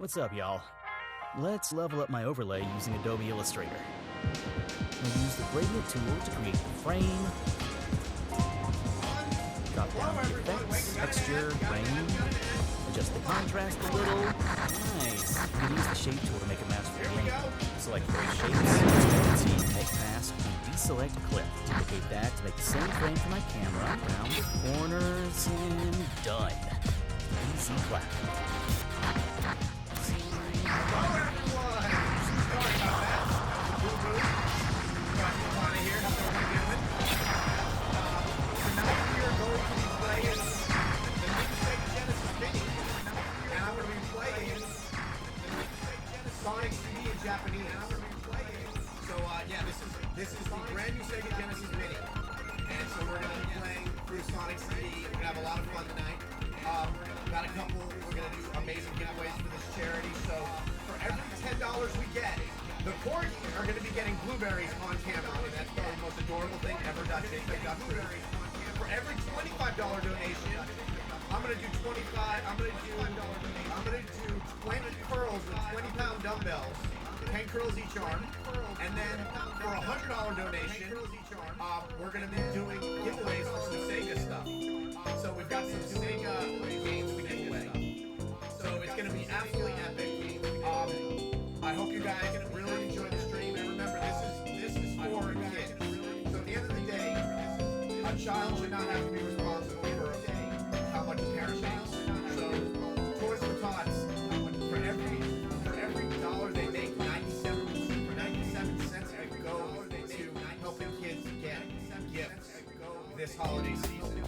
What's up, y'all? Let's level up my overlay using Adobe Illustrator. I'll use the gradient tool to create the frame, drop down the effects, texture, grain, adjust the contrast a little. Nice. You can use the shape tool to make a mask for the game. Select both shapes, transparency, make mask, and deselect clip. Duplicate that to make the same frame for my camera, around the corners, and done. Easy clap. Hello everyone! Sorry about that. Boo-boo. ProjectKatana here. How's everyone doing? Tonight we are going to be playing the new Sega Genesis Mini. And I'm going to be playing the new Sega Genesis Sonic CD in Japanese. And I'm going to be playing. So yeah, this is the brand new Sega Genesis Mini. And so we're going to be playing through Sonic CD. We're going to have a lot of fun tonight. Got a couple, we're going to do amazing giveaways for this charity. So for every $10 we get, the corgi are going to be getting blueberries on camera. I mean, that's probably the most adorable thing ever done. For every $25 donation, I'm going to do 20 curls with 20-pound dumbbells, 10 curls each arm, and then for a $100 donation, we're going to be doing giveaways for some Sega stuff. So we've got some Sega games to give away. So it's going to be absolutely epic. I hope you guys really enjoy the stream. And remember, this is for kids. So at the end of the day, a child should not have to be responsible for how much a parent makes. So Toys for Tots, for every dollar they make, 97 cents would go to helping kids get gifts this holiday season.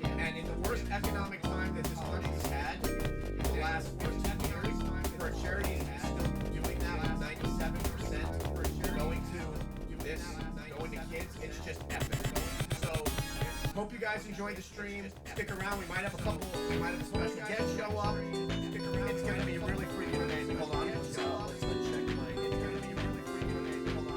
And in the worst economic time that this country has had, in the last 15 years, for a charity to be still doing that on 97% going to this, going to kids, it's just epic. So, hope you guys enjoyed the stream. Stick around. We might have a special guest show up. Stick around. It's going to be really freaking amazing. Hold on. Let's check my. It's going to be really freaking amazing. Hold on.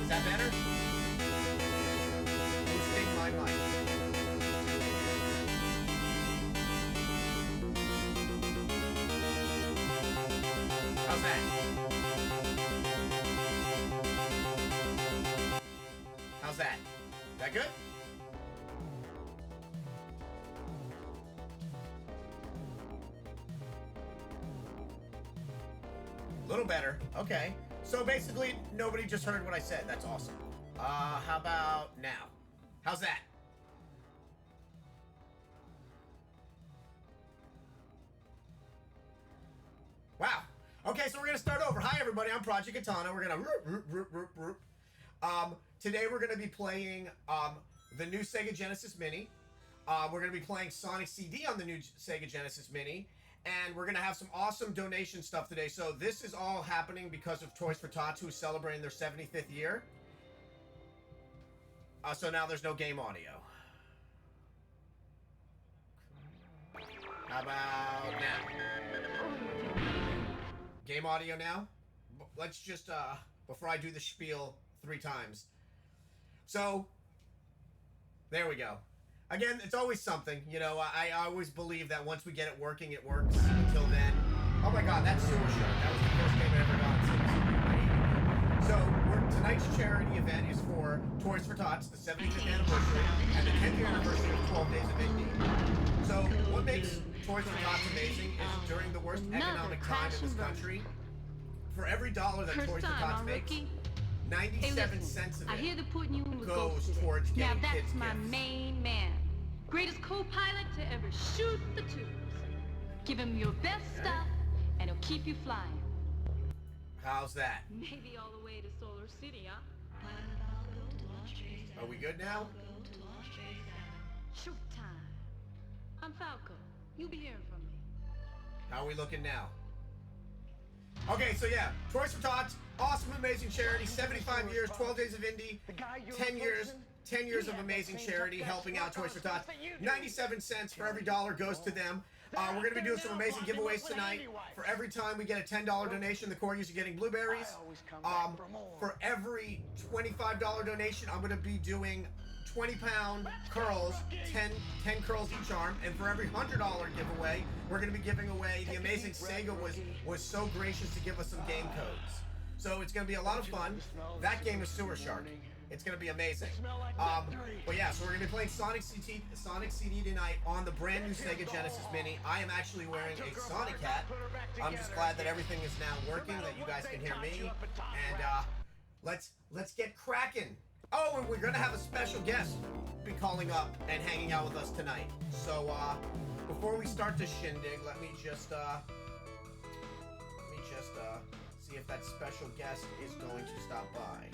Is that better? Boosting my mic. How's that? How's that? That good? A little better. Okay. So basically, nobody just heard what I said. That's awesome. How about now? How's that? Wow. Okay, so we're gonna start over. Hi everybody, I'm ProjectKatana. We're gonna today we're gonna be playing the new Sega Genesis Mini. We're gonna be playing Sonic CD on the new Sega Genesis Mini. And we're going to have some awesome donation stuff today. So this is all happening because of Toys for Tots, who's celebrating their 75th year. So now there's no game audio. How about now? Game audio now? Let's just, before I do the spiel 3 times. So, there we go. Again, it's always something, you know, I always believe that once we get it working, it works. Until then, oh my god, that's Sewer Shark. That was the first game I ever got. So, tonight's charity event is for Toys for Tots, the 75th anniversary, and the 10th year anniversary of 12 Days of Indie. So, what makes Toys for Tots amazing is during the worst economic time in this country, for every dollar that Toys for Tots makes, 97 cents of it goes towards getting now kids that's my gifts. main man. Greatest co-pilot to ever shoot the tubes. Give him your best stuff, and he'll keep you flying. How's that? Maybe all the way to Solar City, huh? Are we good now? Showtime. I'm Falco. You'll be hearing from me. How are we looking now? Okay, so yeah, Toys for Tots, awesome, amazing charity, 75 years, 12 Days of Indie, 10 years of amazing charity, helping out Toys for Tots. 97 cents for every dollar goes to them. We're going to be doing some amazing giveaways tonight. For every time we get a $10 donation, the corgis are getting blueberries. For every $25 donation, I'm going to be doing 20-pound curls, 10 curls each arm. And for every $100 giveaway, we're going to be giving away, the amazing Sega was so gracious to give us some game codes. So it's going to be a lot of fun. That game is Sewer Shark. It's going to be amazing. But yeah, so we're going to be playing Sonic CD tonight on the brand new Sega Genesis Mini. I am actually wearing a Sonic hat. I'm just glad that everything is now working, that you guys can hear me. And let's get cracking. Oh, and we're going to have a special guest be calling up and hanging out with us tonight. So before we start the shindig, let me just see if that special guest is going to stop by.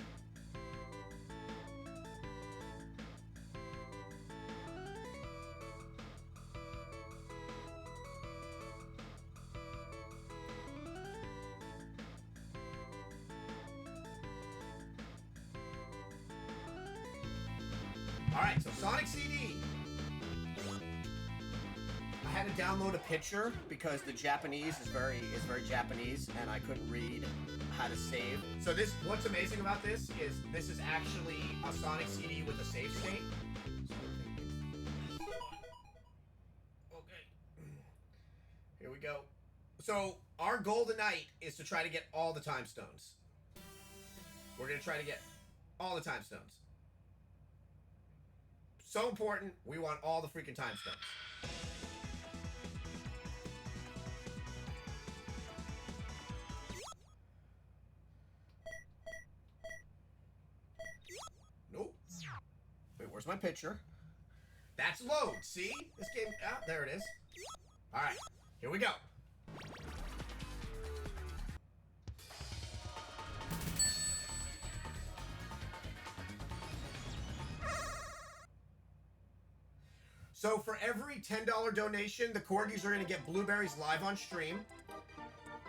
Alright, so Sonic CD. I had to download a picture because the Japanese is very Japanese and I couldn't read how to save. So what's amazing about this is actually a Sonic CD with a save state. Okay. Here we go. So our goal tonight is to try to get all the time stones. We're gonna try to get all the time stones. So important, we want all the freaking time stones. Nope. Wait, where's my picture? That's load, see? This game, there it is. Alright, here we go. So for every $10 donation, the corgis are going to get blueberries live on stream.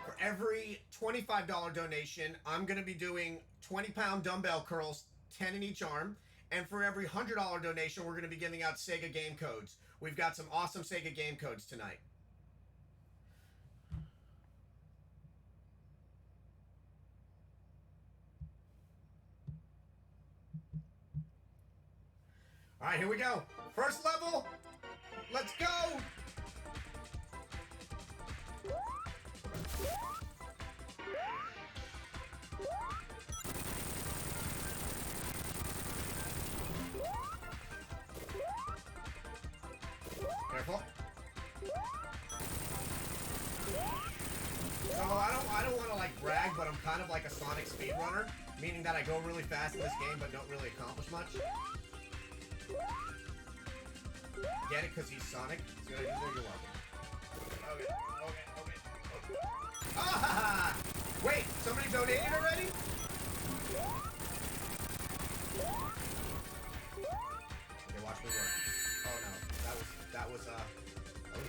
For every $25 donation, I'm going to be doing 20-pound dumbbell curls, 10 in each arm. And for every $100 donation, we're going to be giving out Sega game codes. We've got some awesome Sega game codes tonight. All right, here we go. First level. Let's go. Careful. So I don't want to like brag, but I'm kind of like a Sonic speedrunner, meaning that I go really fast in this game but don't really accomplish much. Get it? Because he's Sonic? So you're welcome. Okay. Ah! Wait, somebody donated already? Okay, watch me work. Oh no, that was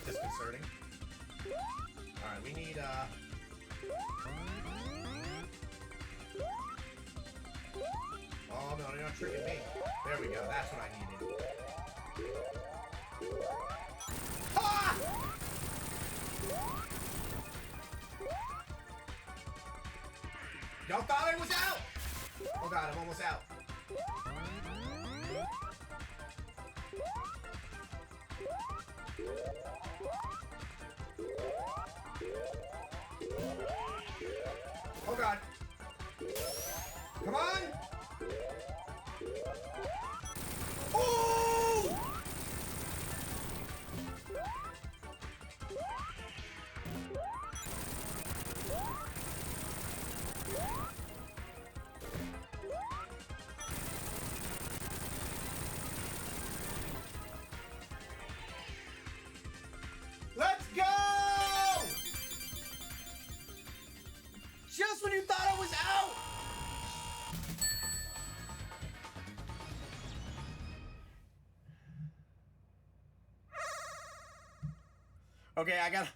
disconcerting. Alright, we need oh no, you're not tricking me. There we go, that's what I needed. Ah! Y'all thought I was out! Oh god, I'm almost out. Oh god. Come on! Oh! Let's go! Just when you thought I was out! Okay, I gotta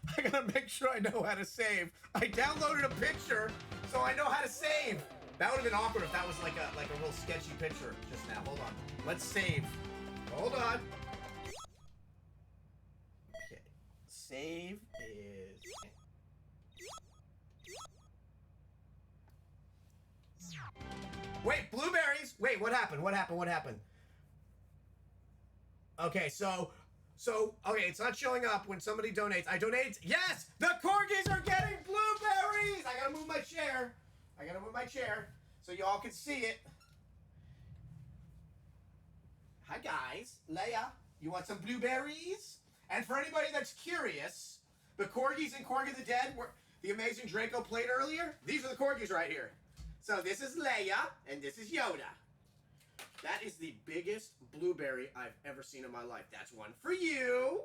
make sure I know how to save. I downloaded a picture, so I know how to save. That would have been awkward if that was like a real sketchy picture just now. Hold on. Let's save. Hold on. Okay. save is... Wait, blueberries! Wait, what happened? What happened? What happened? Okay, so, okay, it's not showing up when somebody donates. I donate. Yes! The corgis are getting blueberries! I gotta move my chair. I gotta move my chair so y'all can see it. Hi, guys. Leia, you want some blueberries? And for anybody that's curious, the corgis in Corgi the Dead, were the amazing Draco played earlier, these are the corgis right here. So this is Leia, and this is Yoda. That is the biggest blueberry I've ever seen in my life. That's one for you,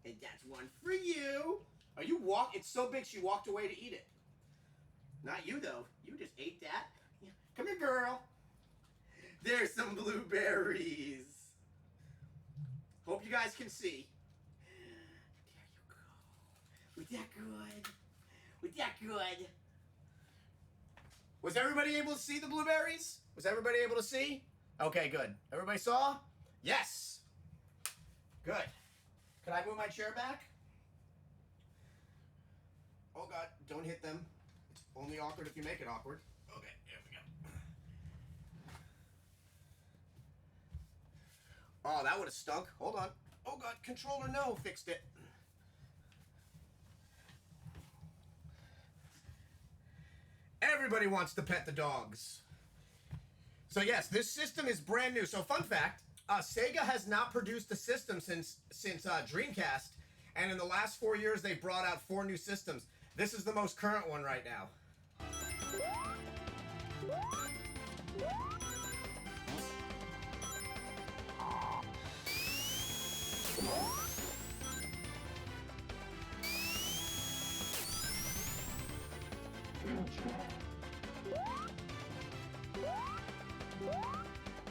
and that's one for you. Are you It's so big she walked away to eat it. Not you, though. You just ate that. Come here, girl. There's some blueberries. Hope you guys can see. There you go. Was that good? Was that good? Was everybody able to see the blueberries? Was everybody able to see? Okay, good. Everybody saw? Yes. Good. Can I move my chair back? Oh, God. Don't hit them. It's only awkward if you make it awkward. Okay, here we go. Oh, that would have stunk. Hold on. Oh, God. Controller, no. Fixed it. Everybody wants to pet the dogs. So, yes, this system is brand new. So, fun fact, Sega has not produced a system since Dreamcast. And in the last 4 years, they brought out 4 new systems. This is the most current one right now.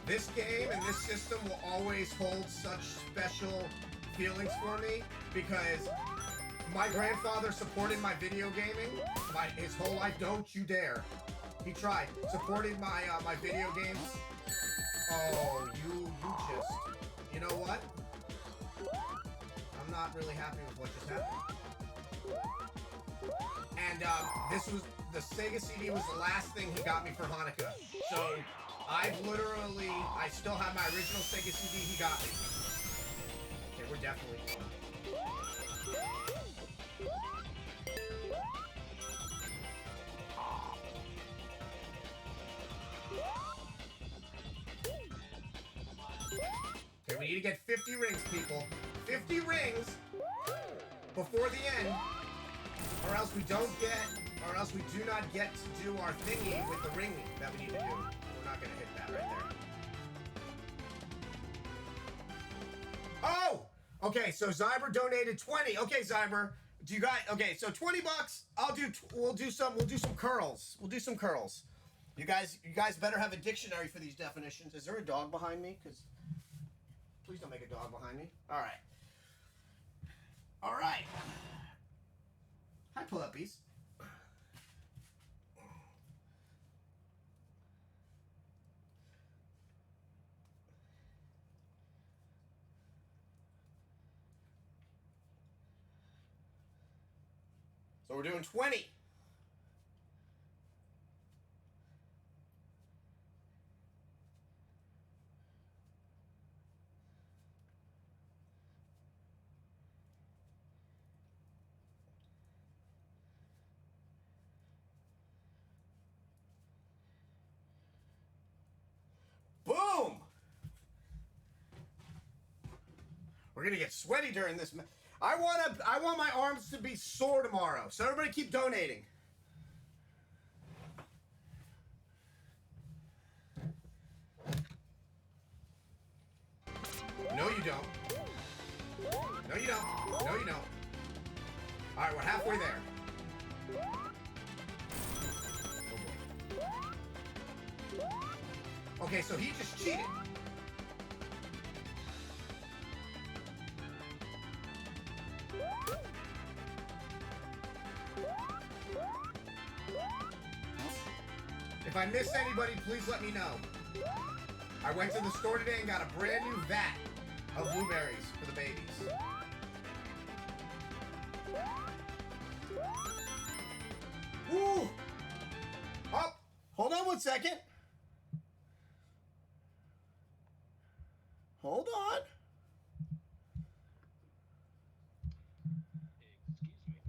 This game and this system will always hold such special feelings for me because my grandfather supported my video gaming his whole life. Don't you dare. He tried. Supported my my video games. Oh, you just... You know what? I'm not really happy with what just happened. And this was... The Sega CD was the last thing he got me for Hanukkah. So, I still have my original Sega CD he got me. Okay, we're definitely... Okay, we need to get 50 rings, people. 50 rings before the end, or else we don't get... Or else we do not get to do our thingy with the ring that we need to do. We're not gonna hit that right there. Oh! Okay, so Zyber donated 20. Okay, Zyber, do you guys... Okay, so 20 bucks. We'll do some curls. We'll do some curls. You guys better have a dictionary for these definitions. Is there a dog behind me? Because please don't make a dog behind me. All right. All right. Hi, puppies. So we're doing 20. Boom! We're gonna get sweaty during this. I want my arms to be sore tomorrow. So everybody keep donating. No, you don't. No, you don't. No, you don't. All right, we're halfway there. Okay, so he just cheated. If I miss anybody, please let me know. I went to the store today and got a brand new vat of blueberries for the babies. Woo! Oh, hold on one second. Hold on. Excuse me.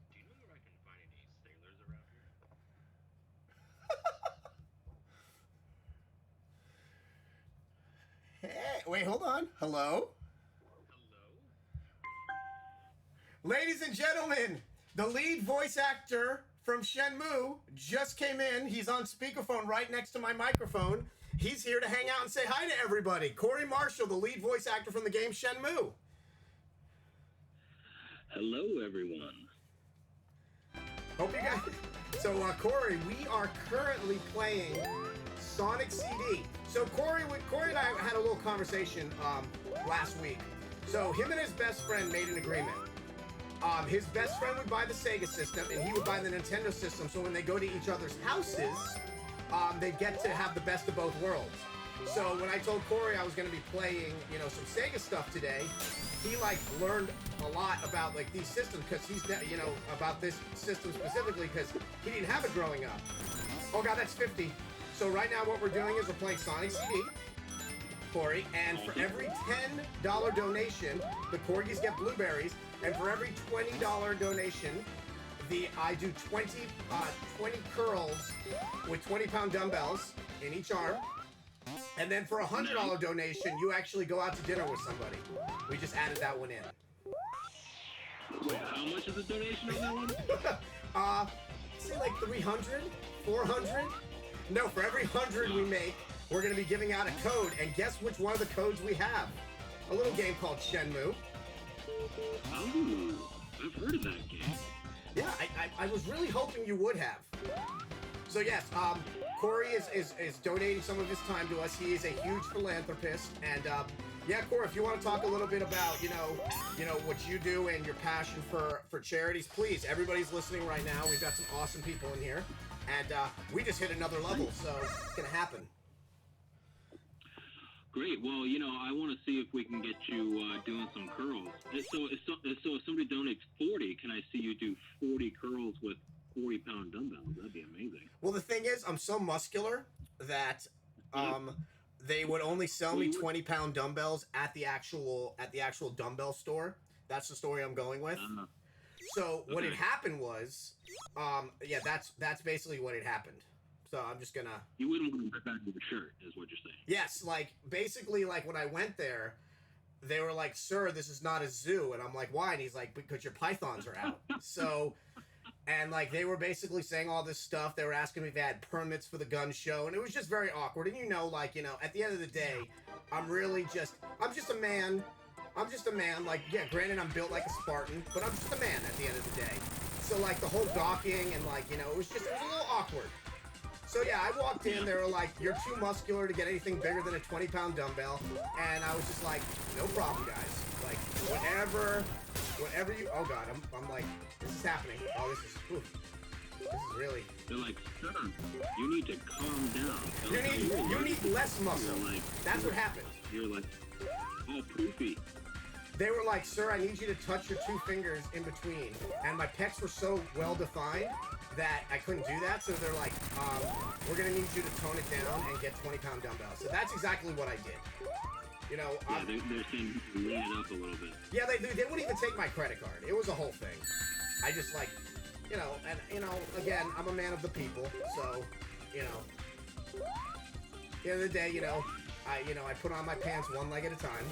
Do you know where I can find any sailors around here? Hey, wait, hold on. Hello? Hello? Ladies and gentlemen, the lead voice actor from Shenmue just came in. He's on speakerphone right next to my microphone. He's here to hang out and say hi to everybody. Corey Marshall, the lead voice actor from the game Shenmue. Hello, everyone. Hope you guys... So, Corey, we are currently playing Sonic CD. So, Corey and I had a little conversation last week. So, him and his best friend made an agreement. His best friend would buy the Sega system, and he would buy the Nintendo system, so when they go to each other's houses, they get to have the best of both worlds. So when I told Corey I was going to be playing, some Sega stuff today, he, learned a lot about, these systems, because he's, about this system specifically, because he didn't have it growing up. Oh, God, that's 50. So right now what we're doing is we're playing Sonic CD, Corey, and for every $10 donation, the Corgis get blueberries, and for every $20 donation, I do 20 curls with 20-pound dumbbells in each arm. And then for a $100 donation, you actually go out to dinner with somebody. We just added that one in. Wait, how much is the donation on that one? Say 300, 400. No, for every 100 we make, we're going to be giving out a code. And guess which one of the codes we have? A little game called Shenmue. Oh, I've heard of that game. Yeah, I was really hoping you would have. So yes, Corey is donating some of his time to us. He is a huge philanthropist, and yeah, Corey, if you want to talk a little bit about what you do and your passion for charities, please. Everybody's listening right now. We've got some awesome people in here, and we just hit another level, so it's gonna happen. Great. Well, I want to see if we can get you doing some curls. So if somebody donates 40, can I see you do 40 curls with 40-pound dumbbells? That'd be amazing. Well, the thing is, I'm so muscular that they would only sell me 20-pound dumbbells at the actual dumbbell store. That's the story I'm going with. So what had happened was, yeah, that's basically what had happened. So I'm just gonna... You wouldn't want to rip out your shirt, is what you're saying. Yes, basically, when I went there, they were like, "Sir, this is not a zoo." And I'm like, "Why?" And he's like, "Because your pythons are out." So, and they were basically saying all this stuff. They were asking me if they had permits for the gun show. And it was just very awkward. And at the end of the day, I'm just a man. I'm just a man. Yeah, granted, I'm built like a Spartan, but I'm just a man at the end of the day. So, the whole gawking and, it was a little awkward. So yeah, I walked in, they were like, "You're too muscular to get anything bigger than a 20-pound dumbbell." And I was just like, "No problem, guys. Whatever you..." Oh God, I'm like, this is happening. Oh, this is really... They're like, "Sir, you need to calm down. You need less muscle." That's what happened. You're like, all poofy. They were like, "Sir, I need you to touch your two fingers in between." And my pecs were so well defined that I couldn't do that. So they're like, "We're gonna need you to tone it down and get 20-pound dumbbells." So that's exactly what I did. Yeah, they're saying lean it up a little bit. Yeah, they do. They wouldn't even take my credit card. It was a whole thing. I just again, I'm a man of the people, so at the end of the day, I put on my pants one leg at a time.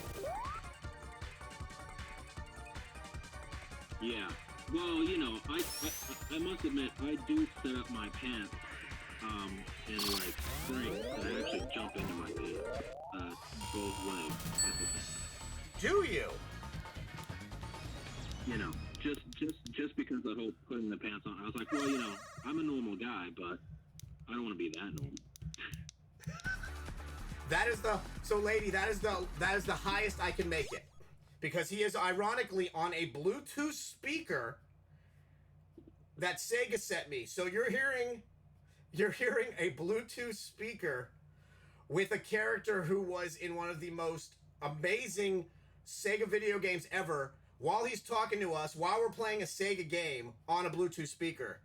Yeah. Well, I must admit, I do set up my pants in spring, and I actually jump into my pants, both legs at the same time. Do you? Just because the whole putting the pants on, I was like, well, I'm a normal guy, but I don't want to be that normal. That is the highest I can make it. Because he is ironically on a Bluetooth speaker that Sega sent me. So you're hearing a Bluetooth speaker with a character who was in one of the most amazing Sega video games ever, while he's talking to us, while we're playing a Sega game on a Bluetooth speaker.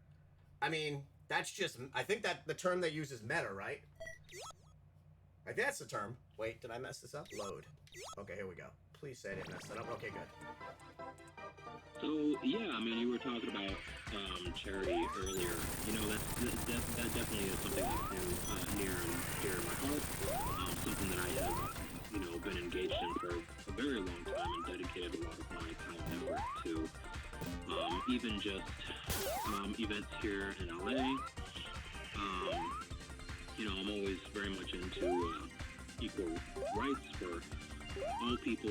I mean, that's just, I think that the term they use is meta, right? I think that's the term. Wait, did I mess this up? Load. Okay, here we go. Please say I didn't mess that up. Okay, good. So, yeah, I mean, you were talking about charity earlier. You know, that definitely is something that's near and dear to my heart. Something that I have, you know, been engaged in for a very long time and dedicated a lot of my time and effort to. Even just events here in LA. You know, I'm always very much into equal rights for all people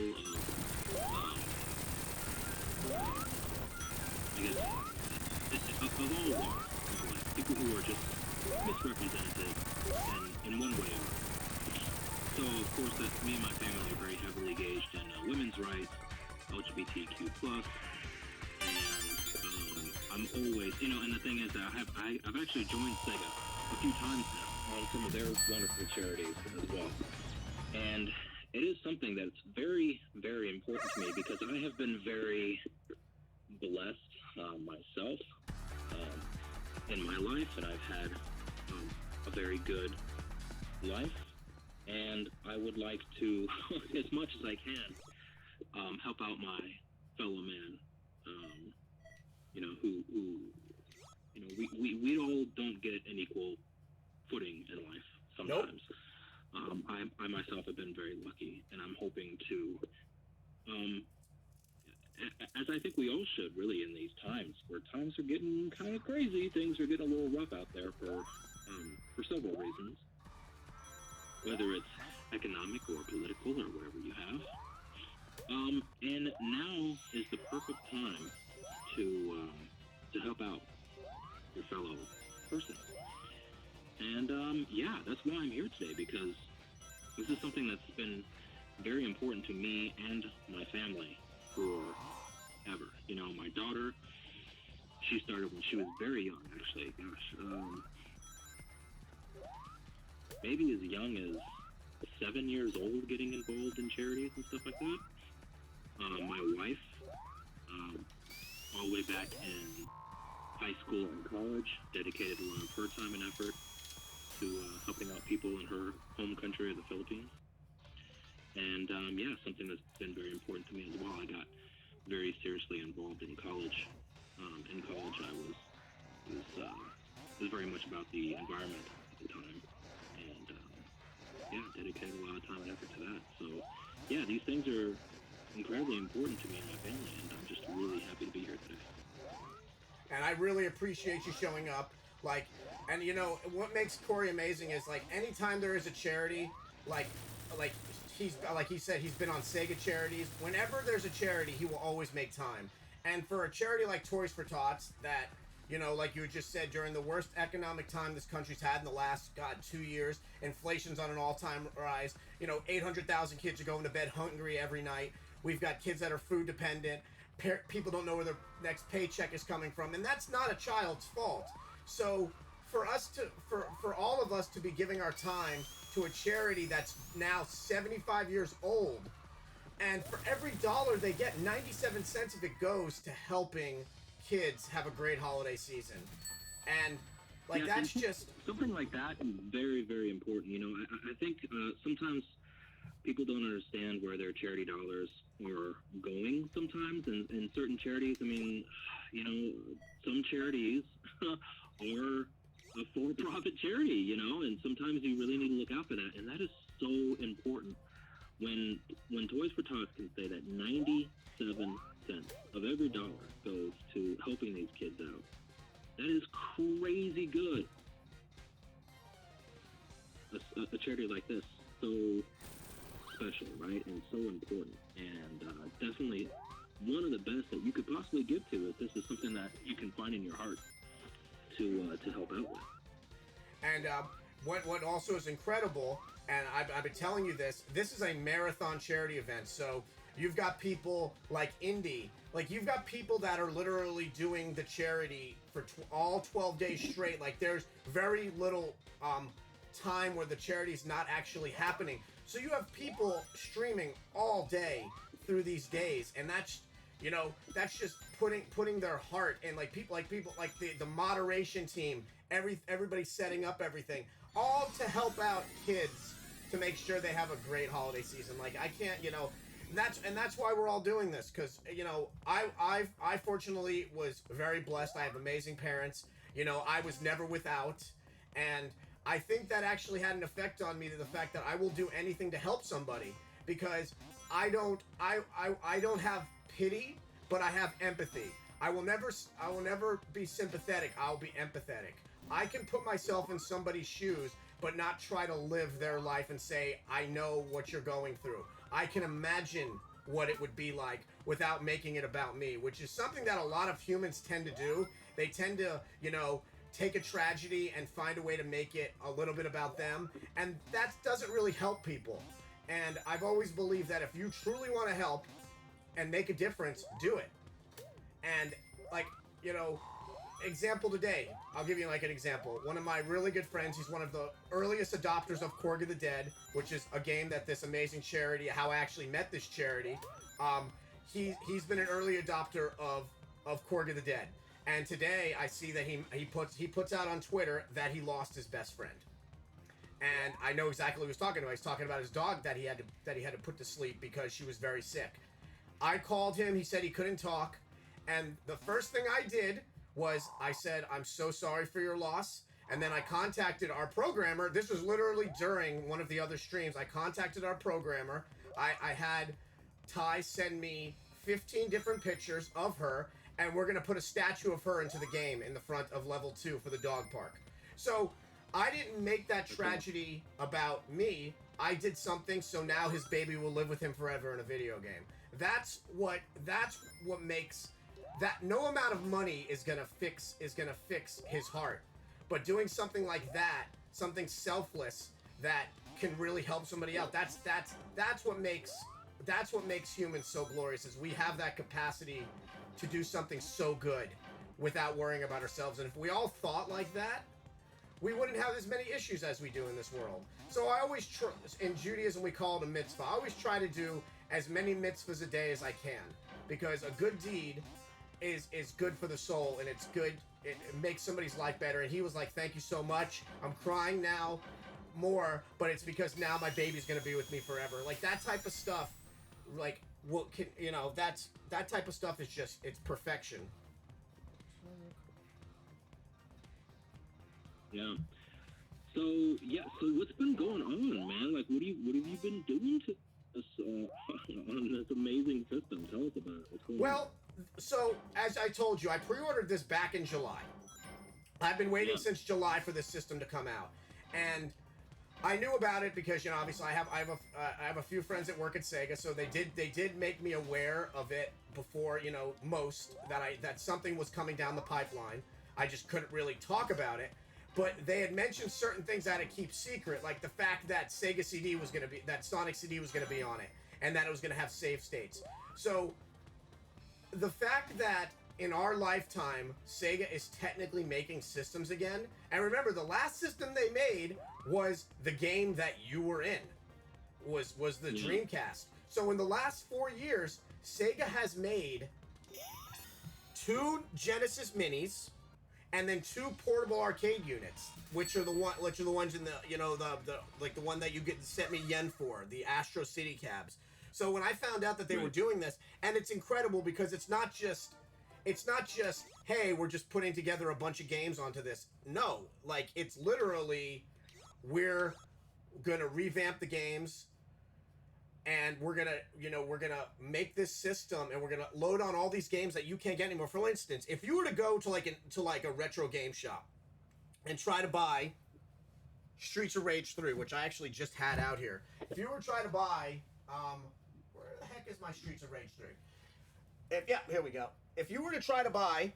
I guess, of all walks of life, people who are just misrepresented in one way or another. So, of course, that's me and my family are very heavily engaged in women's rights, LGBTQ+, and I'm always, you know, and the thing is that I've actually joined Sega a few times now on some of their wonderful charities as well. And it is something that's very, very important to me because I have been very blessed myself in my life, and I've had a very good life, and I would like to, as much as I can, help out my fellow man, you know, who you know, we all don't get an equal footing in life sometimes. Nope. I myself have been very lucky, and I'm hoping to, as I think we all should, really, in these times, where times are getting kind of crazy, things are getting a little rough out there for several reasons, whether it's economic or political or whatever you have. And now is the perfect time to help out your fellow person. And yeah, that's why I'm here today, because this is something that's been very important to me and my family forever. You know, my daughter, she started when she was very young, actually. Gosh, maybe as young as 7 years old, getting involved in charities and stuff like that. My wife, all the way back in high school and college, dedicated a lot of her time and effort to helping out people in her home country of the Philippines. And yeah, something that's been very important to me as well. I got very seriously involved in college. In college, it was very much about the environment at the time, and yeah, dedicated a lot of time and effort to that. So yeah, these things are incredibly important to me and my family, and I'm just really happy to be here today. And I really appreciate you showing up. Like, and you know, what makes Corey amazing is, like, anytime there is a charity, like he said, he's been on Sega charities. Whenever there's a charity, he will always make time. And for a charity like Toys for Tots, that, you know, like you just said, during the worst economic time this country's had in the last, 2 years, inflation's on an all-time rise. You know, 800,000 kids are going to bed hungry every night. We've got kids that are food dependent. People don't know where their next paycheck is coming from, and that's not a child's fault. So for us to, for all of us to be giving our time to a charity that's now 75 years old, and for every dollar they get, 97 cents of it goes to helping kids have a great holiday season. And like, yeah, that's just something like that is very, very important. You know, I think sometimes people don't understand where their charity dollars are going sometimes, and certain charities, I mean, you know, some charities are a for-profit charity, you know, and sometimes you really need to look out for that, and that is so important. When Toys for Tots can say that 97 cents of every dollar goes to helping these kids out, that is crazy good. A charity like this, so special, right, and so important, and definitely one of the best that you could possibly give to if this is something that you can find in your heart to help out with. And what also is incredible, and I've been telling you this is a marathon charity event. So you've got people like Indy, like you've got people that are literally doing the charity for all 12 days straight. Like, there's very little time where the charity's not actually happening. So you have people streaming all day through these days, and that's, You know, that's just putting their heart and like people like the moderation team, everybody setting up everything, all to help out kids to make sure they have a great holiday season. Like I can't, you know, that's why we're all doing this, because you know I fortunately was very blessed. I have amazing parents. You know, I was never without, and I think that actually had an effect on me, to the fact that I will do anything to help somebody, because I don't have pity, but I have empathy. I will never be sympathetic. I'll be empathetic. I can put myself in somebody's shoes, but not try to live their life and say, I know what you're going through. I can imagine what it would be like without making it about me, which is something that a lot of humans tend to do. They tend to, you know, take a tragedy and find a way to make it a little bit about them, and that doesn't really help people. And I've always believed that if you truly want to help and make a difference, do it. And like, you know, example today, I'll give you like an example. One of my really good friends, he's one of the earliest adopters of Korg of the Dead, which is a game that this amazing charity, how I actually met this charity, he's been an early adopter of Korg of the Dead. And today I see that he puts out on Twitter that he lost his best friend. And I know exactly what he was talking about. He's talking about his dog that he had to put to sleep because she was very sick. I called him, he said he couldn't talk, and the first thing I did was I said, I'm so sorry for your loss. And then I contacted our programmer. This was literally during one of the other streams. I contacted our programmer. I had Ty send me 15 different pictures of her, and we're going to put a statue of her into the game in the front of level 2 for the dog park. So I didn't make that tragedy about me. I did something so now his baby will live with him forever in a video game. That's what makes that. No amount of money is gonna fix his heart, but doing something like that, something selfless that can really help somebody out. That's what makes humans so glorious. Is we have that capacity to do something so good without worrying about ourselves. And if we all thought like that, we wouldn't have as many issues as we do in this world. So I always in Judaism we call it a mitzvah. I always try to do as many mitzvahs a day as I can, because a good deed is good for the soul, and it's good. It makes somebody's life better. And he was like, "Thank you so much. I'm crying now more, but it's because now my baby's gonna be with me forever." Like that type of stuff. Like that type of stuff is just, it's perfection. Yeah. So what's been going on, man? Like, what have you been doing to us on this amazing system? Tell us about it. What's going on? So as I told you, I pre-ordered this back in July. I've been waiting since July for this system to come out, and I knew about it because, you know, obviously I have a few friends that work at Sega, so they did make me aware of it before, you know, that something was coming down the pipeline. I just couldn't really talk about it. But they had mentioned certain things I had to keep secret, like the fact that Sonic CD was going to be on it, and that it was going to have save states. So the fact that in our lifetime, Sega is technically making systems again, and remember, the last system they made was the game that you were in, was the Dreamcast. So in the last 4 years, Sega has made 2 Genesis Minis, and then 2 portable arcade units, which are the ones in the, you know, the like the one that you get sent me yen for, the Astro City cabs. So when I found out that they were doing this, and it's incredible because it's not just, hey, we're just putting together a bunch of games onto this. No, like it's literally, we're gonna revamp the games, and we're gonna make this system, and we're gonna load on all these games that you can't get anymore. For instance, if you were to go to like a retro game shop and try to buy Streets of Rage 3, which I actually just had out here. If you were to try to buy, where the heck is my Streets of Rage 3? Here we go. If you were to try to buy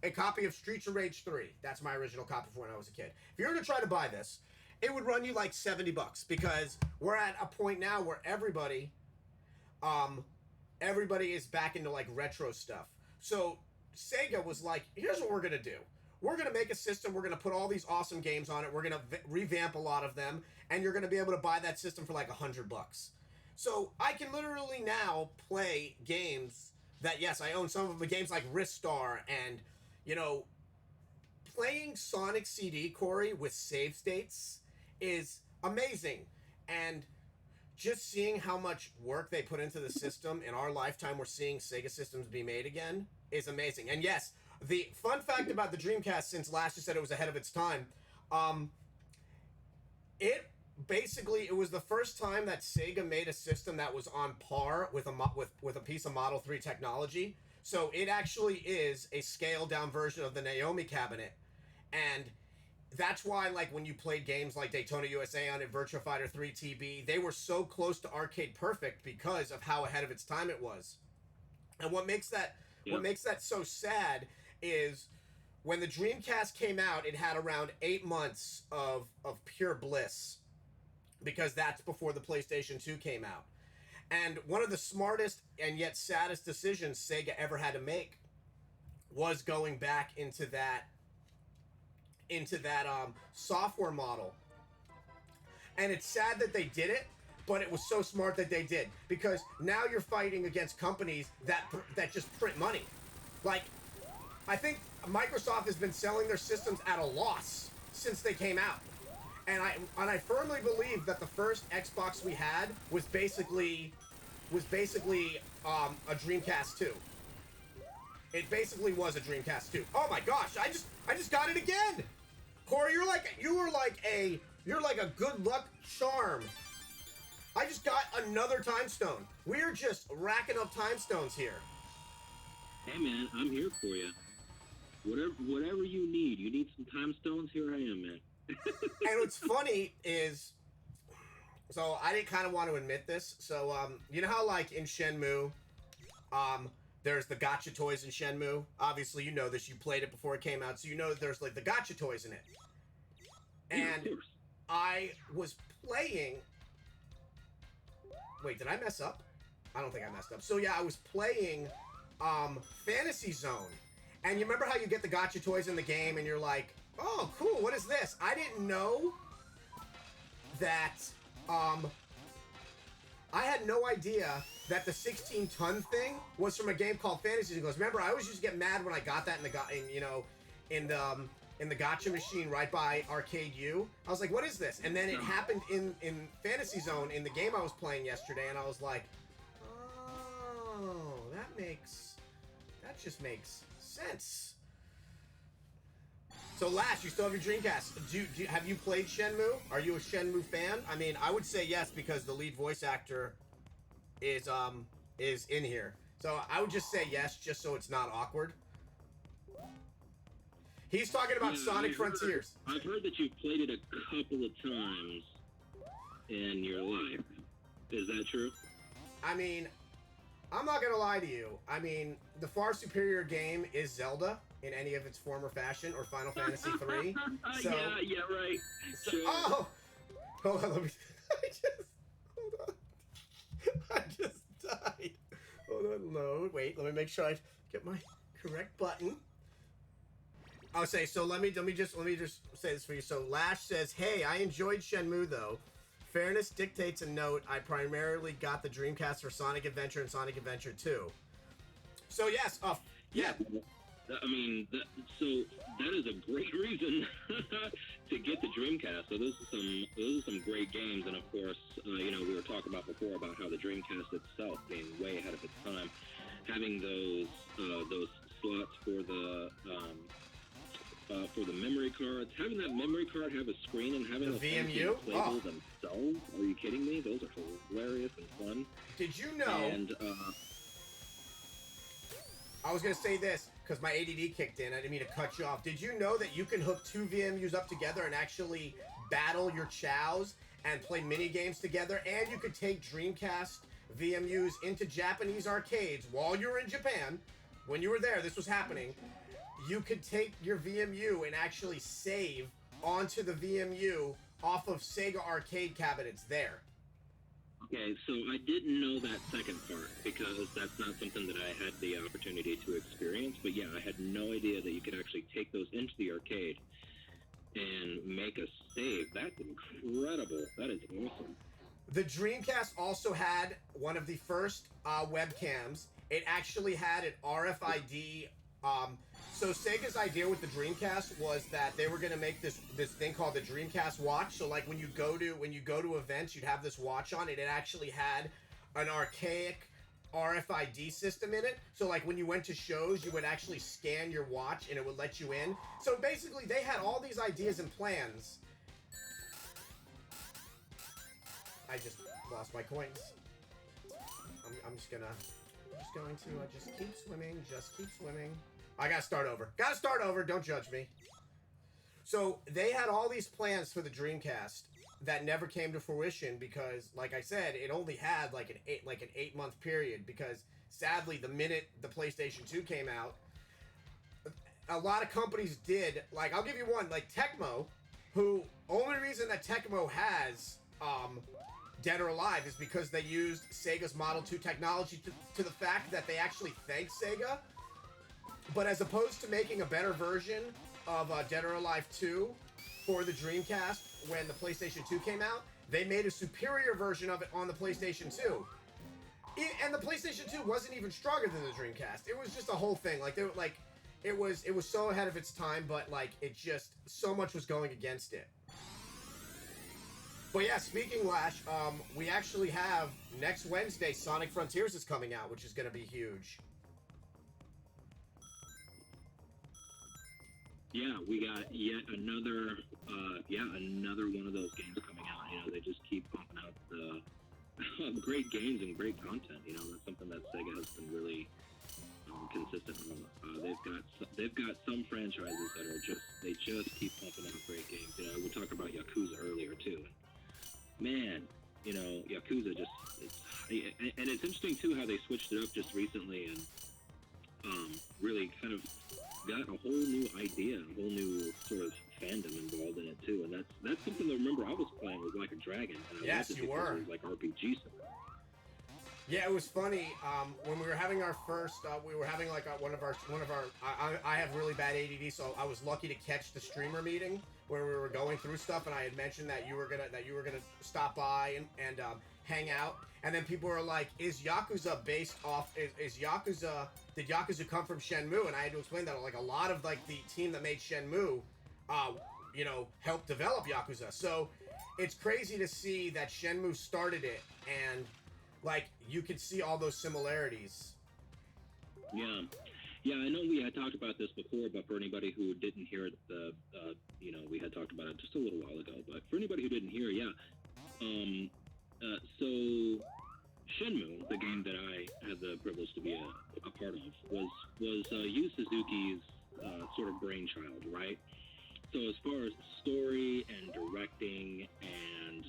a copy of Streets of Rage 3, that's my original copy from when I was a kid. If you were to try to buy this, it would run you like $70 because we're at a point now where everybody is back into like retro stuff. So Sega was like, here's what we're going to do. We're going to make a system. We're going to put all these awesome games on it. We're going to revamp a lot of them. And you're going to be able to buy that system for like $100. So I can literally now play games that yes, I own some of the games like Ristar, and you know, playing Sonic CD, Corey, with save states is amazing, and just seeing how much work they put into the system in our lifetime, we're seeing Sega systems be made again, is amazing. And yes, the fun fact about the Dreamcast, since last you said it was ahead of its time, it was the first time that Sega made a system that was on par with a piece of Model 3 technology. So it actually is a scaled down version of the Naomi cabinet, and that's why, like, when you played games like Daytona USA on it, Virtua Fighter 3 TB, they were so close to arcade perfect because of how ahead of its time it was. And what makes that so sad is when the Dreamcast came out, it had around 8 months of pure bliss, because that's before the PlayStation 2 came out. And one of the smartest and yet saddest decisions Sega ever had to make was going back into that software model. And it's sad that they did it, but it was so smart that they did, because now you're fighting against companies that just print money. Like, I think Microsoft has been selling their systems at a loss since they came out. And I firmly believe that the first Xbox we had was basically a Dreamcast 2. It basically was a Dreamcast 2. Oh my gosh, I just got it again. Corey, you're like a good luck charm. I just got another time stone. We're just racking up time stones here. Hey man, I'm here for you. Whatever you need. You need some time stones? Here I am, man. And what's funny is, so I didn't kind of want to admit this. So you know how, like, in Shenmue, there's the gacha toys in Shenmue. Obviously, you know this. You played it before it came out, so you know that there's, like, the gacha toys in it. And I was playing... Wait, did I mess up? I don't think I messed up. So yeah, I was playing Fantasy Zone. And you remember how you get the gacha toys in the game and you're like, oh, cool, what is this? I didn't know that... I had no idea that the 16-ton thing was from a game called Fantasy Zone. Remember, I always used to get mad when I got that in the gacha machine right by Arcade U. I was like, what is this? And then it happened in Fantasy Zone in the game I was playing yesterday, and I was like, oh, that just makes sense. So Lash, you still have your Dreamcast. Have you played Shenmue? Are you a Shenmue fan? I mean, I would say yes, because the lead voice actor is in here. So I would just say yes, just so it's not awkward. He's talking about Sonic Frontiers. I've heard that you've played it a couple of times in your life. Is that true? I mean, I'm not gonna lie to you. I mean, the far superior game is Zelda in any of its form or fashion, or Final Fantasy 3. So, yeah, right. So, Sure. oh! Hold on, hold on. I just died. Hold on, load. Wait, let me make sure I get my correct button. I'll say, so let me just say this for you. So Lash says, hey, I enjoyed Shenmue though. Fairness dictates a note. I primarily got the Dreamcast for Sonic Adventure and Sonic Adventure 2. So yes, yeah. I mean, so that is a great reason to get the Dreamcast. So those are some great games, and of course, we were talking about before about how the Dreamcast itself being way ahead of its time, having those slots for the memory cards, having that memory card have a screen and having the VMU playable themselves. Are you kidding me? Those are hilarious and fun. Did you know? And I was gonna say this because my ADD kicked in. I didn't mean to cut you off. Did you know that you can hook two VMUs up together and actually battle your chows and play mini games together? And you could take Dreamcast VMUs into Japanese arcades while you were in Japan. When you were there, this was happening. You could take your VMU and actually save onto the VMU off of Sega arcade cabinets there. Okay, so I didn't know that second part because that's not something that I had the opportunity to experience. But yeah, I had no idea that you could actually take those into the arcade and make a save. That's incredible. That is awesome. The Dreamcast also had one of the first webcams. it actually had an RFID. So Sega's idea with the Dreamcast was that they were going to make this thing called the Dreamcast watch. So like when you go to events, you'd have this watch on. It actually had an archaic RFID system in it. So like when you went to shows, you would actually scan your watch and it would let you in. So basically they had all these ideas and plans. I just lost my coins. I'm just going to just keep swimming. I gotta start over. Don't judge me. So they had all these plans for the Dreamcast that never came to fruition because, like I said, it only had like an 8-month period. Because sadly, the minute the PlayStation 2 came out, a lot of companies did. Like I'll give you one, like Tecmo, who only reason that Tecmo has Dead or Alive is because they used Sega's Model 2 technology to the fact that they actually thanked Sega. But as opposed to making a better version of Dead or Alive 2 for the Dreamcast when the PlayStation 2 came out, they made a superior version of it on the PlayStation 2. And the PlayStation 2 wasn't even stronger than the Dreamcast. It was just a whole thing. Like it was so ahead of its time, but like it just so much was going against it. But yeah, speaking Lash, we actually have next Wednesday Sonic Frontiers is coming out, which is going to be huge. Yeah, we got yet another one of those games coming out. You know, they just keep pumping out the great games and great content. You know, that's something that Sega has been really consistent on. They've got some franchises that are just keep pumping out great games. You know, we talked about Yakuza earlier too. Man, you know, Yakuza and it's interesting too how they switched it up just recently and really kind of got a whole new idea, a whole new sort of fandom involved in it too, and that's something that I remember I was playing with Like a Dragon. And yes, you were. It was like RPG stuff. Yeah, it was funny. When we were having our first, we were having like one of our. I have really bad ADD, so I was lucky to catch the streamer meeting where we were going through stuff, and I had mentioned that you were gonna stop by and hang out, and then people were like, "Is Yakuza based off? Is Yakuza? Did Yakuza come from Shenmue?" And I had to explain that like a lot of like the team that made Shenmue, you know, helped develop Yakuza. So it's crazy to see that Shenmue started it and. Like, you could see all those similarities. Yeah. Yeah, I know we had talked about this before, but for anybody who didn't hear it, you know, we had talked about it just a little while ago. But for anybody who didn't hear, yeah. So, Shenmue, the game that I had the privilege to be a part of, was Yu Suzuki's sort of brainchild, right? So as far as story and directing and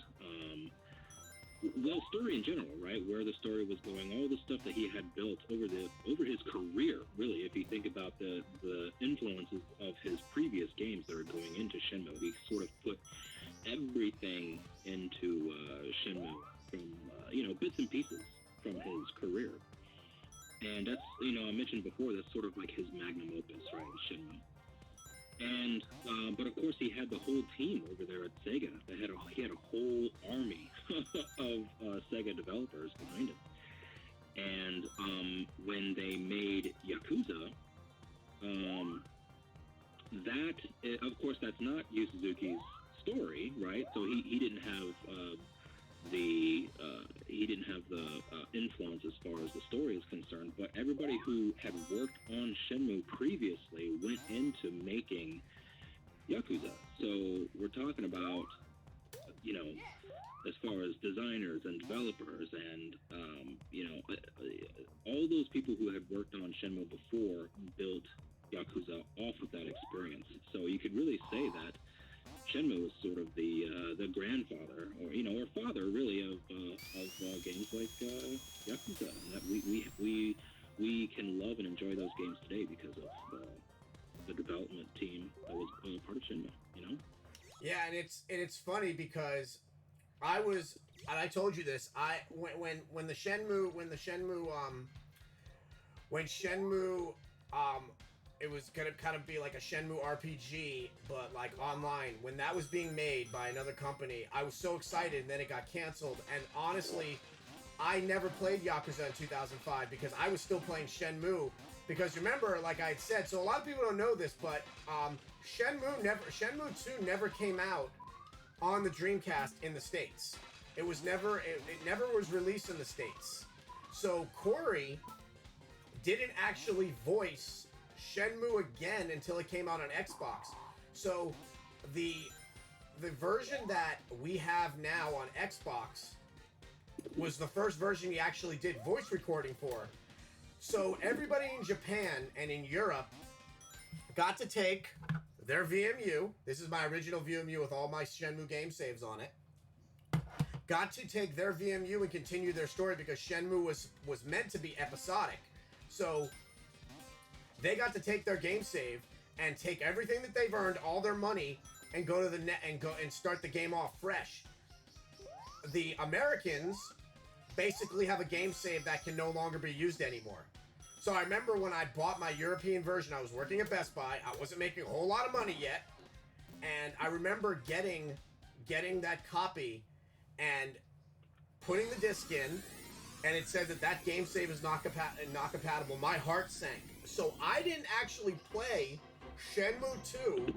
story in general, right? Where the story was going, all the stuff that he had built over his career, really. If you think about the influences of his previous games that are going into Shenmue, he sort of put everything into Shenmue from you know, bits and pieces from his career, and that's, you know, I mentioned before, that's sort of like his magnum opus, right? Shenmue. And but of course he had the whole team over there at Sega. He had a whole army of Sega developers behind him. And when they made Yakuza, of course that's not Yu Suzuki's story, right? So he didn't have the influence as far as the story is concerned, but everybody who had worked on Shenmue previously went into making Yakuza. So we're talking about, you know, as far as designers and developers and, you know, all those people who had worked on Shenmue before built Yakuza off of that experience. So you could really say that Shenmue is sort of the grandfather, or, you know, or father, really, of games like Yakuza, and that we can love and enjoy those games today because of the development team that was part of Shenmue. You know? Yeah, and it's funny because I told you this. When Shenmue it was gonna kind of be like a Shenmue RPG, but like online. When that was being made by another company, I was so excited, and then it got canceled. And honestly, I never played Yakuza in 2005 because I was still playing Shenmue. Because remember, like I had said, so a lot of people don't know this, but Shenmue 2 never came out on the Dreamcast in the States. It never was released in the States. So Corey didn't actually voice Shenmue again until it came out on Xbox. So the version that we have now on Xbox was the first version he actually did voice recording for. So everybody in Japan and in Europe got to take their VMU. This is my original VMU with all my Shenmue game saves on it. Got to take their VMU and continue their story because Shenmue was meant to be episodic. So they got to take their game save and take everything that they've earned, all their money, and go to the net and go and start the game off fresh. The Americans basically have a game save that can no longer be used anymore. So I remember when I bought my European version, I was working at Best Buy. I wasn't making a whole lot of money yet. And I remember getting that copy and putting the disc in, and it said that game save is not compatible. My heart sank. So I didn't actually play Shenmue 2,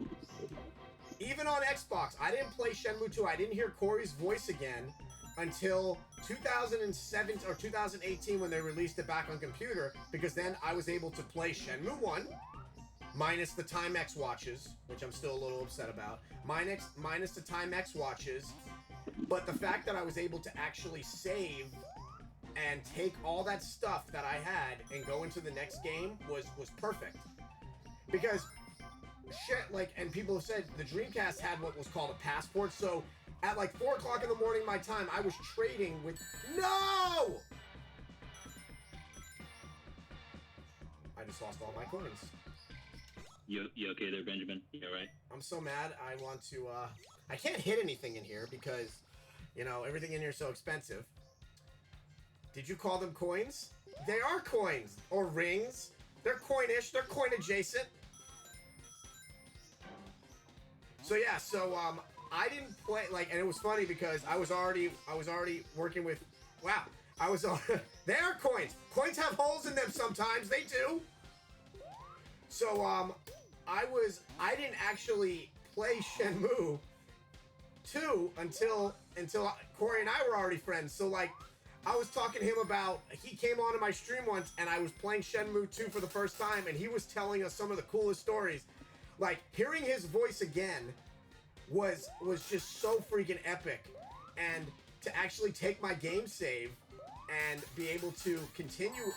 even on Xbox. I didn't play Shenmue 2. I didn't hear Corey's voice again until 2007 or 2018 when they released it back on computer, because then I was able to play Shenmue 1, minus the Timex watches, which I'm still a little upset about, minus the Timex watches, but the fact that I was able to actually save and take all that stuff that I had and go into the next game was perfect. Because shit, like, and people have said the Dreamcast had what was called a passport, so at like 4 o'clock in the morning my time, I was trading with... No! I just lost all my coins. You okay there, Benjamin? You alright? I'm so mad. I want to, I can't hit anything in here because, you know, everything in here is so expensive. Did you call them coins? They are coins! Or rings. They're coinish. They're coin adjacent. So yeah, I didn't play, like, and it was funny because I was already working with, wow, they are coins. Coins have holes in them sometimes, they do. So, I didn't actually play Shenmue 2 until Corey and I were already friends. So, like, I was talking to him about, he came onto my stream once and I was playing Shenmue 2 for the first time and he was telling us some of the coolest stories. Like, hearing his voice again was just so freaking epic. And to actually take my game save and be able to continue...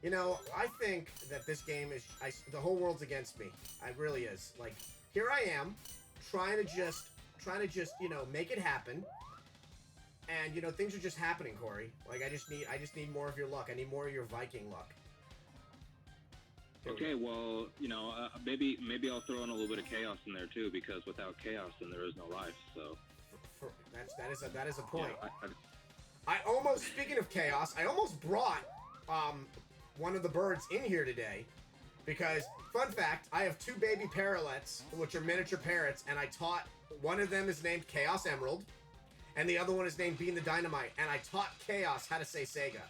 You know, I think that this game is... the whole world's against me. It really is. Like, here I am, trying to just, you know, make it happen. And, you know, things are just happening, Corey. Like, I just need more of your luck. I need more of your Viking luck. Okay, well, you know, maybe I'll throw in a little bit of chaos in there too, because without chaos, then there is no life. So that is a point. Yeah, I almost, speaking of chaos, I almost brought one of the birds in here today, because fun fact, I have 2 baby parrotlets, which are miniature parrots, and I taught one of them is named Chaos Emerald, and the other one is named Bean the Dynamite, and I taught Chaos how to say Sega.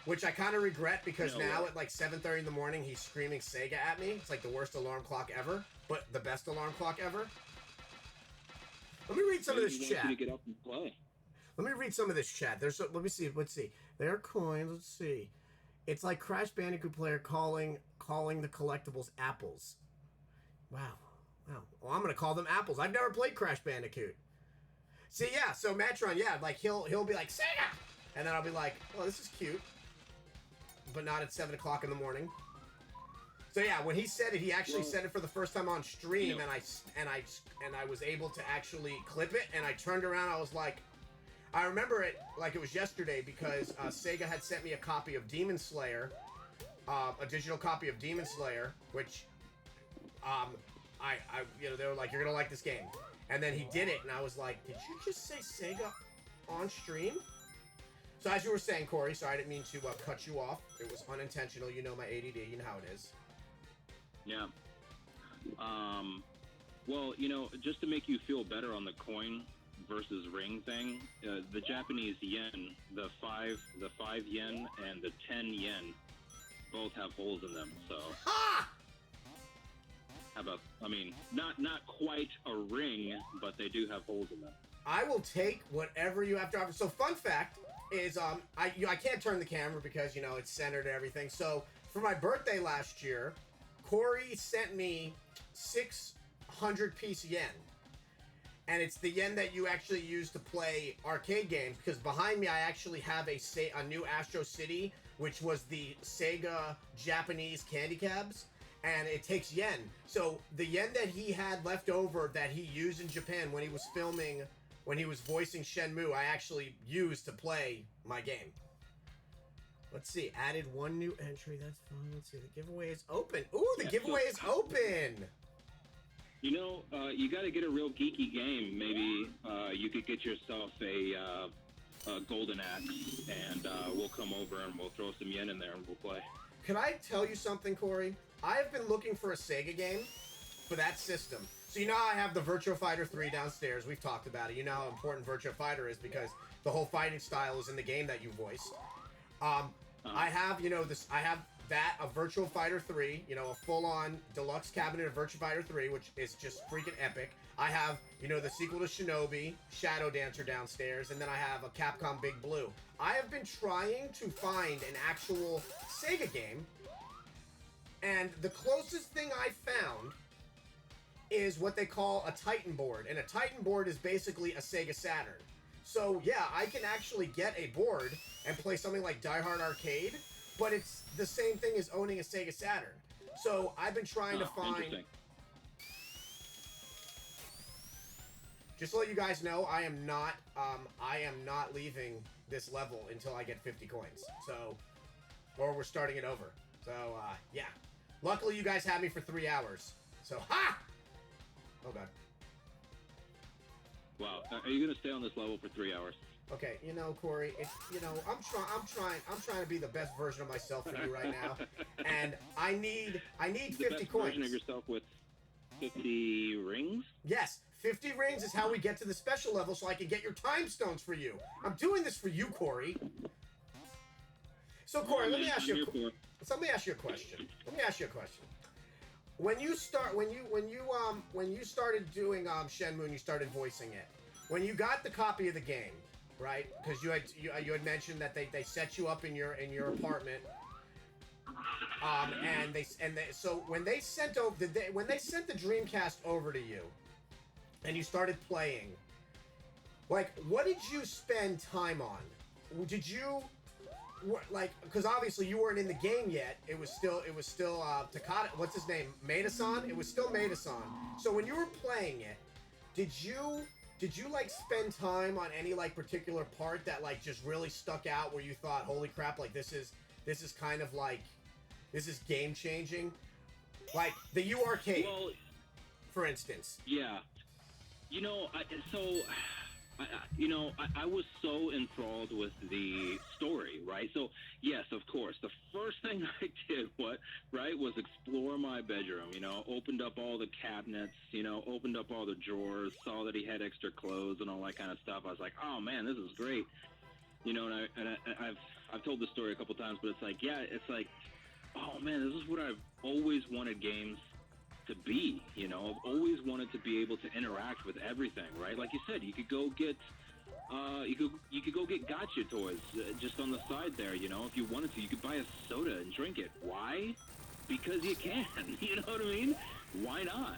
Which I kind of regret because now at like 7:30 in the morning, he's screaming Sega at me. It's like the worst alarm clock ever, but the best alarm clock ever. Let me read some of this chat. You to get up and play. Let me read some of this chat. Let me see. Let's see. There are coins. Let's see. It's like Crash Bandicoot player calling the collectibles apples. Wow. Well, I'm gonna call them apples. I've never played Crash Bandicoot. See, yeah. So Matron, yeah, like he'll be like Sega, and then I'll be like, well, this is cute. But not at 7 o'clock in the morning. So yeah, when he said it, he actually said it for the first time on stream, and I was able to actually clip it, and I turned around, I was like, I remember it like it was yesterday because Sega had sent me a copy of Demon Slayer, a digital copy of Demon Slayer, which you know, they were like, you're gonna like this game, and then he did it, and I was like, did you just say Sega on stream? So as you were saying, Corey, sorry, I didn't mean to cut you off. It was unintentional. You know my ADD. You know how it is. Yeah. Well, you know, just to make you feel better on the coin versus ring thing, the Japanese yen, the five yen and the 10 yen, both have holes in them. So, Ha! how about? I mean, not quite a ring, but they do have holes in them. I will take whatever you have to offer. So, fun fact is, I can't turn the camera because it's centered and everything. So, for my birthday last year, Corey sent me 600-piece yen. And it's the yen that you actually use to play arcade games, because behind me I actually have a new Astro City, which was the Sega Japanese candy cabs, and it takes yen. So the yen that he had left over that he used in Japan when he was filming, when he was voicing Shenmue, I actually used to play my game. Let's see, added one new entry, that's fine. Let's see, the giveaway is open. Ooh, the giveaway is open! You got to get a real geeky game. Maybe you could get yourself a golden axe, and we'll come over and we'll throw some yen in there and we'll play. Can I tell you something, Corey? I have been looking for a Sega game for that system. So I have the Virtua Fighter 3 downstairs. We've talked about it. You know how important Virtua Fighter is because the whole fighting style is in the game that you voiced. I have, I have that, a Virtua Fighter 3, a full-on deluxe cabinet of Virtua Fighter 3, which is just freaking epic. I have, the sequel to Shinobi, Shadow Dancer downstairs, and then I have a Capcom Big Blue. I have been trying to find an actual Sega game, and the closest thing I found is what they call a Titan board, and a Titan board is basically a Sega Saturn. So, yeah, I can actually get a board and play something like Die Hard Arcade, but it's the same thing as owning a Sega Saturn. So I've been trying to find... Just to let you guys know, I am not leaving this level until I get 50 coins. So, or we're starting it over. So, yeah. Luckily, you guys had me for 3 hours. So, ha! Oh, God. Wow. Are you going to stay on this level for 3 hours? Okay, Corey, it's, I'm trying to be the best version of myself for you right now, and I need 50 the best coins. Version of yourself with 50 rings? Yes, 50 rings is how we get to the special level, so I can get your time stones for you. I'm doing this for you, Corey. So, Corey, let me ask you a question. When you started doing Shenmue and you started voicing it, when you got the copy of the game, right? Because you had mentioned that they set you up in your apartment, so when they sent the Dreamcast over to you, and you started playing, like, what did you spend time on? Did you because obviously you weren't in the game yet. It was still Takata. What's his name? Maida-san. It was still Maida-san. So when you were playing it, did you like spend time on any like particular part that like just really stuck out where you thought, holy crap, like this is kind of like, this is game changing, like the U Arcade, for instance? Yeah, I was so enthralled with the story, right? So, yes, of course, the first thing I did, was explore my bedroom, opened up all the cabinets, opened up all the drawers, saw that he had extra clothes and all that kind of stuff. I was like, oh, man, this is great. I've told this story a couple times, but it's like, oh, man, this is what I've always wanted games to be. I've always wanted to be able to interact with everything, right? Like you said, you could go get you could go get gotcha toys just on the side there, if you wanted to. You could buy a soda and drink it. Why? Because you can. You know what I mean? Why not?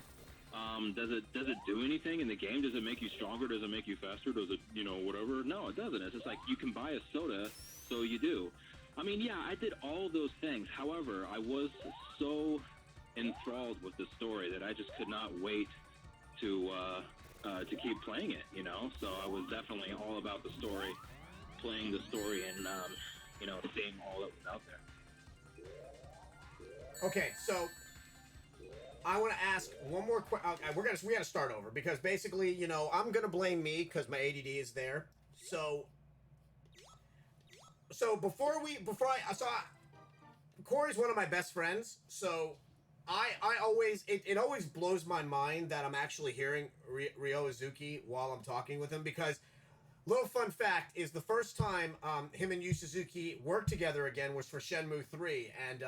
Does it do anything in the game? Does it make you stronger? Does it make you faster? Does it, whatever? No, it doesn't. It's just like you can buy a soda, so you do. I mean, yeah, I did all those things. However, I was so enthralled with the story that I just could not wait to keep playing it, So I was definitely all about the story, playing the story, and seeing all that was out there. Okay, so I want to ask one more question. We got to start over because basically, I'm gonna blame me because my ADD is there. So Corey's one of my best friends, so I always it always blows my mind that I'm actually hearing Ryo Izuki while I'm talking with him, because little fun fact is the first time him and Yu Suzuki worked together again was for Shenmue 3, and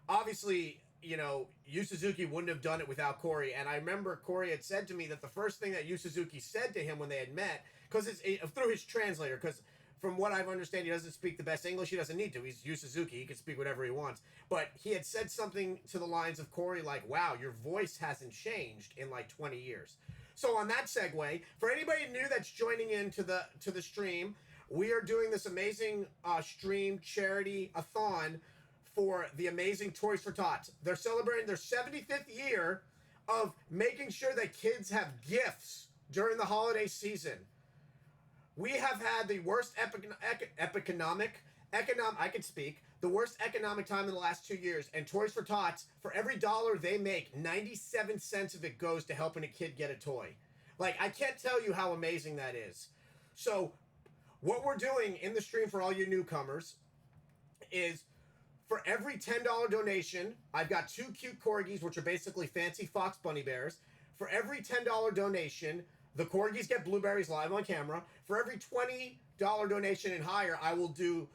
obviously, you know, Yu Suzuki wouldn't have done it without Corey, and I remember Corey had said to me that the first thing that Yu Suzuki said to him when they had met, because it's through his translator, because from what I've understand, he doesn't speak the best English. He doesn't need to. He's Yu Suzuki. He can speak whatever he wants. But he had said something to the lines of Corey like, wow, your voice hasn't changed in like 20 years. So on that segue, for anybody new that's joining in to the stream, we are doing this amazing stream charity-a-thon for the amazing Toys for Tots. They're celebrating their 75th year of making sure that kids have gifts during the holiday season. We have had the worst the worst economic time in the last 2 years, and Toys for Tots, for every dollar they make, 97 cents of it goes to helping a kid get a toy. Like, I can't tell you how amazing that is. So, what we're doing in the stream for all you newcomers is, for every $10 donation, I've got 2 cute corgis, which are basically fancy fox bunny bears. For every $10 donation, the corgis get blueberries live on camera. For every $20 donation and higher, I will do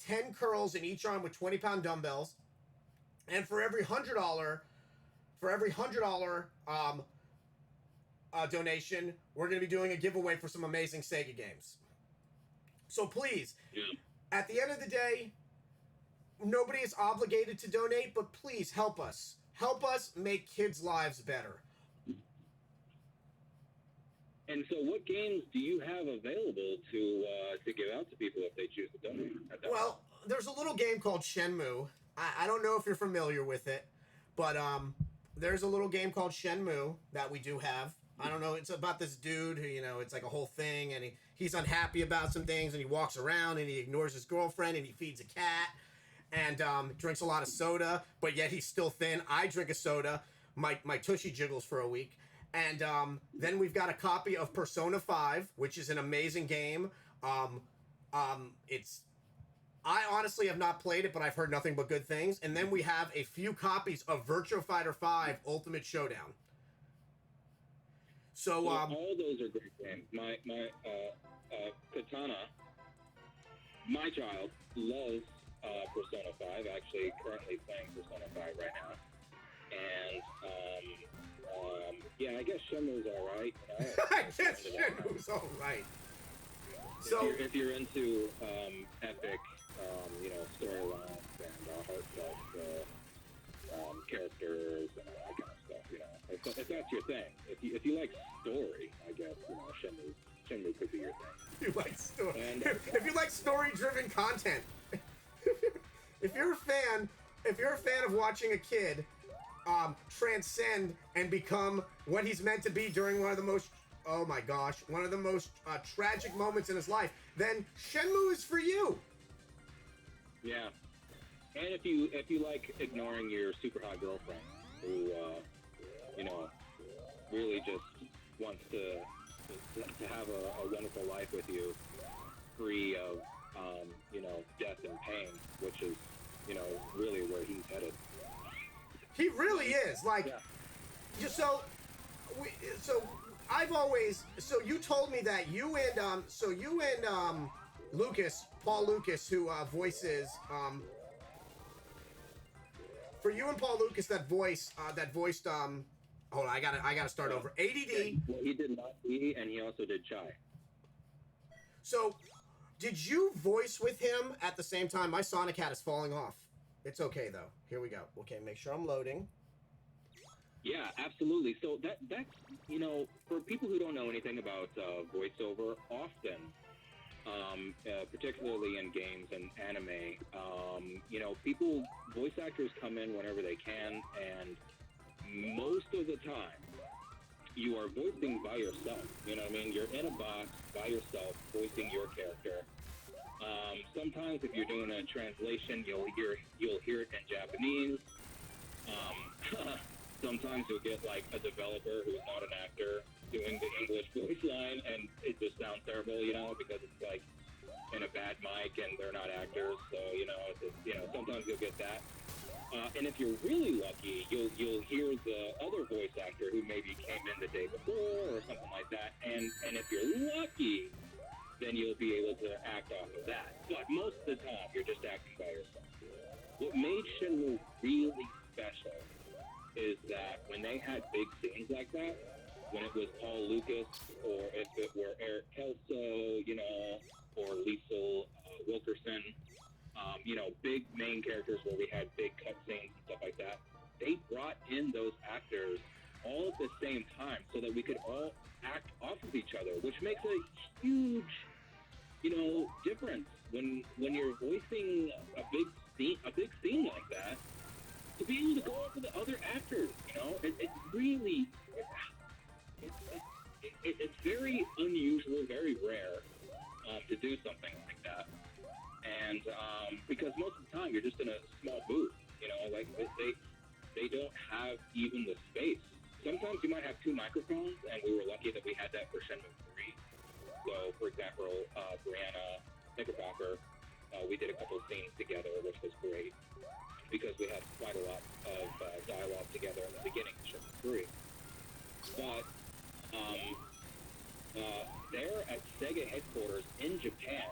10 curls in each arm with 20-pound dumbbells. And for every $100 donation, we're going to be doing a giveaway for some amazing Sega games. So please, at the end of the day, nobody is obligated to donate, but please help us. Help us make kids' lives better. And so, what games do you have available to give out to people if they choose to donate? Well, there's a little game called Shenmue. I don't know if you're familiar with it, but there's a little game called Shenmue that we do have. I don't know. It's about this dude who, you know, it's like a whole thing, and he's unhappy about some things, and he walks around, and he ignores his girlfriend, and he feeds a cat, and drinks a lot of soda, but yet he's still thin. I drink a soda. My tushy jiggles for a week. And then we've got a copy of Persona 5, which is an amazing game. It's... I honestly have not played it, but I've heard nothing but good things. And then we have a few copies of Virtua Fighter 5 Ultimate Showdown. So, all those are great games. My Katana, my child, loves Persona 5, actually currently playing Persona 5 right now. And, yeah, I guess Shenmue's alright. I guess Shenmue's alright. So, if you're into epic, you know, storylines and heartfelt characters and all that kind of stuff, you know, if that's your thing, if you like story, I guess, you know, Shenmue could be your thing. You like story? And, if you like story-driven content, if you're a fan of watching a kid transcend and become what he's meant to be during one of the most tragic moments in his life, then Shenmue is for you. Yeah. And if you like ignoring your super hot girlfriend who you know, really just wants to have a wonderful life with you, free of you know, death and pain, which is, you know, really where he's headed. He really is. Like, yeah. So you told me that you and Lucas, Paul Lucas, who voices for you and Paul Lucas, that voiced hold on, I gotta start over. ADD. Yeah, well, he did not be, and he also did Chai. So, did you voice with him at the same time? My Sonic hat is falling off. It's okay though. Here we go. Okay, make sure I'm loading. Yeah, absolutely. So that's, you know, for people who don't know anything about voiceover, often, particularly in games and anime, you know, voice actors come in whenever they can, and most of the time, you are voicing by yourself. You know what I mean? You're in a box by yourself, voicing your character. Sometimes if you're doing a translation, you'll hear it in Japanese. Sometimes you'll get like a developer who's not an actor doing the English voice line, and it just sounds terrible, you know, because it's like in a bad mic and they're not actors. So, you know, sometimes you'll get that. And if you're really lucky, you'll hear the other voice actor who maybe came in the day before or something like that. And if you're lucky, then you'll be able to act off of that. But most of the time, you're just acting by yourself. What made Shenmue really special is that when they had big scenes like that, when it was Paul Lucas, or if it were Eric Kelso, you know, or Liesl Wilkerson, you know, big main characters where we had big cutscenes and stuff like that, they brought in those actors all at the same time so that we could all act off of each other, which makes a huge, you know, difference when you're voicing a big scene like that. To be able to go off with the other actors, you know, it's very unusual, very rare to do something like that. And because most of the time you're just in a small booth, you know, like they don't have even the space. Sometimes you might have 2 microphones, and we were lucky that we had that for Shenmue 3. So, for example, Brianna Knickerbocker, we did a couple of scenes together, which was great, because we had quite a lot of dialogue together in the beginning of Shenmue 3. But there at Sega headquarters in Japan,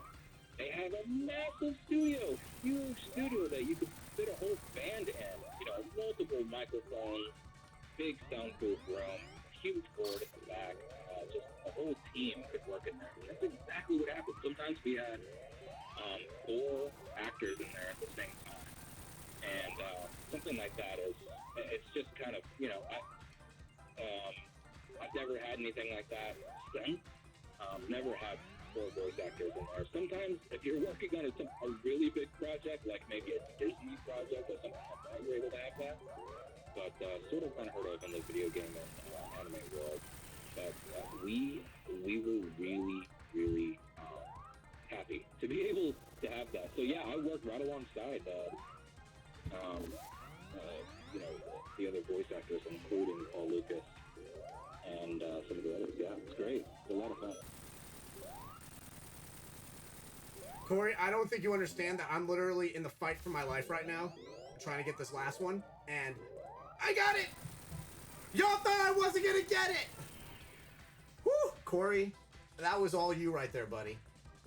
they have a massive studio, huge studio that you could fit a whole band in. You know, multiple microphones, big soundproof room, huge board at the back. Just a whole team could work in there. That's exactly what happened. Sometimes we had 4 actors in there at the same time. And something like that it's just kind of, you know, I've never had anything like that since. Never had 4 voice actors in there. Sometimes, if you're working on a really big project, like maybe a Disney project or something like that, you're able to have that. But sort of unheard of in the video game and anime world. But we were really, really happy to be able to have that. So yeah, I worked right alongside you know, the other voice actors, including Paul Lucas and some of the others. Yeah, it's great. It's a lot of fun. Corey, I don't think you understand that I'm literally in the fight for my life right now, trying to get this last one, and I got it! Y'all thought I wasn't gonna get it! Whew! Corey, that was all you right there, buddy.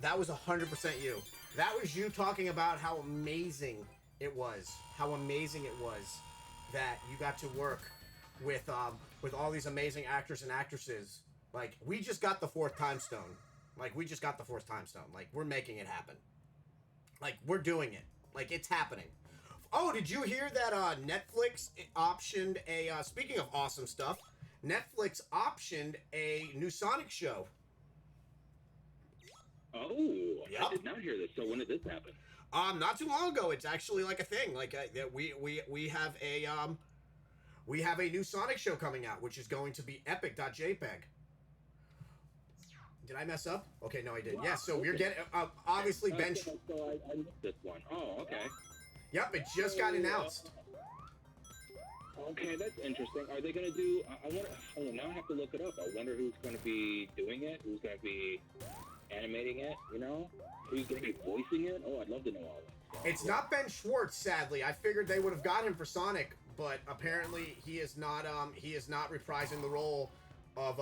That was 100% you. That was you talking about how amazing it was. How amazing it was that you got to work with all these amazing actors and actresses. Like, we just got the 4th time stone. Like, we just got the 4th time stone. Like, we're making it happen. Like, we're doing it. Like, it's happening. Oh, did you hear that Netflix optioned a, speaking of awesome stuff, Netflix optioned a new Sonic show. Oh, Yep. I did not hear this. So when did this happen? Not too long ago. It's actually like a thing. Like, we have a new Sonic show coming out, which is going to be epic.jpg. Did I mess up? Okay, no, I did. Wow, Yeah, so okay. we're getting, obviously, Ben... So I missed this one. Oh, okay. Yep, it just got announced. Okay, that's interesting. Are they going to do... I wonder... Oh, now I have to look it up. I wonder who's going to be doing it, who's going to be animating it, you know? Who's going to be voicing it? Oh, I'd love to know all that. It's not Ben Schwartz, sadly. I figured they would have got him for Sonic, but apparently he is not reprising the role of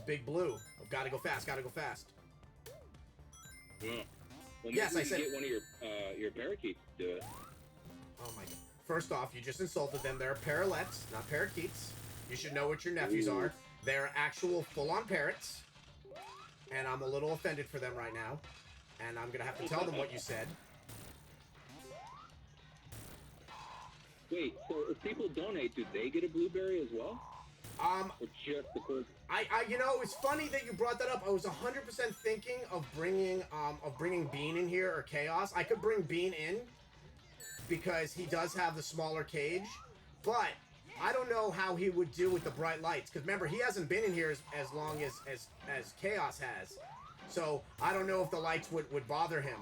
Big Blue. Of Gotta Go Fast, Gotta Go Fast. Yeah. Well, maybe Yes, we I said... get one of your parakeets to do it. Oh my god. First off, you just insulted them. They're parrotlets, not parakeets. You should know what your nephews are. They're actual full-on parrots. And I'm a little offended for them right now. And I'm gonna have to tell them what you said. Wait, so if people donate, do they get a blueberry as well? Or just the cord? You know, it's funny that you brought that up. I was 100% thinking of bringing Bean in here, or Chaos. I could bring Bean in because he does have the smaller cage, but I don't know how he would do with the bright lights. Because remember, he hasn't been in here as long as Chaos has, so I don't know if the lights would bother him.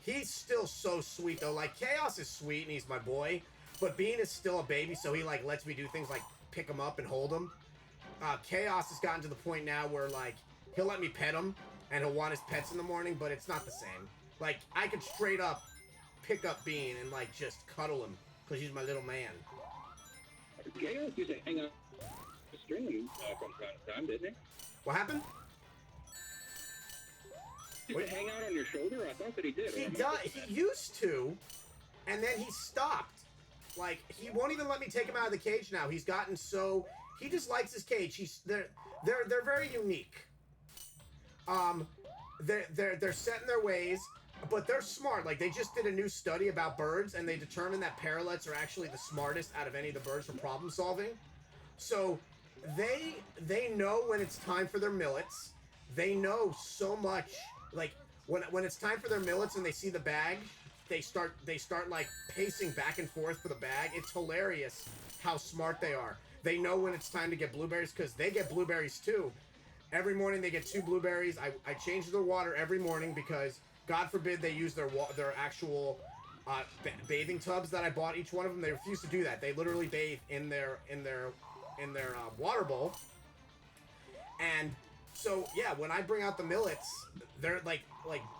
He's still so sweet though. Like, Chaos is sweet and he's my boy, but Bean is still a baby, so he like lets me do things like pick him up and hold him. Chaos has gotten to the point now where like he'll let me pet him and he'll want his pets in the morning, but it's not the same. Like, I could straight up pick up Bean and like just cuddle him because he's my little man. Chaos used to hang out the string from time to time, didn't he? What happened? Used to hang out on your shoulder? I thought that he did. He used to, and then he stopped. Like, he won't even let me take him out of the cage now. He's gotten so... He just likes his cage. They're very unique. They're set in their ways, but they're smart. Like, they just did a new study about birds, and they determined that parrotlets are actually the smartest out of any of the birds for problem solving. So they know when it's time for their millets. They know so much. Like, when it's time for their millets and they see the bag, they start like pacing back and forth for the bag. It's hilarious how smart they are. They know when it's time to get blueberries because they get blueberries too. Every morning they get 2 blueberries. I change their water every morning because God forbid they use their actual bathing tubs that I bought each one of them. They refuse to do that. They literally bathe in their water bowl. And so yeah, when I bring out the millets, they're like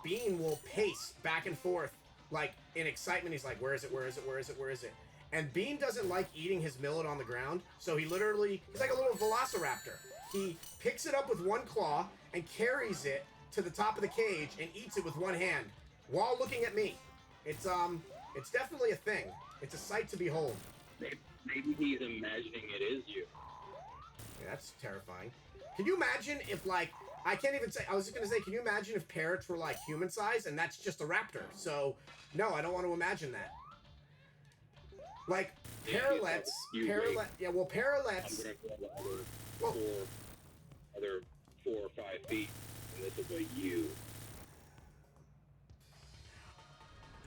Bean will pace back and forth like in excitement. He's like, where is it? Where is it? Where is it? Where is it? And Bean doesn't like eating his millet on the ground, so he's like a little velociraptor. He picks it up with one claw and carries it to the top of the cage and eats it with one hand while looking at me. It's definitely a thing. It's a sight to behold. Maybe he's imagining it is you. Yeah, that's terrifying. Can you imagine if, like, I can't even say, I was just going to say, can you imagine if parrots were, like, human size and that's just a raptor? So, no, I don't want to imagine that. Like, parrotlets, parrotlets, other 4 or 5 feet, and this is a you.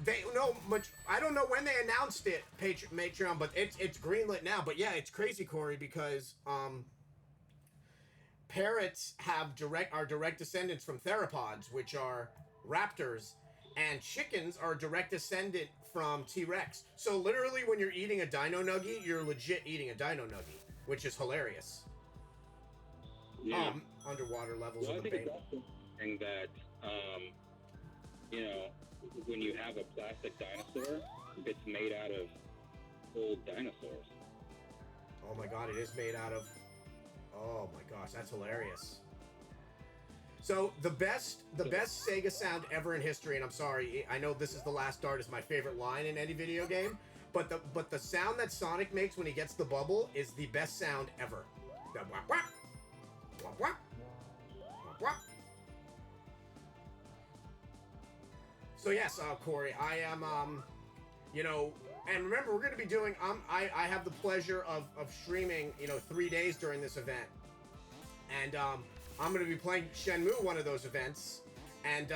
They know much. I don't know when they announced it, Patreon, but it's greenlit now. But yeah, it's crazy, Corey, because parrots are direct descendants from theropods, which are raptors, and chickens are a direct descendant from T-Rex. So literally, when you're eating a dino nugget, you're legit eating a dino nugget, which is hilarious. Yeah. Underwater levels Well, of I the think it's also interesting that, you know, when you have a plastic dinosaur, it's made out of old dinosaurs. Oh my god, it is made out of... Oh my gosh, that's hilarious. So, the best Sega sound ever in history, and I'm sorry, I know this is the last dart is my favorite line in any video game, but the sound that Sonic makes when he gets the bubble is the best sound ever. The whap whap, whap whap, whap whap. So yes, Corey, I am, you know, and remember, we're going to be doing, I have the pleasure of streaming, 3 days during this event. And, I'm going to be playing Shenmue, one of those events. And,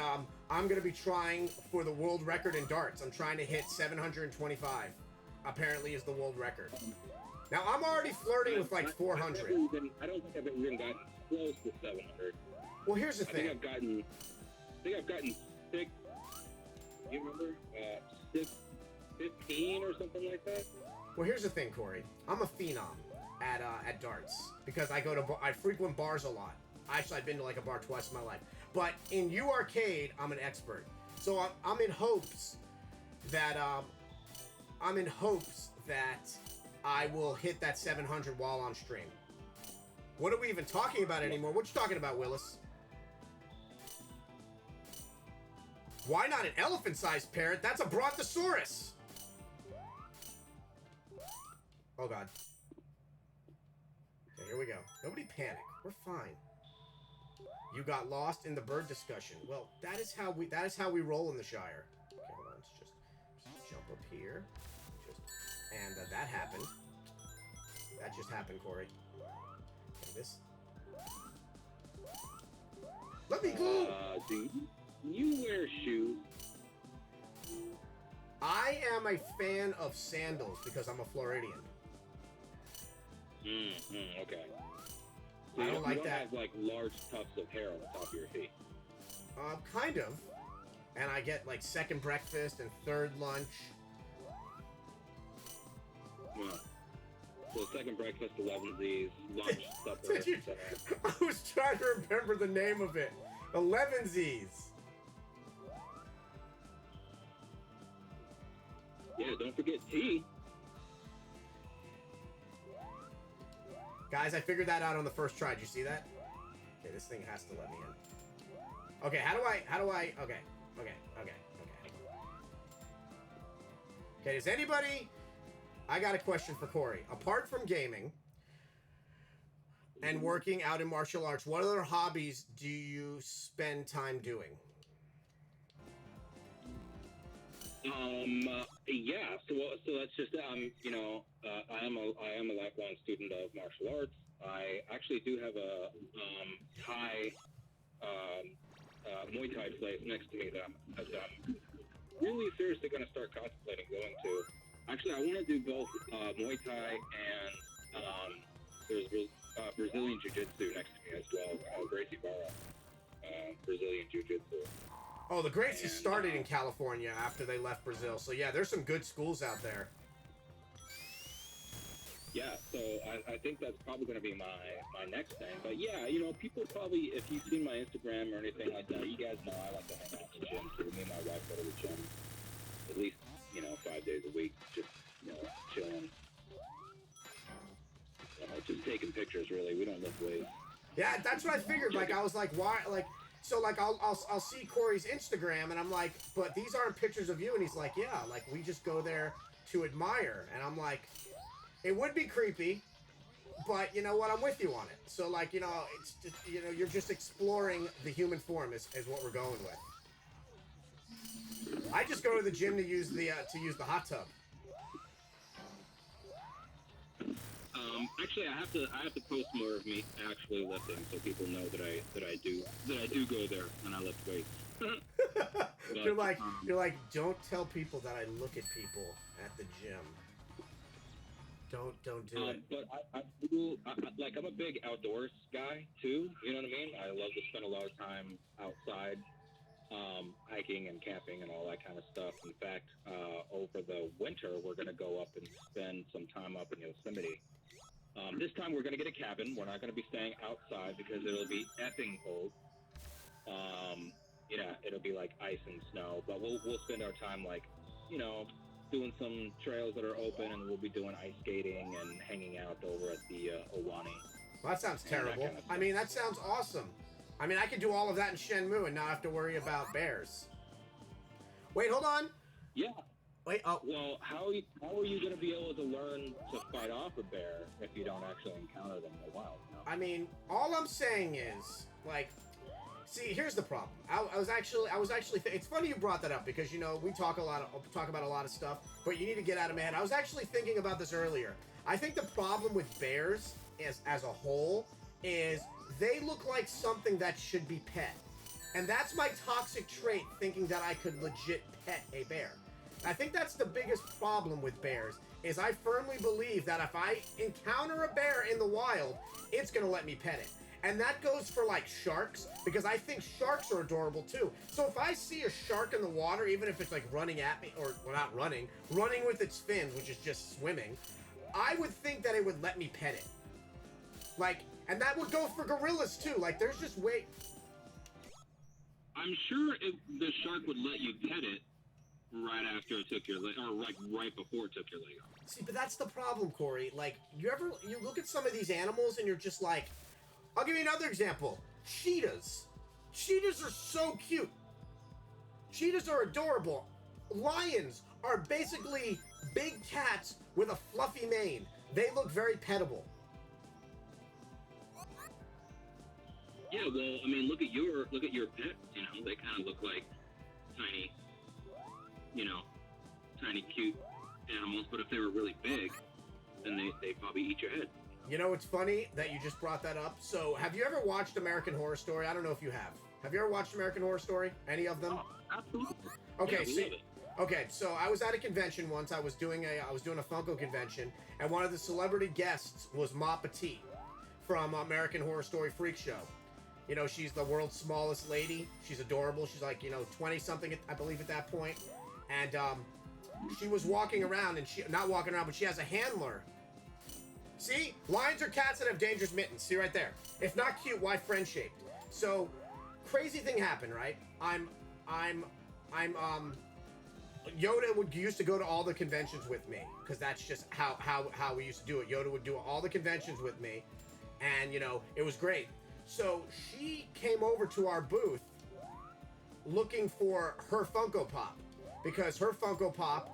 I'm going to be trying for the world record in darts. I'm trying to hit 725, apparently is the world record. Now, I'm already flirting with, like, 400. I don't think I've even gotten close to 700. Well, here's the thing. I think I've gotten 6, you remember? 15 or something like that? Well, here's the thing, Corey. I'm a phenom at darts because I frequent bars a lot. Actually, I've been to like a bar twice in my life. But in U Arcade, I'm an expert. So I'm in hopes that I will hit that 700 while on stream. What are we even talking about anymore? What you talking about, Willis? Why not an elephant-sized parrot? That's a brontosaurus! Oh god. Okay, here we go. Nobody panic. We're fine. You got lost in the bird discussion. Well, that is how we roll in the Shire. Okay, hold on. Let's just jump up here. And that happened. That just happened, Corey. Okay, this. Let me go! Do you wear shoes? I am a fan of sandals because I'm a Floridian. Okay. So I don't like you that. have like large tufts of hair on the top of your feet. Kind of. And I get like second breakfast and third lunch. Well, so second breakfast, 11sies, lunch, supper. I was trying to remember the name of it. 11sies. Guys, I figured that out on the first try. Did you see that? Okay, this thing has to let me in. Okay, how do I, okay. Okay, does anybody, I got a question for Corey. Apart from gaming and working out in martial arts, what other hobbies do you spend time doing? Yeah, so that's just, you know, I am a lifelong student of martial arts. I actually do have a Thai, Muay Thai place next to me that I'm really seriously going to start contemplating going to. Actually, I want to do both Muay Thai and there's Brazilian Jiu-Jitsu next to me as well, Gracie Barra, Brazilian Jiu-Jitsu. Oh, the Gracies started in California after they left Brazil. So, yeah, there's some good schools out there. Yeah, so I think that's probably going to be my next thing. But, yeah, you know, people probably, if you've seen my Instagram or anything like that, you guys know I like to hang out in the gym. So me and my wife go to the gym at least, you know, 5 days a week, just, you know, chilling. You know, just taking pictures, really. We don't lift weights. Yeah, that's what I figured. Like, I was like, why? Like, so, like, I'll see Corey's Instagram, and I'm like, but these aren't pictures of you. And he's like, yeah, like, we just go there to admire. And I'm like, it would be creepy, but you know what? I'm with you on it. So, like, you know, it's just, you know, you're just exploring the human form is what we're going with. I just go to the gym to use the hot tub. Actually, I have to post more of me actually lifting, so people know that I do go there and I lift weights. But, you're like, don't tell people that I look at people at the gym. Don't do it. But I'm a big outdoors guy too. You know what I mean? I love to spend a lot of time outside, hiking and camping and all that kind of stuff. In fact, over the winter, we're going to go up and spend some time up in Yosemite. This time we're going to get a cabin. We're not going to be staying outside because it'll be effing cold. Yeah, it'll be like ice and snow. But we'll spend our time, like, you know, doing some trails that are open, and we'll be doing ice skating and hanging out over at the Owani. Well, that sounds terrible. I mean, that sounds awesome. I mean, I could do all of that in Shenmue and not have to worry about bears. Wait, hold on. Yeah. Wait, oh. Well, how are you going to be able to learn to fight off a bear if you don't actually encounter them in the wild? You know? I mean, all I'm saying is, like, see, here's the problem. I was actually. It's funny you brought that up because, you know, we talk about a lot of stuff, but you need to get out of my head. I was actually thinking about this earlier. I think the problem with bears as a whole is they look like something that should be pet, and that's my toxic trait, thinking that I could legit pet a bear. I think that's the biggest problem with bears, is I firmly believe that if I encounter a bear in the wild, it's going to let me pet it. And that goes for, like, sharks, because I think sharks are adorable, too. So if I see a shark in the water, even if it's, like, running at me, or, well, not running with its fins, which is just swimming, I would think that it would let me pet it. Like, and that would go for gorillas, too. Like, there's just way... I'm sure the shark would let you pet it right after it took your leg, or like right before it took your leg off. See, but that's the problem, Corey. Like, you look at some of these animals and you're just like, I'll give you another example. Cheetahs. Cheetahs are so cute. Cheetahs are adorable. Lions are basically big cats with a fluffy mane. They look very pettable. Yeah, well, I mean, look at your pets. You know, they kind of look like tiny, tiny cute animals. But if they were really big, then they'd probably eat your head. You know, it's funny that you just brought that up. So, have you ever watched American Horror Story? I don't know if you have. Have you ever watched American Horror Story? Any of them? Oh, absolutely. Okay, so I was at a convention once. I was doing a Funko convention, and one of the celebrity guests was Ma Petite from American Horror Story Freak Show. You know, she's the world's smallest lady. She's adorable. She's like, 20-something, I believe, at that point. And she was walking around, and not walking around, but she has a handler. See? Lions are cats that have dangerous mittens. See right there. If not cute, why friend-shaped? So, crazy thing happened, right? I'm Yoda used to go to all the conventions with me, because that's just how we used to do it. Yoda would do all the conventions with me, and, you know, it was great. So she came over to our booth looking for her Funko Pop, because her Funko Pop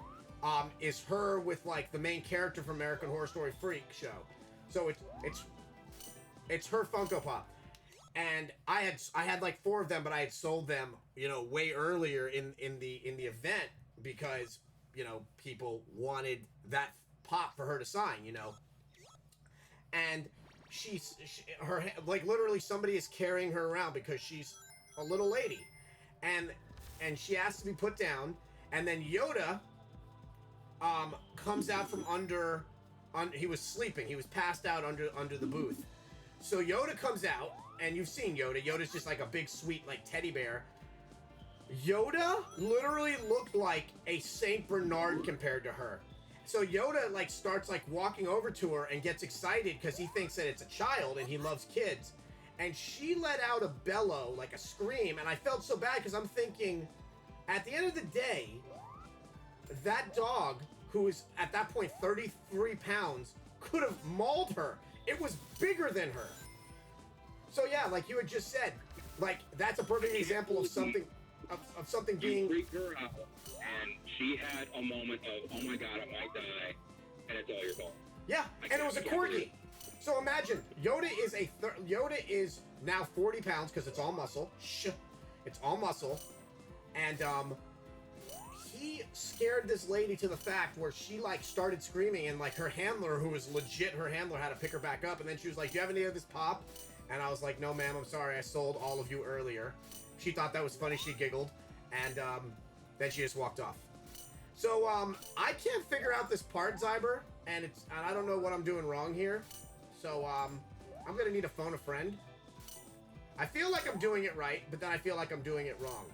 is her with, like, the main character from American Horror Story Freak show. So it's her Funko Pop. And I had like 4 of them, but I had sold them, you know, way earlier in the event, because, you know, people wanted that pop for her to sign, you know. And her, like, literally somebody is carrying her around because she's a little lady, and she asked to be put down, and then Yoda comes out from under, he was sleeping, he was passed out under the booth. So Yoda comes out, and you've seen Yoda. Yoda's just like a big, sweet, like, teddy bear. Yoda literally looked like a Saint Bernard compared to her. So Yoda, like, starts, like, walking over to her and gets excited because he thinks that it's a child and he loves kids. And she let out a bellow, like a scream, and I felt so bad because I'm thinking, at the end of the day, that dog, who is at that point 33 pounds, could have mauled her. It was bigger than her. So yeah, like you had just said, like, that's a perfect example of something being... You freaked her out, and she had a moment of, oh my god, I might die, and it's all your fault. Yeah, and it was a corgi. So imagine, Yoda is now 40 pounds because it's all muscle. It's all muscle. And he scared this lady to the fact where she, like, started screaming, and, like, her handler, who was legit her handler, had to pick her back up, and then she was like, do you have any of this pop? And I was like, no, ma'am, I'm sorry, I sold all of you earlier. She thought that was funny, she giggled, and then she just walked off. So I can't figure out this part, Zyber, and I don't know what I'm doing wrong here. So I'm gonna need to phone a friend. I feel like I'm doing it right, but then I feel like I'm doing it wrong.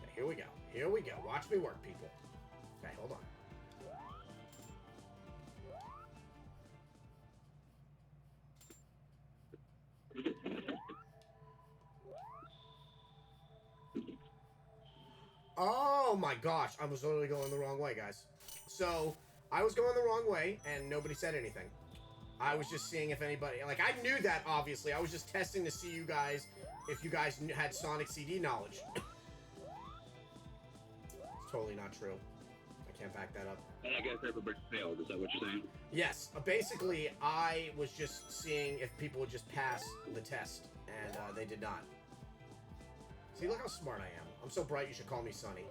Okay, here we go. Here we go. Watch me work, people. Okay, hold on. Oh my gosh, I was literally going the wrong way, guys. So, I was going the wrong way, and nobody said anything. I was just seeing if anybody... Like, I knew that, obviously. I was just testing to see you guys, if you guys had Sonic CD knowledge. It's totally not true. I can't back that up. And I guess everybody failed, is that what you're saying? Yes. Basically, I was just seeing if people would just pass the test, and they did not. See, look how smart I am. I'm so bright, you should call me Sonny.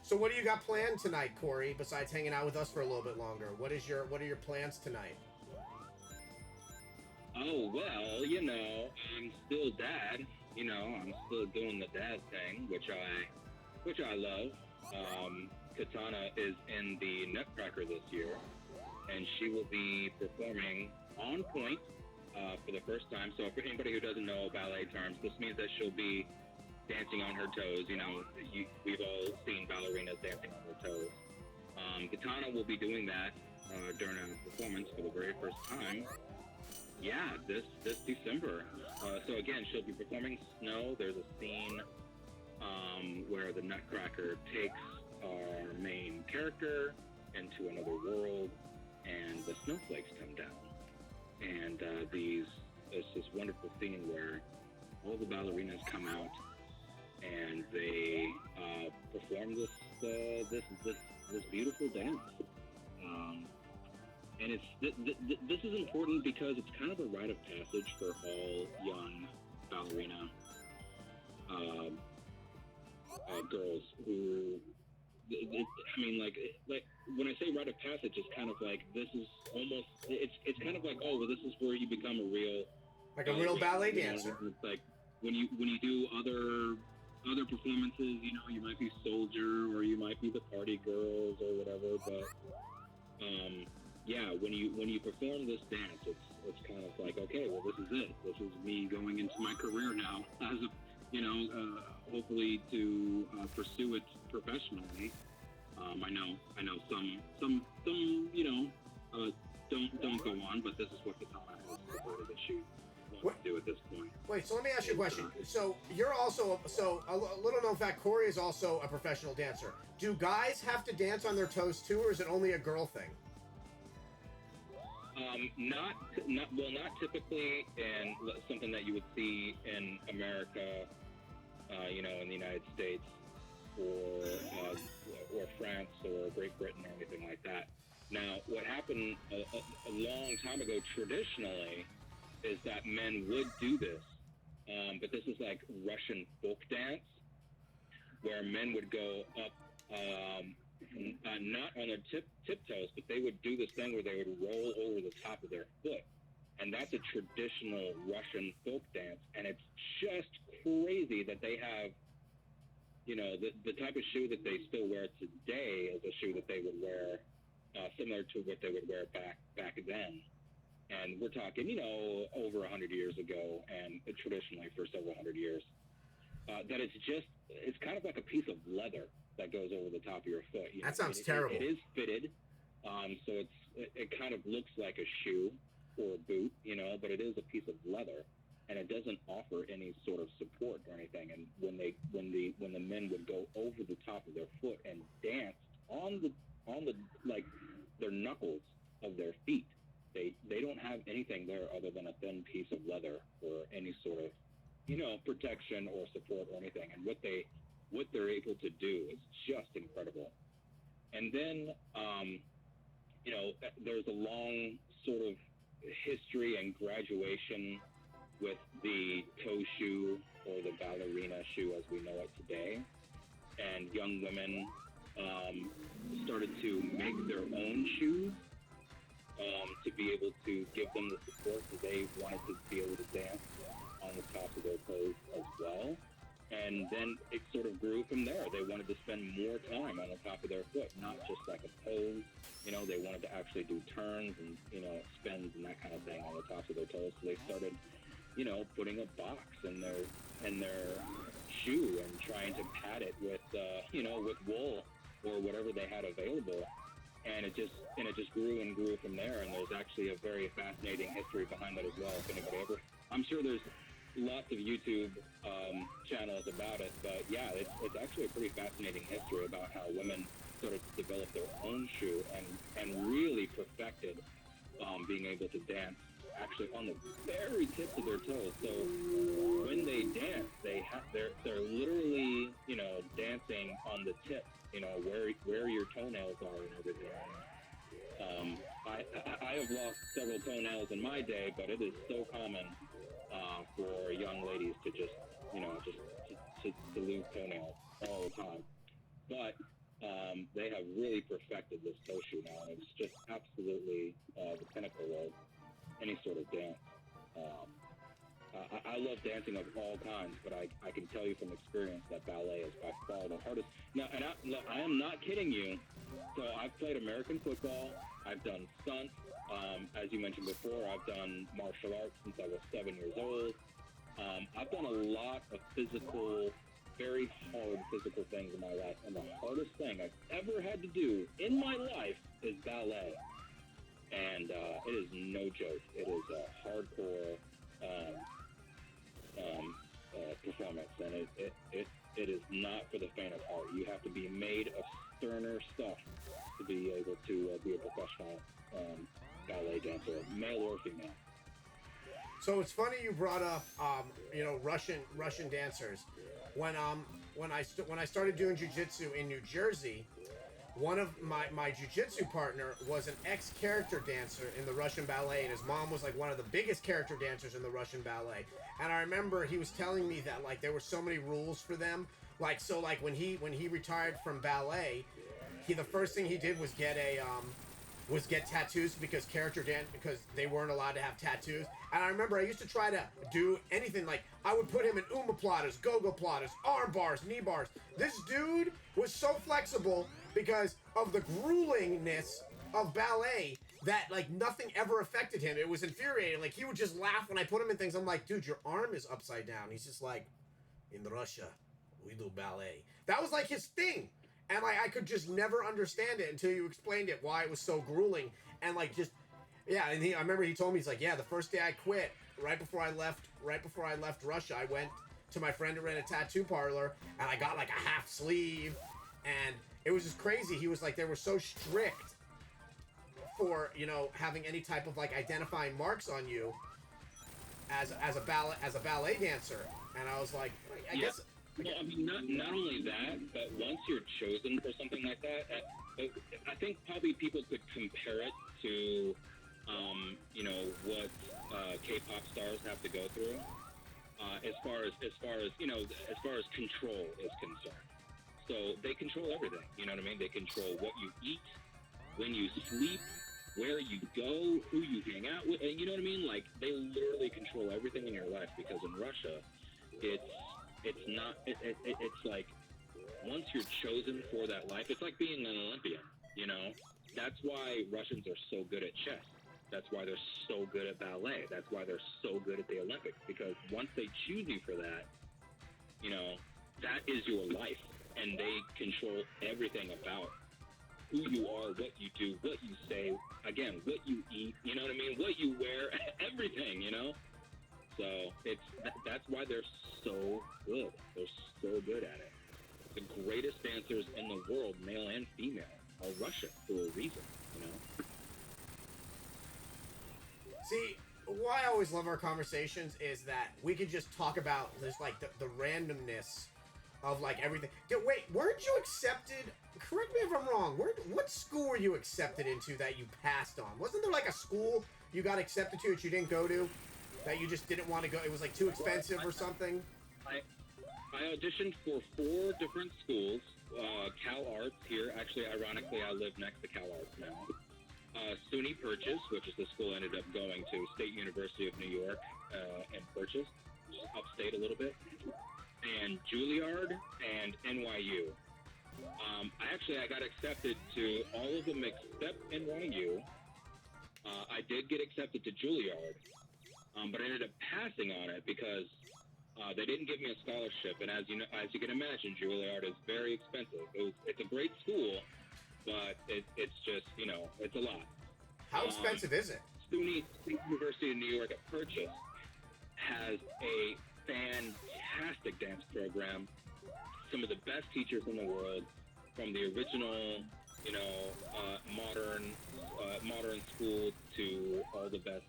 So what do you got planned tonight, Corey, besides hanging out with us for a little bit longer? What are your plans tonight? Oh, well, you know, I'm still dad. You know, I'm still doing the dad thing, which I love. Katana is in the Nutcracker this year, and she will be performing on point for the first time. So for anybody who doesn't know ballet terms, this means that she'll be dancing on her toes. You know, we've all seen ballerinas dancing on their toes. Katana will be doing that during a performance for the very first time. Yeah, this December. So again, she'll be performing Snow. There's a scene where the Nutcracker takes our main character into another world, and the snowflakes come down. And it's this wonderful scene where all the ballerinas come out and they perform this beautiful dance. And this is important because it's kind of a rite of passage for all young ballerina girls who. I mean, like when I say rite of passage, it's kind of like this is almost. It's kind of like, oh, well, this is where you become a real. Like a real ballet dancer. It's like when you do other performances, you know, you might be soldier or you might be the party girls or whatever, but yeah, when you perform this dance, it's kind of like, okay, well, this is it. This is me going into my career now as a, you know, hopefully to pursue it professionally. I know some you know don't go on, but this is what Katana has decided that she wants to do at this point. Wait, so let me ask you a question. So you're also a little known fact. Corey is also a professional dancer. Do guys have to dance on their toes too, or is it only a girl thing? Not typically, and something that you would see in America, you know, in the United States, or France, or Great Britain, or anything like that. Now, what happened a long time ago, traditionally, is that men would do this, but this is like Russian folk dance, where men would go up, not on their tiptoes, but they would do this thing where they would roll over the top of their foot. And that's a traditional Russian folk dance, and it's just crazy that they have, you know, the type of shoe that they still wear today is a shoe that they would wear similar to what they would wear back then. And we're talking, you know, over 100 years ago, and traditionally for several hundred years. That it's kind of like a piece of leather that goes over the top of your foot. You know? That sounds terrible. It is fitted, so it kind of looks like a shoe or a boot, you know, but it is a piece of leather, and it doesn't offer any sort of support or anything. And when the men would go over the top of their foot and dance on the like their knuckles of their feet, they don't have anything there other than a thin piece of leather or any sort of, you know, protection or support or anything. And what they're able to do is just incredible. And then, you know, there's a long sort of history and graduation with the toe shoe or the ballerina shoe as we know it today. And young women started to make their own shoes to be able to give them the support that they wanted to be able to dance on the top of their toes as well. And then it sort of grew from there. They wanted to spend more time on the top of their foot, not just like a pose. You know, they wanted to actually do turns and, you know, spins and that kind of thing on the tops of their toes. So they started, you know, putting a box in their shoe and trying to pad it with, you know, with wool or whatever they had available. And it just grew and grew from there. And there's actually a very fascinating history behind that as well. If anybody ever, I'm sure there's lots of YouTube channels about it, but yeah, it's actually a pretty fascinating history about how women sort of developed their own shoe and really perfected being able to dance actually on the very tips of their toes. So when they dance, they're literally, you know, dancing on the tips, you know, where your toenails are and everything. I have lost several toenails in my day, but it is so common for young ladies to just, you know, to lose toenails all the time. But they have really perfected this toe shoe now, and it's just absolutely the pinnacle of any sort of dance. I love dancing of all kinds, but I can tell you from experience that ballet is by far the hardest. Now, and I am not kidding you. So I've played American football. I've done stunts. As you mentioned before, I've done martial arts since I was 7 years old. I've done a lot of physical, very hard physical things in my life. And the hardest thing I've ever had to do in my life is ballet. And it is no joke. It is a hardcore performance, and it is not for the faint of heart. You have to be made of sterner stuff to be able to be a professional ballet dancer, male or female. So it's funny you brought up, you know, Russian dancers. When I started doing jiu-jitsu in New Jersey, one of my jiu-jitsu partner was an ex-character dancer in the Russian ballet, and his mom was like one of the biggest character dancers in the Russian ballet. And I remember he was telling me that like there were so many rules for them. Like so, like when he retired from ballet, the first thing he did was get tattoos because because they weren't allowed to have tattoos. And I remember I used to try to do anything, like I would put him in omoplatas, gogoplatas, arm bars, knee bars. This dude was so flexible because of the gruelingness of ballet that like nothing ever affected him. It was infuriating. Like he would just laugh when I put him in things. I'm like, dude, your arm is upside down. He's just like, in Russia, we do ballet. That was like his thing. And like I could just never understand it until you explained it, why it was so grueling. And like just, yeah, and I remember he told me, he's like, yeah, the first day I quit, right before I left Russia, I went to my friend who ran a tattoo parlor, and I got like a half sleeve, and it was just crazy. He was like, they were so strict for, you know, having any type of like identifying marks on you as a ballet dancer, and I was like, I guess. Well, I mean, not only that, but once you're chosen for something like that, I think probably people could compare it to, you know, what K-pop stars have to go through, as far as you know, as far as control is concerned. So they control everything. You know what I mean? They control what you eat, when you sleep, where you go, who you hang out with. And you know what I mean? Like, they literally control everything in your life, because in Russia, it's like, once you're chosen for that life, it's like being an Olympian, you know? That's why Russians are so good at chess. That's why they're so good at ballet. That's why they're so good at the Olympics, because once they choose you for that, you know, that is your life, and they control everything about who you are, what you do, what you say, again, what you eat, you know what I mean, what you wear, everything, you know? So that's why they're so good. They're so good at it. The greatest dancers in the world, male and female, are Russian for a reason, you know? See, why I always love our conversations is that we could just talk about this, like, the randomness of, like, everything. Wait, weren't you accepted? Correct me if I'm wrong. What school were you accepted into that you passed on? Wasn't there, like, a school you got accepted to that you didn't go to? That you just didn't want to go? It was, like, too expensive or something? I auditioned for 4 different schools. Cal Arts here. Actually, ironically, I live next to Cal Arts now. SUNY Purchase, which is the school I ended up going to, State University of New York in Purchase, just upstate a little bit, and Juilliard and NYU. I got accepted to all of them except NYU. I did get accepted to Juilliard, but I ended up passing on it because they didn't give me a scholarship. And as you can imagine, Juilliard is very expensive. It's a great school, but it's just, you know, it's a lot. How expensive is it? SUNY University of New York at Purchase has a fantastic dance program. Some of the best teachers in the world, from the original, you know, modern school to all the best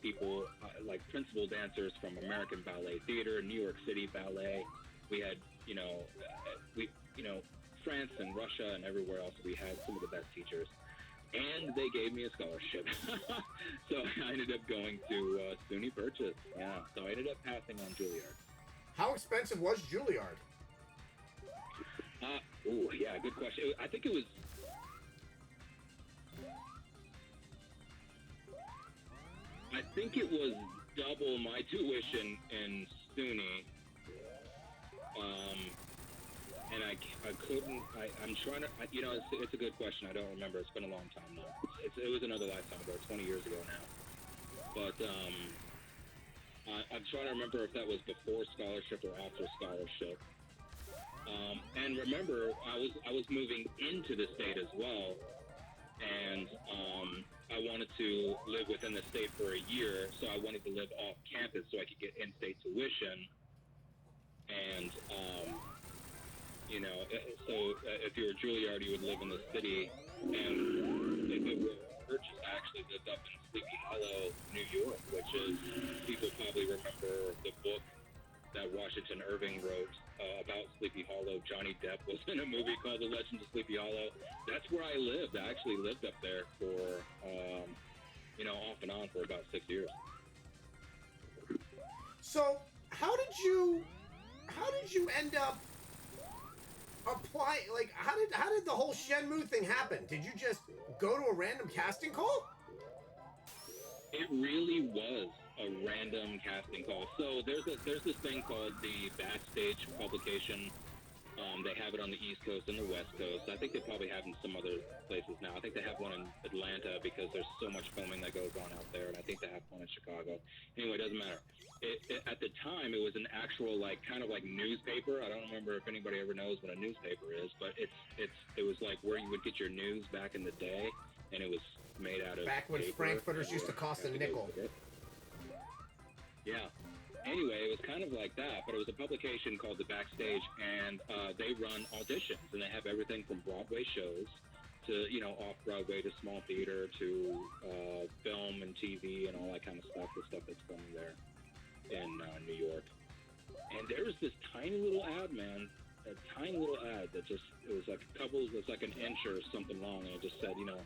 people, like principal dancers from American Ballet Theater, New York City Ballet. We had, France and Russia and everywhere else. We had some of the best teachers, and they gave me a scholarship. So I ended up going to SUNY Purchase. Yeah, so I ended up passing on Juilliard. How expensive was Juilliard? Oh, yeah, good question. I think it was... I think it was double my tuition in SUNY. And I couldn't... I'm trying to... you know, it's a good question. I don't remember. It's been a long time now. It was another lifetime ago, 20 years ago now. But I'm trying to remember if that was before scholarship or after scholarship. And remember, I was moving into the state as well, and I wanted to live within the state for a year, so I wanted to live off campus so I could get in-state tuition. And you know, so if you were Juilliard, you would live in the city, and if it were Purchase, I actually lived up in Sleepy Hollow, New York, which is, people probably remember the book that Washington Irving wrote about Sleepy Hollow. Johnny Depp was in a movie called The Legend of Sleepy Hollow. That's where I lived. I actually lived up there for, you know, off and on for about 6 years. So, how did you end up applying? Like, how did the whole Shenmue thing happen? Did you just go to a random casting call? It really was a random casting call. So there's this thing called the Backstage publication. They have it on the East Coast and the West Coast. I think they probably have in some other places now. I think they have one in Atlanta because there's so much filming that goes on out there, and I think they have one in Chicago. Anyway, it doesn't matter. At the time, it was an actual, like, kind of like newspaper. I don't remember if anybody ever knows what a newspaper is, but it was like where you would get your news back in the day, and it was made out of back when paper. Frankfurters used to cost a nickel. Yeah. Anyway, it was kind of like that, but it was a publication called The Backstage, and they run auditions, and they have everything from Broadway shows to, you know, off-Broadway to small theater to film and TV and all that kind of stuff, the stuff that's filmed there in New York. And there was this tiny little ad, man, a tiny little ad that just, it was like it was like an inch or something long, and it just said, you know,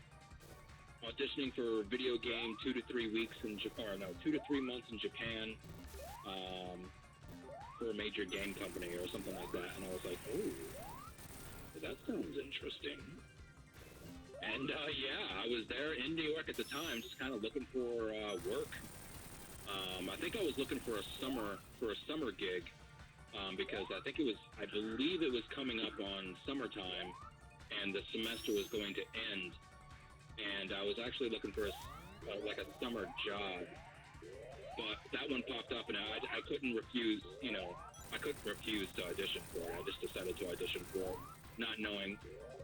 auditioning for a video game 2 to 3 weeks in Japan, or no, 2 to 3 months in Japan, for a major game company or something like that. And I was like, oh, that sounds interesting. And yeah, I was there in New York at the time, just kind of looking for work. I think I was looking for a summer gig, because I believe it was coming up on summertime, and the semester was going to end. And I was actually looking for like a summer job, but that one popped up, and I couldn't refuse. You know, I couldn't refuse to audition for it. I just decided to audition for it, not knowing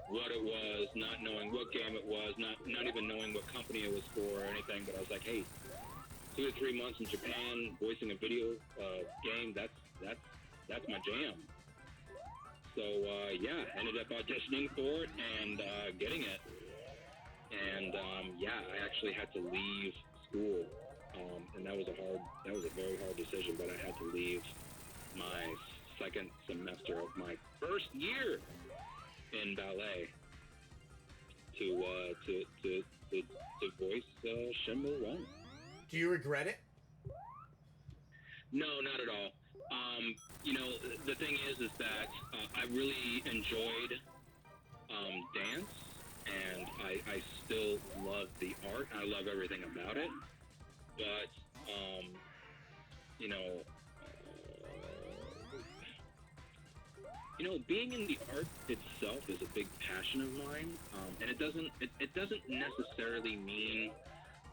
what it was, not knowing what game it was, not even knowing what company it was for or anything. But I was like, hey, 2 to 3 months in Japan, voicing a video game. That's my jam. So yeah, ended up auditioning for it and getting it. And yeah, I actually had to leave school, and that was a very hard decision. But I had to leave my second semester of my first year in ballet to voice Shenmue 1. Do you regret it? No, not at all. You know, the thing is that I really enjoyed dance. And I still love the art. I love everything about it. But, being in the art itself is a big passion of mine. And it doesn't necessarily mean,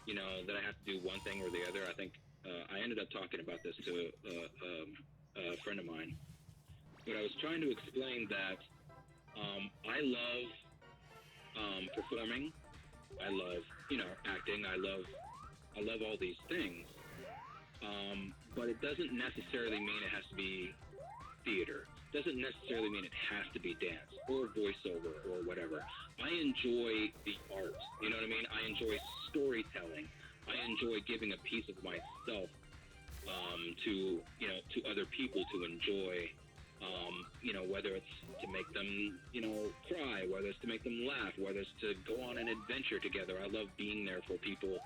you know, that I have to do one thing or the other. I think I ended up talking about this to a friend of mine. But I was trying to explain that I love performing. I love, you know, acting. I love all these things. But it doesn't necessarily mean it has to be theater. It doesn't necessarily mean it has to be dance or voiceover or whatever. I enjoy the art. You know what I mean? I enjoy storytelling. I enjoy giving a piece of myself to other people to enjoy. You know, whether it's to make them, you know, cry, whether it's to make them laugh, whether it's to go on an adventure together. I love being there for people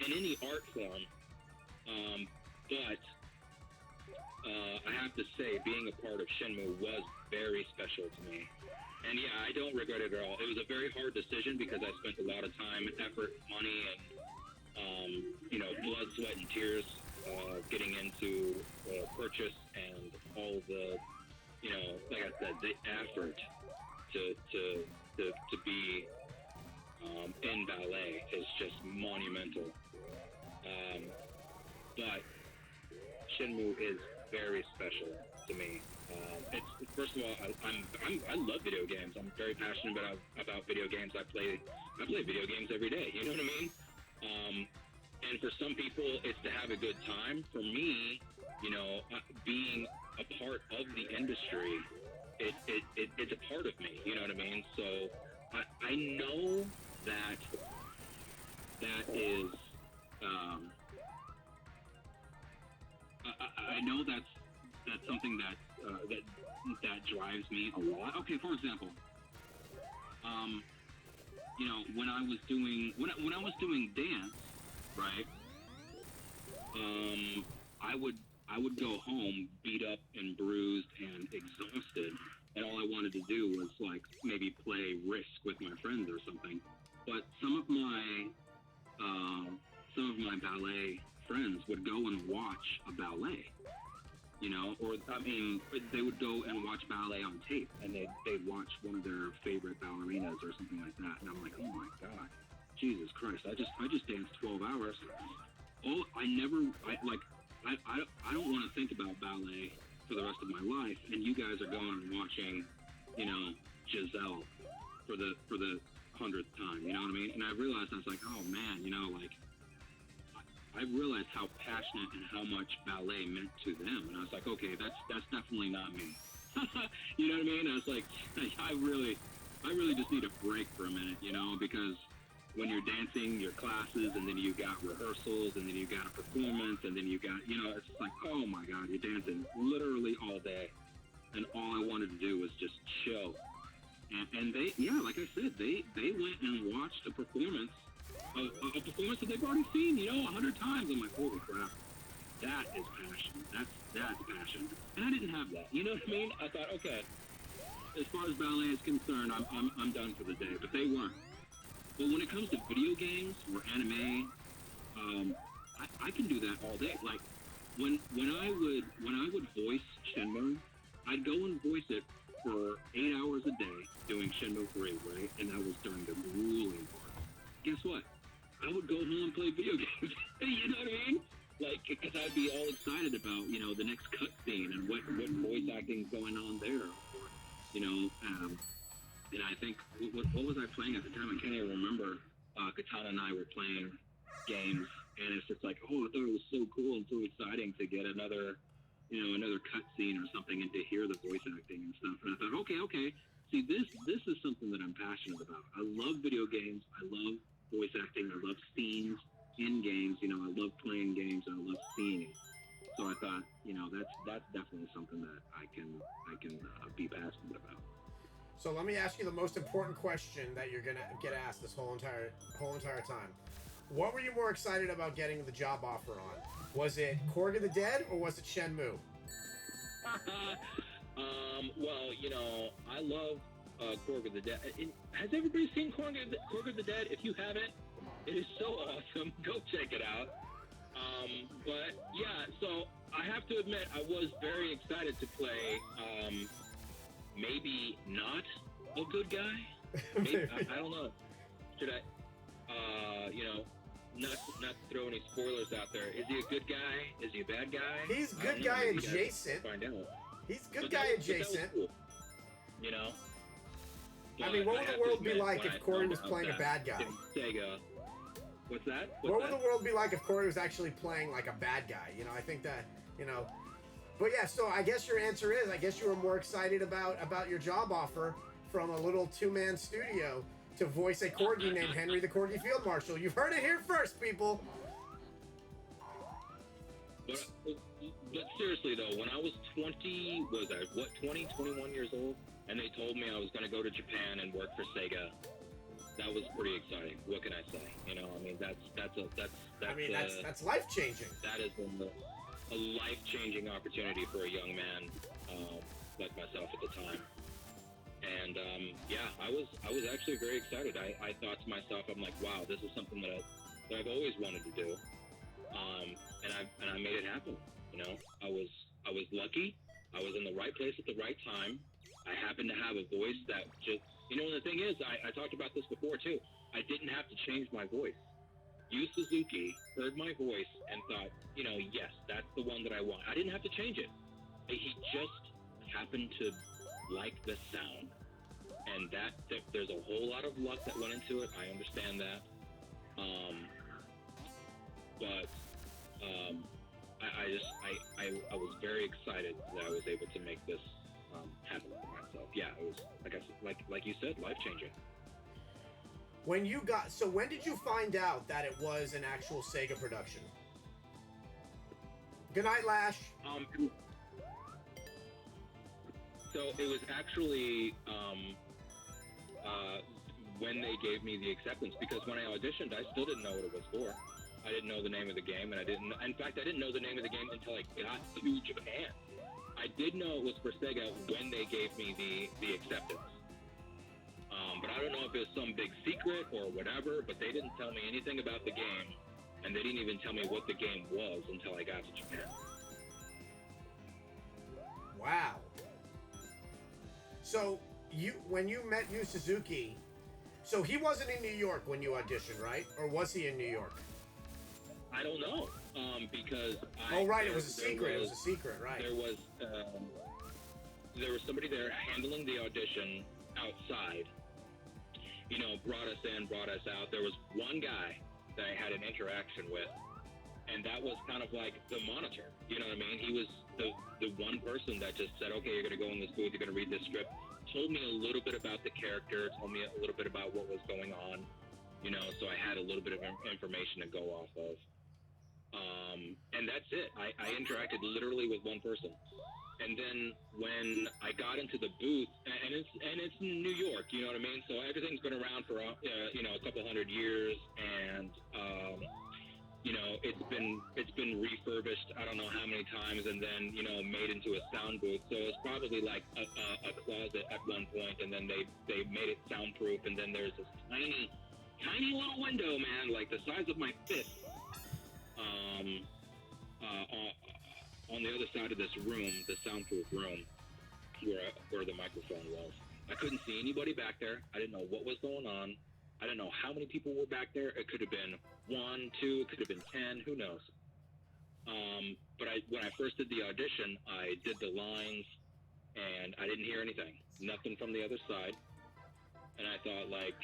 in any art form. But I have to say, being a part of Shenmue was very special to me. And yeah, I don't regret it at all. It was a very hard decision because I spent a lot of time, effort, money, and, you know, blood, sweat, and tears getting into purchase and all the, you know, like I said, the effort to be in ballet is just monumental. But Shenmue is very special to me. It's first of all, I love video games. I'm very passionate about video games. I play video games every day. You know what I mean? And for some people, it's to have a good time. For me, you know, being a part of the industry, it's a part of me. You know what I mean? So I know that is. I know that's something that drives me a lot. Okay, for example, you know, when I was doing dance, right? I would go home beat up and bruised and exhausted, and all I wanted to do was like maybe play Risk with my friends or something. But some of my ballet friends would go and watch a ballet, you know, or I mean, they would go and watch ballet on tape, and they'd watch one of their favorite ballerinas or something like that, and I'm like, oh my god, Jesus Christ, I just danced 12 hours. Oh, I don't want to think about ballet for the rest of my life, and you guys are going and watching, you know, Giselle for the 100th time, you know what I mean? And I realized, I was like, oh man, you know, like, I realized how passionate and how much ballet meant to them, and I was like, okay, that's definitely not me. You know what I mean? I was like, I really just need a break for a minute, you know, because when you're dancing, your classes, and then you got rehearsals, and then you got a performance, and then you got, you know, it's just like, oh my God, you're dancing literally all day, and all I wanted to do was just chill. And they, yeah, like I said, they went and watched a performance that they've already seen, you know, 100 times. I'm like, holy crap, that is passion. That's passion. And I didn't have that. You know what I mean? I thought, okay, as far as ballet is concerned, I'm done for the day. But they weren't. But when it comes to video games or anime, I can do that all day. Like when I would voice Shenmue, I'd go and voice it for 8 hours a day doing Shenmue 3, right? And that was during the grueling part. Guess what? I would go home and play video games. You know what I mean? Like, because I'd be all excited about, you know, the next cutscene and what voice acting's going on there. Or, you know, and I think, what was I playing at the time? I can't even remember. Katana and I were playing games, and it's just like, oh, I thought it was so cool and so exciting to get another cutscene or something, and to hear the voice acting and stuff. And I thought, okay, see, this is something that I'm passionate about. I love video games. I love voice acting. I love scenes in games. You know, I love playing games, and I love seeing it. So I thought, you know, that's definitely something that I can be passionate about. So let me ask you the most important question that you're gonna get asked this whole entire time. What were you more excited about getting the job offer on? Was it Korg of the Dead or was it Shenmue? Well, you know, I love Korg of the Dead. Has everybody seen Korg of the Dead? If you haven't, it is so awesome. Go check it out. But yeah, so I have to admit, I was very excited to play. Maybe not a good guy. Maybe, I don't know. Should I, you know, not throw any spoilers out there. Is he a good guy? Is he a bad guy? He's good guy adjacent. Find out. He's good guy adjacent. Cool. You know. I mean, what would the world be like if Corey was playing a bad guy? Sega. What's that? What would the world be like if Corey was actually playing like a bad guy? You know, I think that, you know. But yeah, so I guess your answer is, I guess you were more excited about your job offer from a little two-man studio to voice a corgi named Henry the Corgi Field Marshal. You've heard it here first, people. But seriously though, when I was 20, 21 years old, and they told me I was going to go to Japan and work for Sega, that was pretty exciting. What can I say? You know, I mean, that's life-changing. That is a life-changing opportunity for a young man like myself at the time. And yeah, I was actually very excited. I thought to myself, I'm like, wow, this is something that I've always wanted to do. And I made it happen. You know, I was lucky. I was in the right place at the right time. I happened to have a voice that just, you know, and the thing is, I talked about this before too. I didn't have to change my voice. Yu Suzuki heard my voice and thought, you know, yes, that's the one that I want. I didn't have to change it. He just happened to like the sound. And that there's a whole lot of luck that went into it. I understand that. But I was very excited that I was able to make this happen for myself. Yeah, it was, like you said, life-changing. When did you find out that it was an actual Sega production? Good night, Lash. So it was actually when they gave me the acceptance, because when I auditioned, I still didn't know what it was for. I didn't know the name of the game, and I didn't know the name of the game until I got to Japan. I did know it was for Sega when they gave me the acceptance. But I don't know if it was some big secret or whatever, but they didn't tell me anything about the game, and they didn't even tell me what the game was until I got to Japan. Wow. So, when you met Yu Suzuki, so he wasn't in New York when you auditioned, right? Or was he in New York? I don't know, because it was a secret. It was a secret, right? There was somebody there handling the audition outside. You know, brought us in, brought us out. There was one guy that I had an interaction with, And that was kind of like the monitor, you know what I mean? He was the one person that just said, okay, you're going to go in this booth, you're going to read this script, told me a little bit about the character, told me a little bit about what was going on, you know, so I had a little bit of information to go off of. And that's it. I interacted literally with one person. And then when I got into the booth, and it's in New York, you know what I mean? So everything's been around for, you know, a couple hundred years, and, you know, it's been refurbished I don't know how many times, and then, you know, made into a sound booth. So it's probably like a closet at one point, and then they made it soundproof, and then there's this tiny little window, man, like the size of my fist, on the other side of this room, the soundproof room, where the microphone was. I couldn't see anybody back there. I didn't know what was going on. I didn't know how many people were back there. It could have been 1, 2, it could have been 10, who knows. But when I first did the audition, I did the lines, and I didn't hear anything. Nothing from the other side. And I thought, like,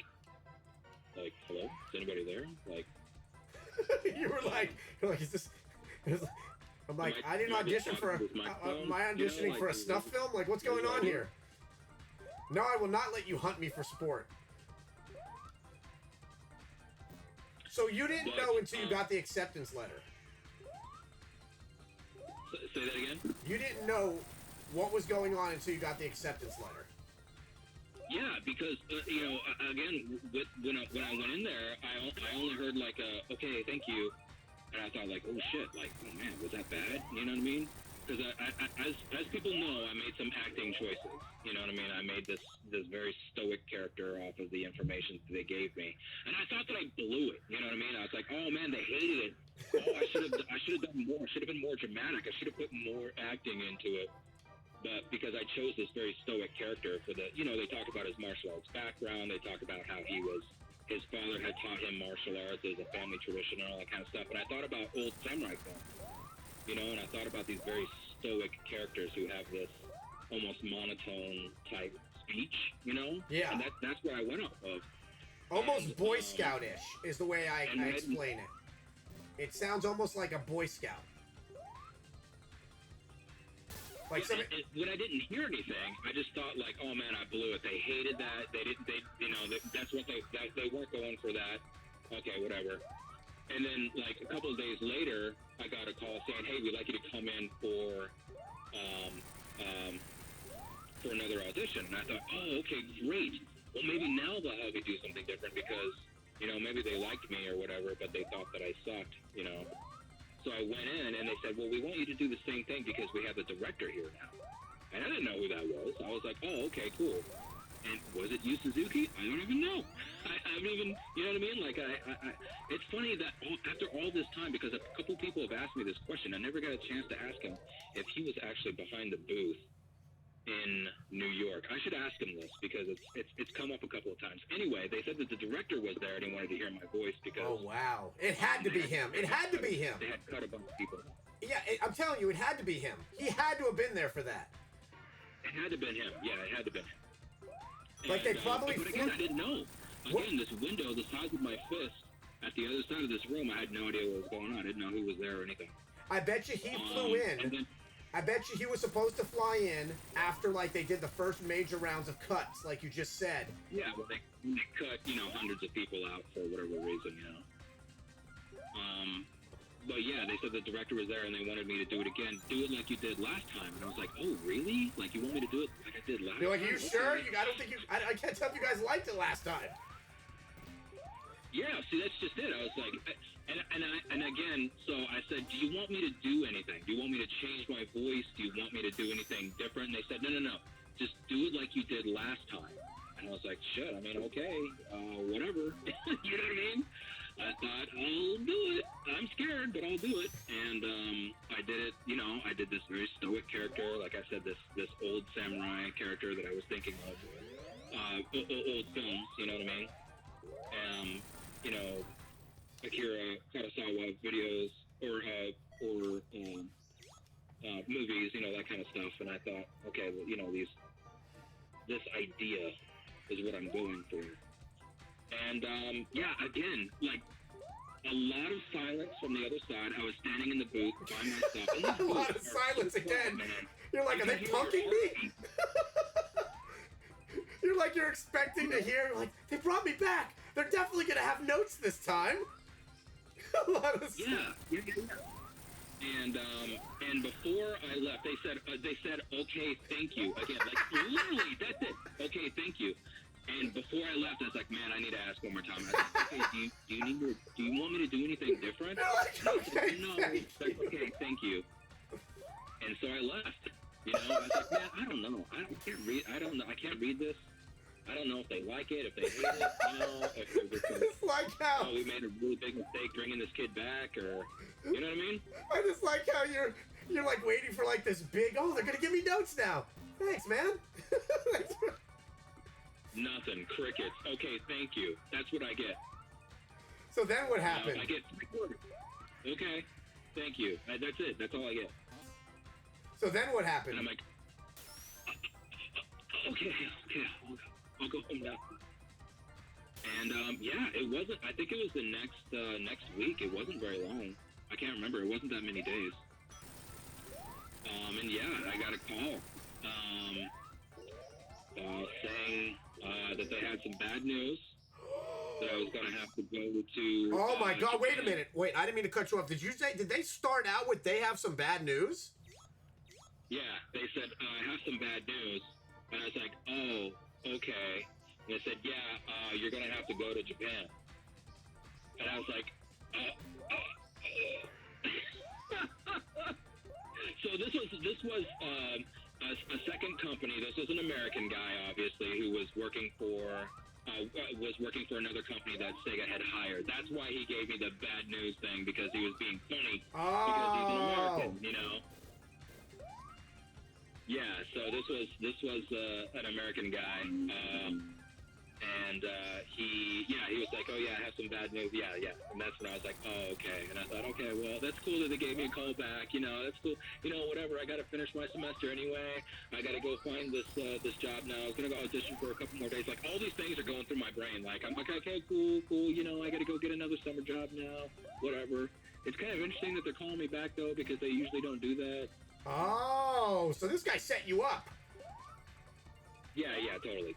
hello? Is anybody there? Like, you were like, is this... I'm like, I didn't audition for am I auditioning for a snuff film? Like, what's going on here? No, I will not let you hunt me for sport. So you didn't know until you got the acceptance letter. Say that again? You didn't know what was going on until you got the acceptance letter. Yeah, because, you know, again, when I went in there, I only heard, like, okay, thank you. And I thought, like, oh, shit, like, oh, man, was that bad? You know what I mean? Because as people know, I made some acting choices. You know what I mean? I made this very stoic character off of the information that they gave me. And I thought that I blew it. You know what I mean? I was like, oh, man, they hated it. Oh, I should have done more. I should have been more dramatic. I should have put more acting into it. But because I chose this very stoic character for the, you know, they talk about his martial arts background. They talk about how his father had taught him martial arts as a family tradition and all that kind of stuff. And I thought about old samurai films, you know, and I thought about these very stoic characters who have this almost monotone type speech, you know? Yeah. And that's where I went off of. Almost Boy Scout-ish is the way I explain it. It sounds almost like a Boy Scout. Like when I didn't hear anything, I just thought, like, oh man, I blew it. They hated that. They didn't. That's what they weren't going for that. Okay, whatever. And then, like, a couple of days later, I got a call saying, hey, we'd like you to come in for another audition. And I thought, oh, okay, great. Well, maybe now they'll have me do something different because, you know, maybe they liked me or whatever, but they thought that I sucked, you know. So I went in, and they said, well, we want you to do the same thing because we have the director here now. And I didn't know who that was. I was like, oh, okay, cool. And was it Yu Suzuki? I don't even know. I haven't even, you know what I mean? Like, it's funny that after all this time, because a couple people have asked me this question, I never got a chance to ask him if he was actually behind the booth in New York. I should ask him this because it's come up a couple of times. Anyway, they said that the director was there and he wanted to hear my voice because... Oh, wow. It had to be him. It had to be him. They had cut a bunch of people. Yeah, I'm telling you, it had to be him. He had to have been there for that. It had to have been him. Yeah, it had to have been him. Like, they probably... But again, I didn't know. Again, this window the size of my fist at the other side of this room, I had no idea what was going on. I didn't know who was there or anything. I bet you he flew in... I bet you he was supposed to fly in after, like, they did the first major rounds of cuts, like you just said. Yeah, well, they cut, you know, hundreds of people out for whatever reason, you know. But yeah, they said the director was there and they wanted me to do it again. Do it like you did last time. And I was like, oh, really? Like, you want me to do it like I did last time? You're like, are you sure? I don't think you... I can't tell if you guys liked it last time. Yeah, see, that's just it. I was like... And again, so I said, do you want me to do anything? Do you want me to change my voice? Do you want me to do anything different? And they said, no. Just do it like you did last time. And I was like, shit, I mean, okay, whatever. You know what I mean? I thought, I'll do it. I'm scared, but I'll do it. And I did it, you know, I did this very stoic character. Like I said, this old samurai character that I was thinking of. Old films, you know what I mean? You know, Akira Kurosawa videos or movies, you know, that kind of stuff. And I thought, okay, well, you know, this idea is what I'm going for. And yeah, again, like A lot of silence from the other side. I was standing in the booth by myself. And A lot of silence again. You're like, are they punking me? You're like, you're expecting to hear, like, they brought me back. They're definitely going to have notes this time. A lot of Yeah. And before I left, they said, okay, thank you. Again, like, literally, that's it. Okay, thank you. And before I left, I was like, man, I need to ask one more time. I was like, okay, do you want me to do anything different? You're like, okay, No, thank you. okay, thank you. And so I left. You know, I was like, man, I don't know. I don't know. I can't read this. I don't know if they like it, if they hate it, you know, if they're just like, It's like how oh, we made a really big mistake bringing this kid back, or, you know what I mean? I just like how you're like waiting for like this big, oh, they're gonna give me notes now. Thanks, man. Nothing. Crickets. Okay, thank you. That's what I get. So then what happened? I get 3/4. Okay, thank you. That's it. That's all I get. So then what And happened? I'm like, okay, I'll go home now. And yeah, it wasn't. I think it was the next week. It wasn't very long. I can't remember. It wasn't that many days. And yeah, I got a call saying that they had some bad news. That I was gonna have to go to. Oh my God! Wait a Japan. minute. Wait, I didn't mean to cut you off. Did they start out with they have some bad news? Yeah, they said, I have some bad news. And I was like, oh, okay. And they said, yeah, you're going to have to go to Japan. And I was like, So this was a second company. This was an American guy, obviously, who was working for another company that Sega had hired. That's why he gave me the bad news thing, because he was being funny. Because he's an American, you know. Yeah, so this was an American guy, and he was like, oh yeah, I have some bad news, yeah, and that's when I was like, oh okay, and I thought, okay, well that's cool that they gave me a call back, you know, that's cool, you know, whatever, I got to finish my semester anyway, I got to go find this job now, I was gonna go audition for a couple more days, like all these things are going through my brain, like I'm like, okay, cool, you know, I got to go get another summer job now, whatever. It's kind of interesting that they're calling me back though, because they usually don't do that. Oh, so this guy set you up. Yeah, totally.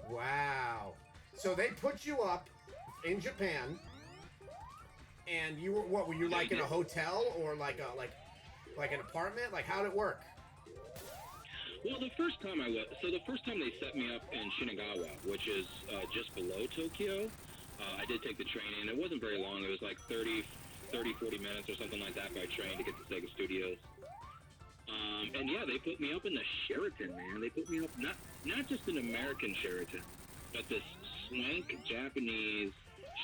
Wow. So they put you up in Japan, and you were what? Were you like in a hotel or like an apartment? Like how'd it work? Well, the first time they set me up in Shinagawa, which is just below Tokyo. I did take the train in. It wasn't very long. It was like 40 minutes or something like that by train to get to Sega Studios. And yeah, they put me up in the Sheraton, man. They put me up, not just an American Sheraton, but this swank Japanese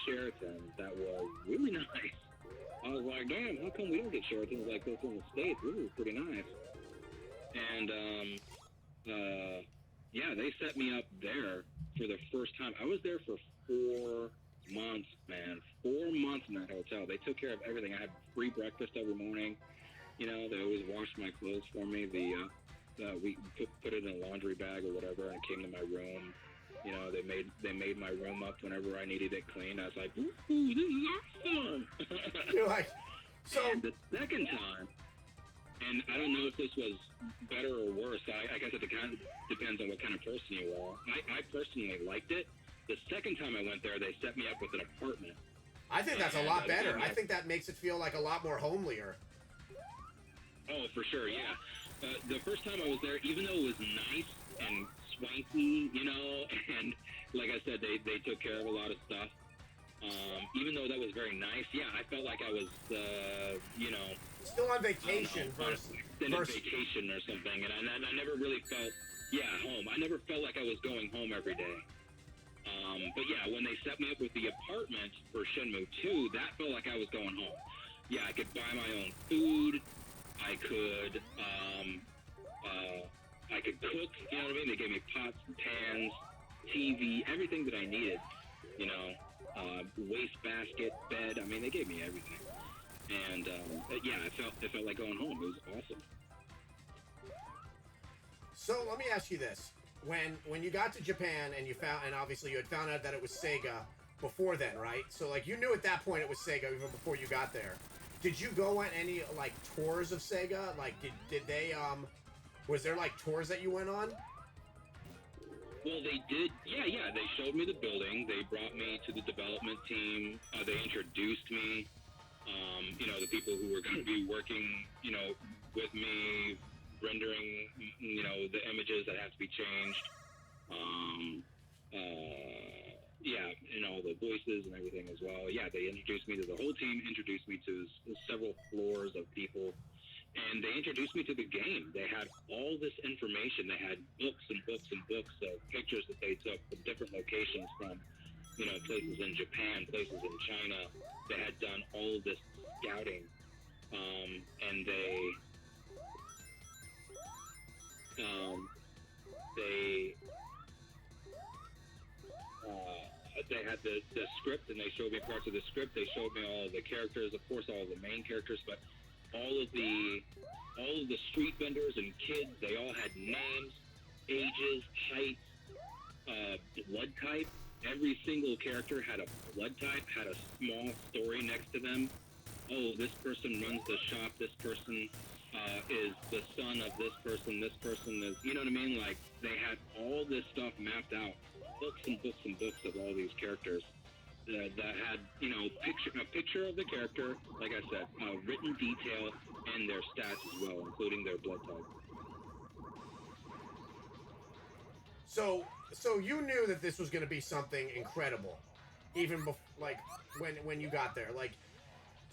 Sheraton that was really nice. I was like, damn, how come we don't get Sheratons like this in the States? This is pretty nice. And, yeah, they set me up there for the first time. I was there for 4 months, man. 4 months in that hotel. They took care of everything. I had free breakfast every morning. You know, they always washed my clothes for me. We put it in a laundry bag or whatever, and it came to my room. You know, they made my room up whenever I needed it cleaned. I was like, ooh, this is awesome. You're like, so And the second time, and I don't know if this was better or worse. I guess it kind of depends on what kind of person you are. I personally liked it. The second time I went there, they set me up with an apartment. I think that's a lot better. I think that makes it feel like a lot more homelier. Oh, for sure, yeah. The first time I was there, even though it was nice and swanky, you know, and like I said, they took care of a lot of stuff. Even though that was very nice, yeah, I felt like I was, you know, Still on vacation versus vacation or something, and I never really felt, home. I never felt like I was going home every day. But yeah, when they set me up with the apartment for Shenmue 2, that felt like I was going home. Yeah, I could buy my own food. I could cook, you know what I mean? They gave me pots and pans, TV, everything that I needed, you know, wastebasket, bed. I mean, they gave me everything. And, yeah, it felt like going home. It was awesome. So let me ask you this: when you got to Japan and obviously you had found out that it was Sega, before then, right? So like you knew at that point it was Sega even before you got there. Did you go on any like tours of Sega? Like did they was there like tours that you went on? Well, they did. Yeah. They showed me the building. They brought me to the development team. They introduced me. The people who were going to be working, with me, rendering, the images that have to be changed. The voices and everything as well. Yeah, they introduced me to the whole team, introduced me to several floors of people, and they introduced me to the game. They had all this information. They had books and books and books of pictures that they took from different locations from, places in Japan, places in China. They had done all of this scouting, and they had the script, and they showed me parts of the script. They showed me all of the characters, of course, all of the main characters, but all of the street vendors and kids. They all had names, ages, heights, blood type. Every single character had a blood type, had a small story next to them. Oh, this person runs the shop. This person is the son of this person. This person is, you know what I mean? Like, they had all this stuff mapped out. Books and books and books of all these characters that had, a picture of the character, like I said, written detail, and their stats as well, including their blood type. So you knew that this was going to be something incredible, even when you got there, like,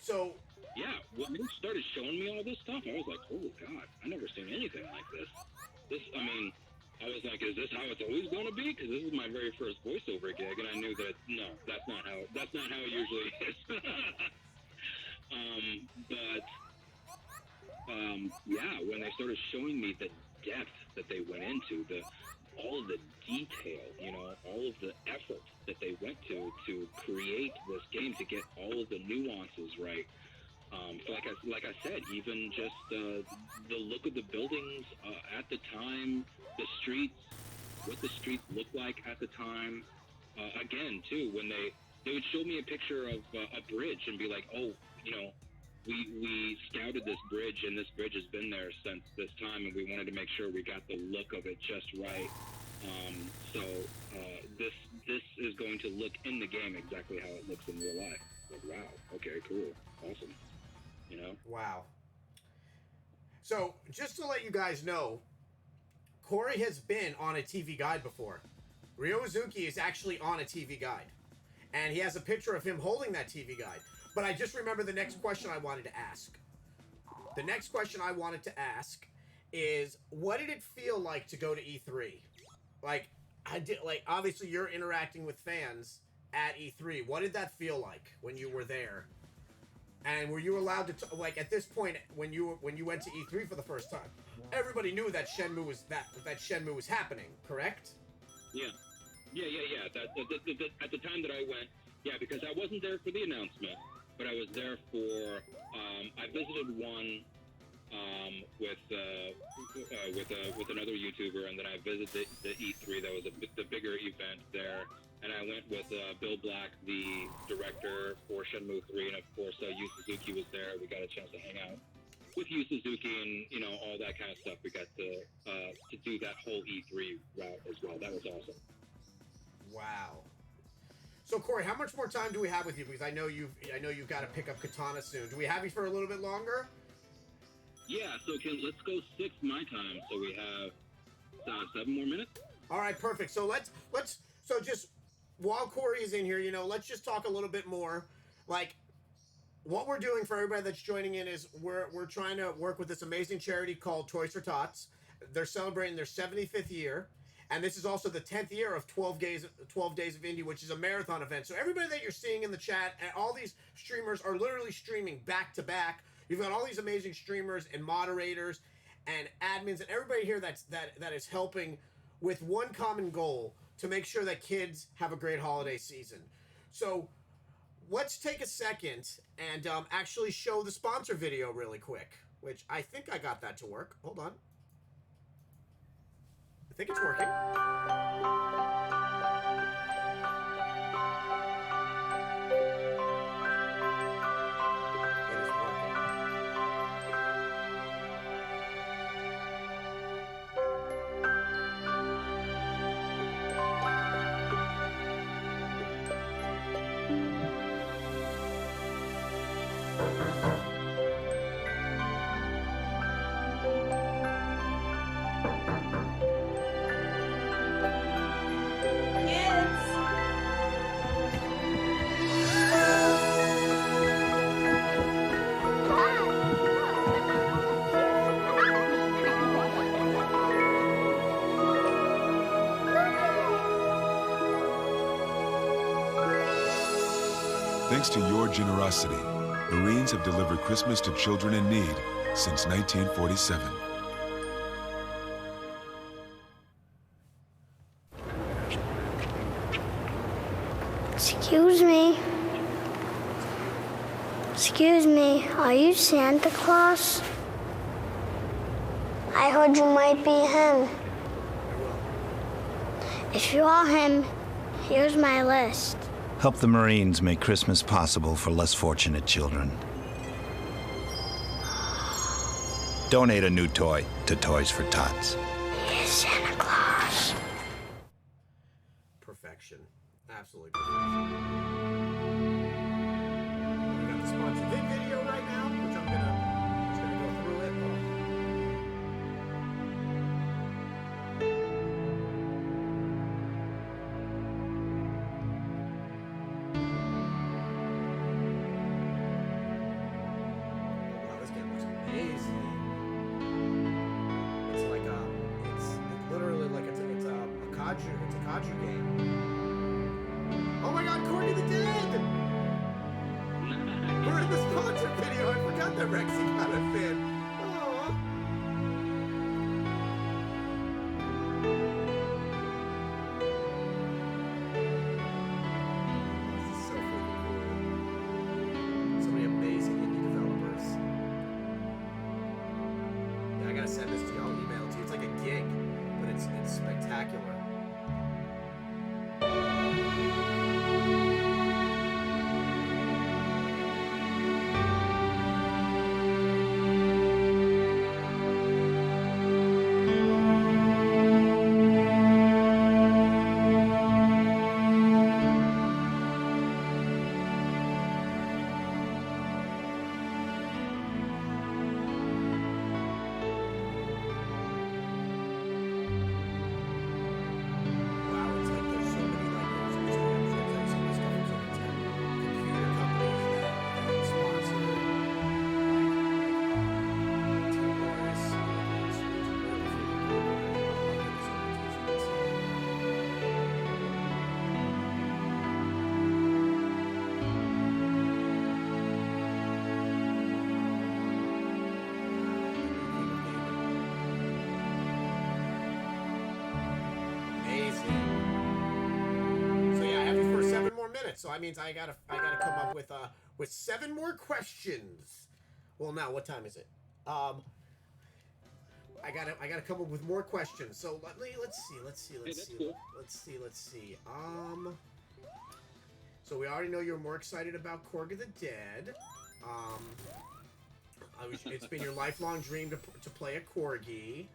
so. Yeah, when they started showing me all this stuff, I was like, oh God, I never seen anything like this. I was like, is this how it's always going to be? Because this is my very first voiceover gig, and I knew that no, that's not how it usually is. When they started showing me the depth that they went into, all of the detail, all of the effort that they went to create this game, to get all of the nuances right. Like I said, even just the look of the buildings at the time, the streets, what the streets looked like at the time. Again, too, when they would show me a picture of a bridge and be like, oh, we scouted this bridge, and this bridge has been there since this time, and we wanted to make sure we got the look of it just right. This is going to look in the game exactly how it looks in real life. Like, wow, okay, cool, awesome. Wow. So, just to let you guys know, Corey has been on a TV guide before. Ryo Uzuki is actually on a TV guide. And he has a picture of him holding that TV guide. But I just remember the next question I wanted to ask. The next question I wanted to ask is, what did it feel like to go to E3? Obviously you're interacting with fans at E3. What did that feel like when you were there? And were you allowed to at this point when you went to E3 for the first time? Everybody knew that Shenmue was happening, correct? Yeah. At the time that I went, yeah, because I wasn't there for the announcement, but I was there for. I visited one with another YouTuber, and then I visited the E3. That was the bigger event there. And I went with Bill Black, the director for Shenmue 3, and of course Yu Suzuki was there. We got a chance to hang out with Yu Suzuki and all that kind of stuff. We got to do that whole E3 route as well. That was awesome. Wow. So Corey, how much more time do we have with you? Because I know you've got to pick up Katana soon. Do we have you for a little bit longer? Yeah. So let's go 6 my time. So we have 7 more minutes. All right, perfect. So let's just. While Corey is in here, let's just talk a little bit more. Like, what we're doing for everybody that's joining in is we're trying to work with this amazing charity called Toys for Tots. They're celebrating their 75th year, and this is also the 10th year of 12 days of Indie, which is a marathon event. So everybody that you're seeing in the chat, and all these streamers are literally streaming back to back. You've got all these amazing streamers and moderators and admins and everybody here that is helping with one common goal, to make sure that kids have a great holiday season. So let's take a second and actually show the sponsor video really quick, which I think I got that to work. Hold on. I think it's working. Thanks to your generosity, Marines have delivered Christmas to children in need since 1947. Excuse me. Excuse me, are you Santa Claus? I heard you might be him. If you are him, here's my list. Help the Marines make Christmas possible for less fortunate children. Donate a new toy to Toys for Tots. Here's Santa Claus. Perfection. Absolutely perfection. We got the sponsored video right now, which I'm just gonna go through it. Wow, this game looks amazing. It's literally like it's a kaiju game. Oh my God, Corey the Dead! We're in the sponsor video. I forgot that Rexy got a fin. Aww. This is so freaking cool. So many amazing indie developers. Yeah, I gotta send this to you. I'll email it to you. It's like a gig, but it's spectacular. Wow, it's like there's so many like there's so many stuff is on the computer companies that sponsor Tim Morris. It's really amazing. So yeah, I have you for 7 more minutes. So that means I gotta come up with 7 more questions. Well, now what time is it? I gotta come up with more questions. So let's see. So we already know you're more excited about Korg the Dead. It's been your lifelong dream to play a Corgi.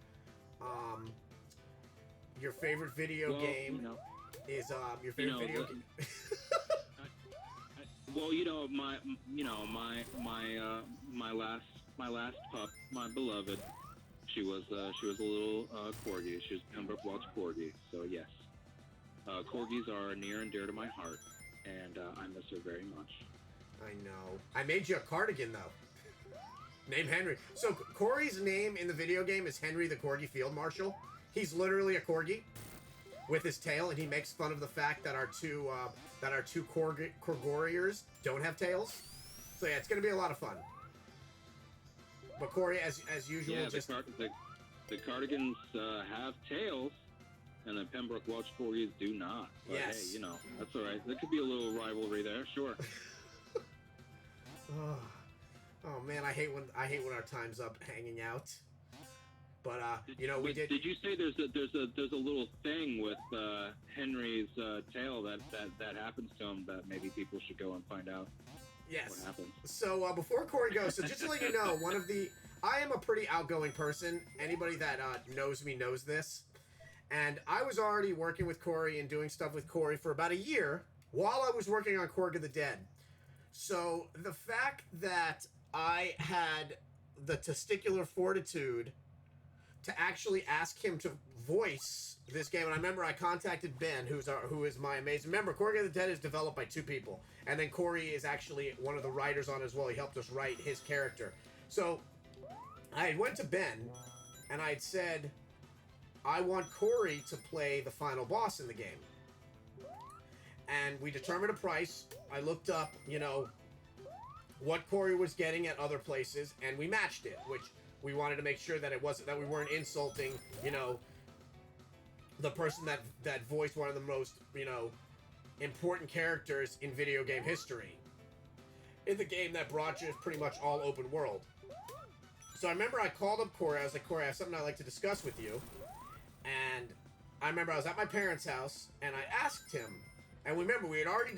Your favorite video game is your favorite video game. Well, my last pup, my beloved, she was a little corgi. She was Pembroke Welch corgi. So yes, corgis are near and dear to my heart, and I miss her very much. I know. I made you a cardigan though. Name Henry. So Corey's name in the video game is Henry the Corgi Field Marshal. He's literally a corgi with his tail, and he makes fun of the fact that our two Korgoriers don't have tails. So yeah, it's gonna be a lot of fun. But Corey, as usual, Yeah, just the cardigans have tails, and the Pembroke Welch corgis do not. But Yes. hey, that's all right. There could be a little rivalry there, sure. Oh man, I hate when our time's up hanging out. But we did. Did you say there's a little thing with Henry's tail that happens to him that maybe people should go and find out? Yes. What happens? So before Corey goes, so just to let you know, I am a pretty outgoing person. Anybody that knows me knows this. And I was already working with Corey and doing stuff with Corey for about a year while I was working on Korg of the Dead. So the fact that I had the testicular fortitude to actually ask him to voice this game, and I remember I contacted Ben, who is my amazing. Remember, Korg of the Dead is developed by 2 people, and then Corey is actually one of the writers on it as well. He helped us write his character. So I went to Ben, and I had said, I want Corey to play the final boss in the game. and we determined a price. I looked up, what Corey was getting at other places, and we matched it, which we wanted to make sure that it wasn't, that we weren't insulting, the person that voiced one of the most, important characters in video game history. In the game that brought you pretty much all open world. So I remember I called up Corey. I was like, Corey, I have something I'd like to discuss with you. And I remember I was at my parents' house, and I asked him. And remember, we had already,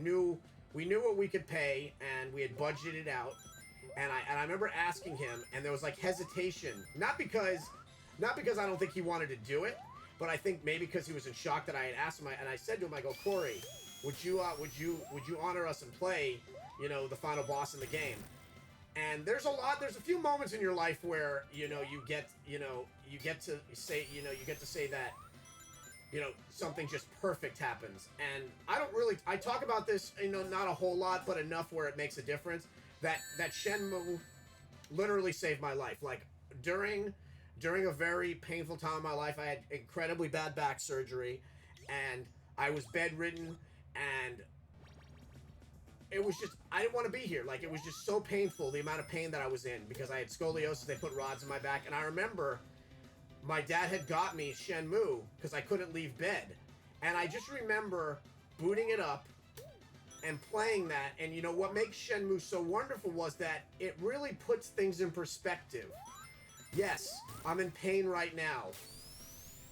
knew what we could pay, and we had budgeted out. And I remember asking him, and there was like hesitation, not because I don't think he wanted to do it, but I think maybe because he was in shock that I had asked him. And I said to him, I go, Corey, would you honor us and play, the final boss in the game? And there's a few moments in your life where, you get to say that, something just perfect happens. And I talk about this, not a whole lot, but enough where it makes a difference. That Shenmue literally saved my life. Like, during a very painful time in my life, I had incredibly bad back surgery, and I was bedridden, and it was just, I didn't want to be here. Like, it was just so painful, the amount of pain that I was in, because I had scoliosis. They put rods in my back, and I remember my dad had got me Shenmue because I couldn't leave bed, and I just remember booting it up and playing that. And what makes Shenmue so wonderful was that it really puts things in perspective. Yes, I'm in pain right now,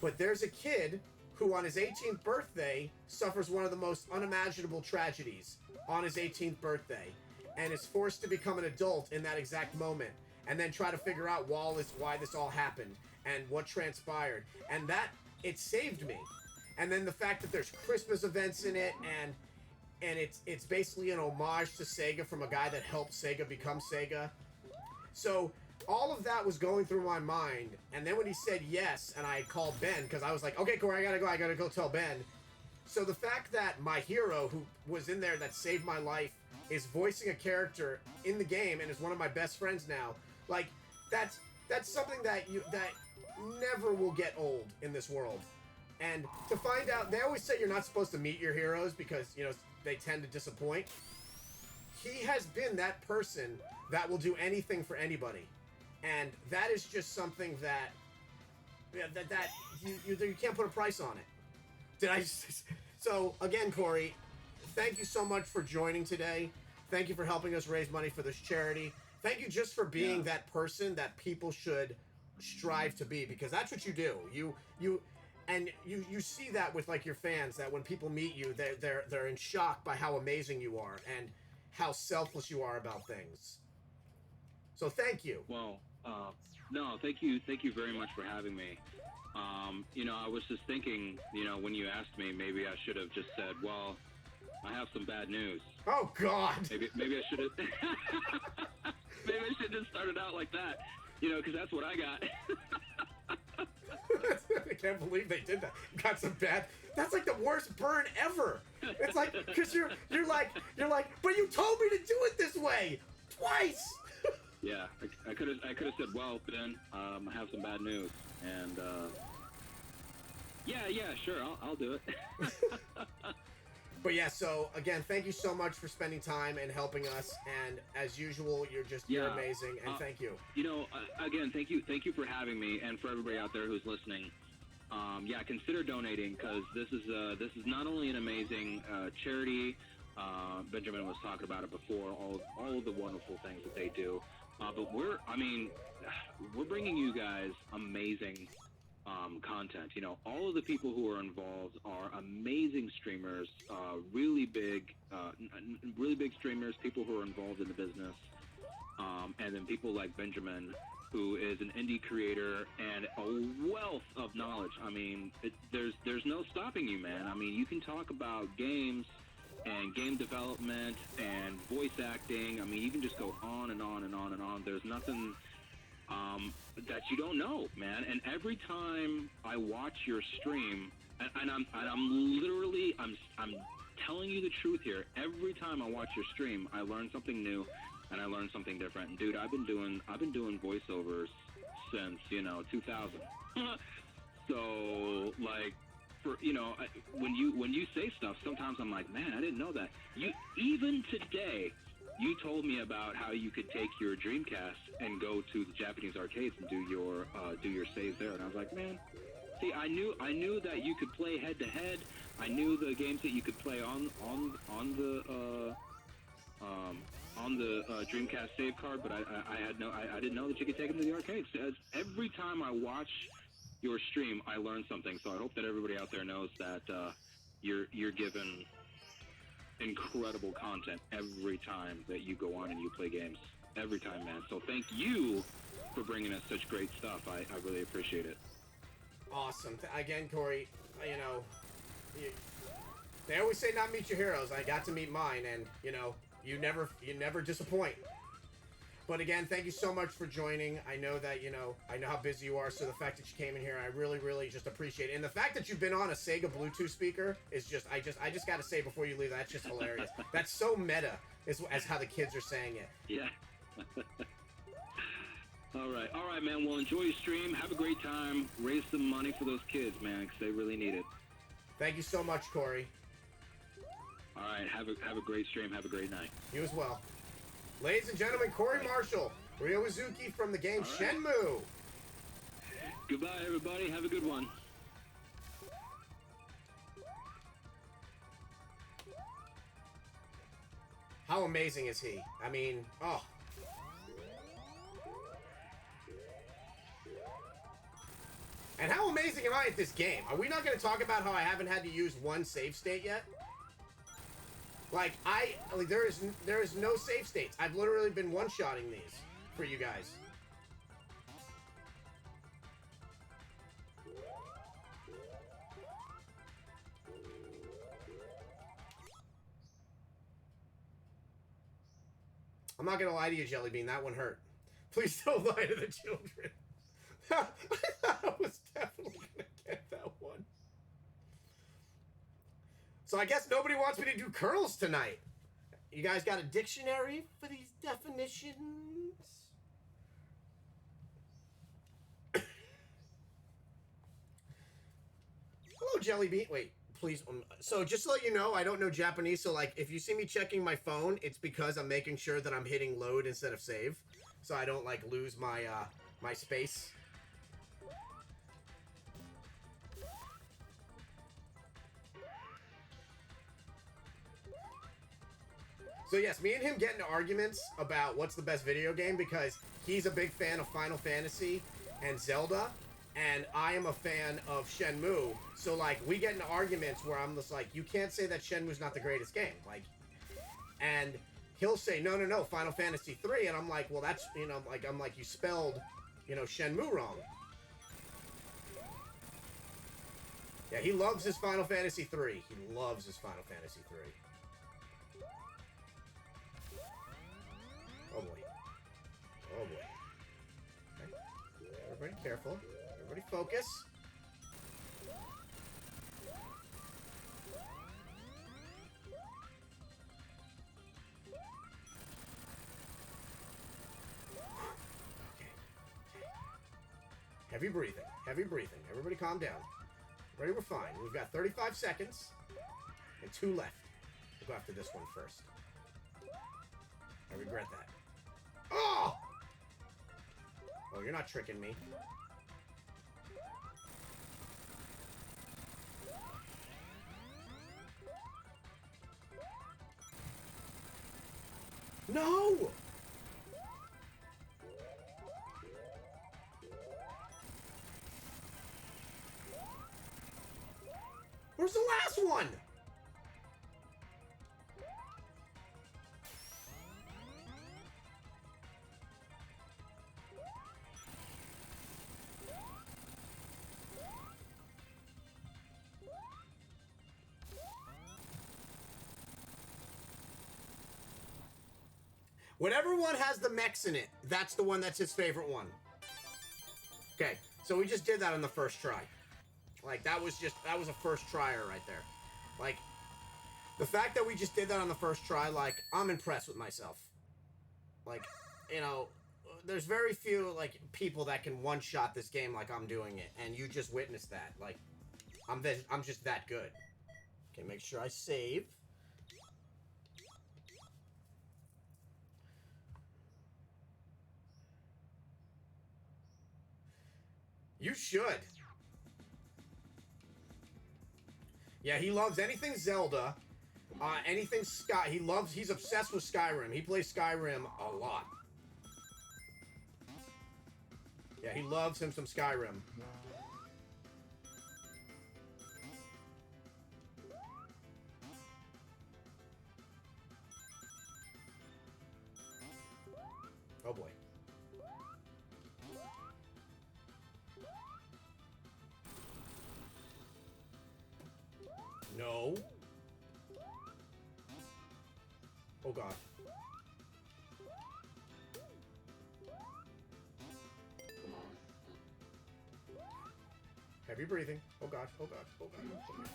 but there's a kid who on his 18th birthday suffers one of the most unimaginable tragedies on his 18th birthday, and is forced to become an adult in that exact moment, and then try to figure out why this all happened and what transpired. And that, it saved me. And then the fact that there's Christmas events in it, and it's basically an homage to Sega from a guy that helped Sega become Sega. So all of that was going through my mind, and then when he said yes, and I called Ben, because I was like, okay, Corey, I gotta go tell Ben. So the fact that my hero, who was in there that saved my life, is voicing a character in the game and is one of my best friends now, like, that's something that never will get old in this world. And to find out, they always say you're not supposed to meet your heroes because, they tend to disappoint. He has been that person that will do anything for anybody. And that is just something that you can't put a price on it. So, again, Corey, thank you so much for joining today. Thank you for helping us raise money for this charity. Thank you just for being that person that people should strive to be, because that's what you do. You see that with, like, your fans, that when people meet you, they're in shock by how amazing you are and how selfless you are about things. So thank you. Well, no, thank you very much for having me. I was just thinking, when you asked me, maybe I should have just said, well, I have some bad news. Oh, God. Maybe I should have. Maybe I should have started out like that, because that's what I got. I can't believe they did that. Got some bad. That's like the worst burn ever. It's like, because you're like, but you told me to do it this way twice. Yeah, I could have said, well, Ben, I have some bad news, and yeah, sure, I'll do it. But yeah, so again, thank you so much for spending time and helping us. And as usual, you're amazing, and thank you. Again, thank you for having me, and for everybody out there who's listening. Consider donating, because this is not only an amazing charity. Benjamin was talking about it before. All of the wonderful things that they do. But we're bringing you guys amazing content. All of the people who are involved are amazing streamers, really big streamers, people who are involved in the business, and then people like Benjamin, who is an indie creator and a wealth of knowledge. I mean, there's no stopping you, man. I mean, you can talk about games and game development and voice acting. I mean, you can just go on and on and on and on. There's nothing that you don't know, man. And every time I watch your stream, and I'm literally telling you the truth here. Every time I watch your stream, I learn something new, and I learn something different. And dude, I've been doing voiceovers since 2000. So, like, for when you say stuff, sometimes I'm like, man, I didn't know that. You even today, you told me about how you could take your Dreamcast and go to the Japanese arcades and do your saves there, and I was like, man, see, I knew that you could play head to head. I knew the games that you could play on the Dreamcast save card, but I didn't know that you could take them to the arcades. As every time I watch your stream, I learn something. So I hope that everybody out there knows that you're given incredible content every time that you go on and you play games. Every time, man. So thank you for bringing us such great stuff. I really appreciate it. Awesome. Again, Corey, they always say not meet your heroes. I got to meet mine, and you never disappoint. But again, thank you so much for joining. I know that I know how busy you are, so the fact that you came in here, I really just appreciate it. And the fact that you've been on a Sega Bluetooth speaker is just I just got to say before you leave, that's just hilarious. That's so meta, as how the kids are saying it. Yeah. All right, man. Well, enjoy your stream. Have a great time. Raise some money for those kids, man, because they really need it. Thank you so much, Corey. All right, have a great stream. Have a great night. You as well. Ladies and gentlemen, Corey Marshall, Ryo Uzuki from the game Shenmue. Goodbye, everybody. Have a good one. How amazing is he? I mean, oh. And how amazing am I at this game? Are we not going to talk about how I haven't had to use one save state yet? Like, there is no save states. I've literally been one-shotting these for you guys. I'm not gonna lie to you, Jellybean, that one hurt. Please don't lie to the children. I was definitely gonna get that one. So I guess nobody wants me to do curls tonight. You guys got a dictionary for these definitions? Hello, Jellybean. Wait, please. So just to let you know, I don't know Japanese, so like if you see me checking my phone, it's because I'm making sure that I'm hitting load instead of save, so I don't like lose my my space. So yes, me and him get into arguments about what's the best video game because he's a big fan of Final Fantasy and Zelda, and I am a fan of Shenmue. So like we get into arguments where I'm just like, you can't say that Shenmue's not the greatest game, like, and he'll say no, Final Fantasy 3, and I'm like, well that's I'm like you spelled Shenmue wrong. Yeah, he loves his Final Fantasy 3. He loves his Final Fantasy 3. Oh boy. Oh boy. Okay. Everybody careful. Everybody focus. Okay. Heavy breathing. Heavy breathing. Everybody calm down. Everybody, we're fine. We've got 35 seconds and 2 left. We'll go after this one first. I regret that. Oh! Oh, you're not tricking me. No! Where's the last one? Whatever one has the mechs in it, that's the one that's his favorite one. Okay, so we just did that on the first try. Like, that was a first tryer right there. Like, the fact that we just did that on the first try, like, I'm impressed with myself. Like, there's very few, like, people that can one-shot this game like I'm doing it, and you just witnessed that. Like, I'm just that good. Okay, make sure I save. You should. Yeah, he loves anything Zelda, anything Sky. He's obsessed with Skyrim. He plays Skyrim a lot. Yeah, he loves him some Skyrim. Oh boy. No. Oh god. Heavy breathing. Oh god, oh god, oh god. Oh god.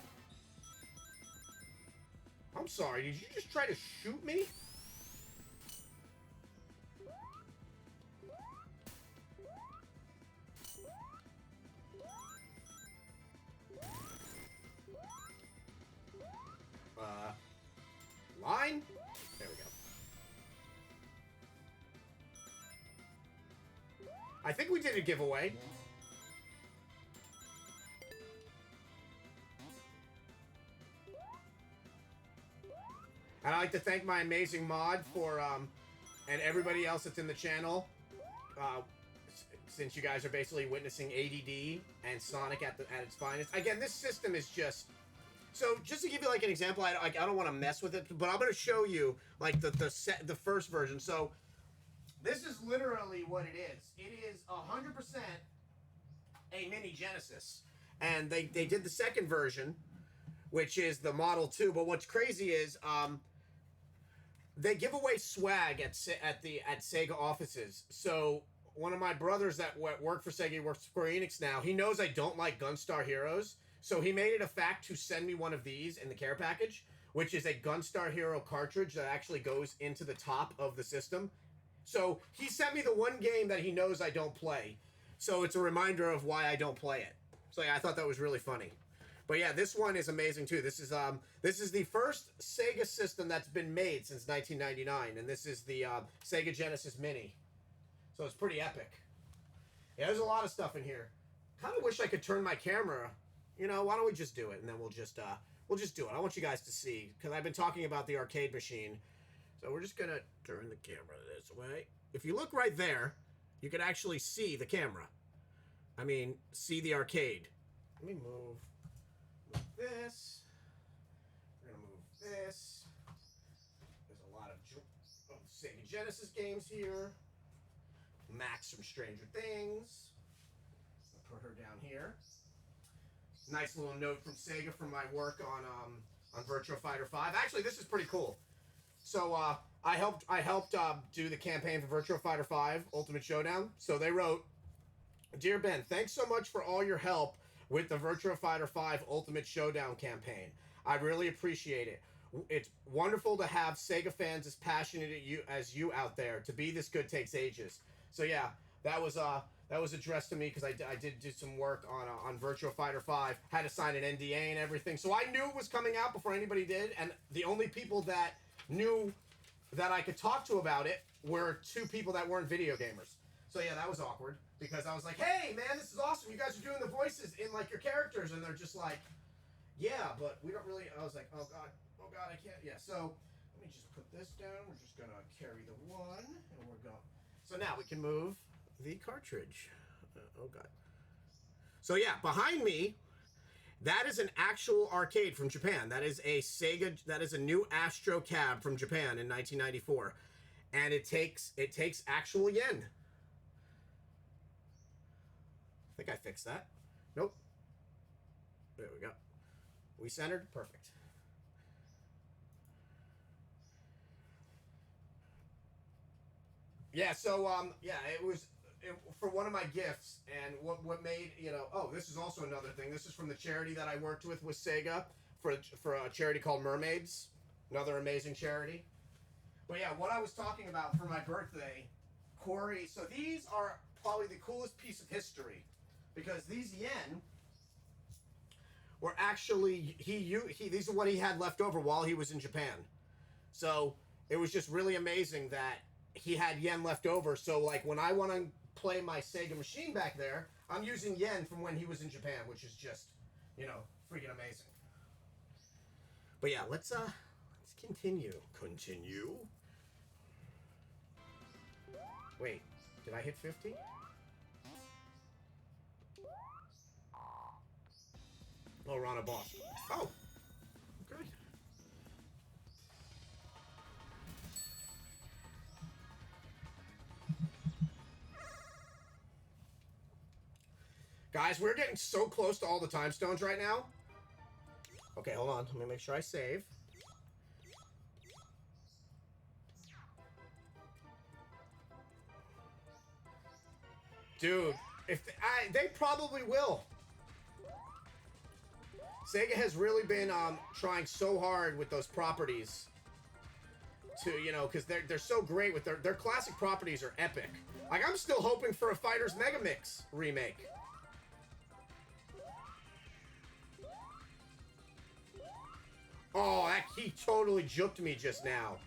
I'm sorry, did you just try to shoot me? Line? There we go. I think we did a giveaway. And I'd like to thank my amazing mod for, and everybody else that's in the channel, since you guys are basically witnessing ADD and Sonic at its finest. Again, this system is just... So, just to give you, like, an example, I don't want to mess with it, but I'm going to show you, like, the first version. So, this is literally what it is. It is 100% a mini Genesis. And they did the second version, which is the Model 2. But what's crazy is, they give away swag at Sega offices. So, one of my brothers that work for Sega, he works for Square Enix now, he knows I don't like Gunstar Heroes. So he made it a fact to send me one of these in the care package, which is a Gunstar Hero cartridge that actually goes into the top of the system. So he sent me the one game that he knows I don't play. So it's a reminder of why I don't play it. So yeah, I thought that was really funny. But yeah, this one is amazing too. This is the first Sega system that's been made since 1999, and this is the Sega Genesis Mini. So it's pretty epic. Yeah, there's a lot of stuff in here. Kind of wish I could turn my camera. You know, why don't we just do it, and then we'll just do it. I want you guys to see, because I've been talking about the arcade machine. So we're just gonna turn the camera this way. If you look right there, you can actually see the camera. I mean, see the arcade. Let me move this. We're gonna move this. There's a lot of Sega Genesis games here. Max from Stranger Things. I'll put her down here. Nice little note from Sega from my work on Virtua Fighter 5. Actually, this is pretty cool. So I helped do the campaign for Virtua Fighter 5 Ultimate Showdown. So they wrote, "Dear Ben, thanks so much for all your help with the Virtua Fighter 5 Ultimate Showdown campaign. I really appreciate it. It's wonderful to have Sega fans as passionate as you out there. To be this good takes ages." So yeah, that was addressed to me because I did do some work on Virtua Fighter 5. Had to sign an NDA and everything. So I knew it was coming out before anybody did. And the only people that knew that I could talk to about it were two people that weren't video gamers. So yeah, that was awkward. Because I was like, hey, man, this is awesome. You guys are doing the voices in, like, your characters. And they're just like, yeah, but we don't really... I was like, oh, God, I can't... Yeah, so let me just put this down. We're just going to carry the one. And we're going... So now we can move the cartridge. Oh god. So yeah, behind me, that is an actual arcade from Japan. That is a Sega. That is a new Astro cab from Japan in 1994, and it takes actual yen. I think I fixed that. Nope. There we go. We centered. Perfect. Yeah. So yeah, it was. For one of my gifts, and what made, you know, oh, this is also another thing. This is from the charity that I worked with Sega for a charity called Mermaids, another amazing charity. But yeah, what I was talking about for my birthday, Corey. So these are probably the coolest piece of history, because these yen were actually these are what he had left over while he was in Japan. So it was just really amazing that he had yen left over. So like when I want to play my Sega machine back there, I'm using yen from when he was in Japan, which is just, you know, freaking amazing. But yeah, let's continue. Continue. Wait, did I hit 50? Oh, we're on a boss. Oh, good. Guys, we're getting so close to all the time stones right now. Okay, hold on. Let me make sure I save. Dude, if they probably will. Sega has really been trying so hard with those properties to, you know, because they're so great with their classic properties are epic. Like, I'm still hoping for a Fighters Megamix remake. Oh, he totally juked me just now.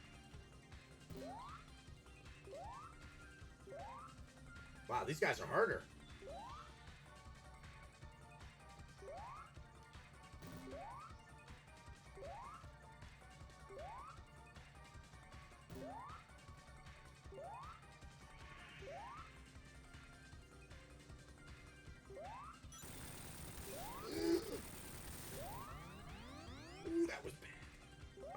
Wow, these guys are harder. Ooh, that was bad. Okay,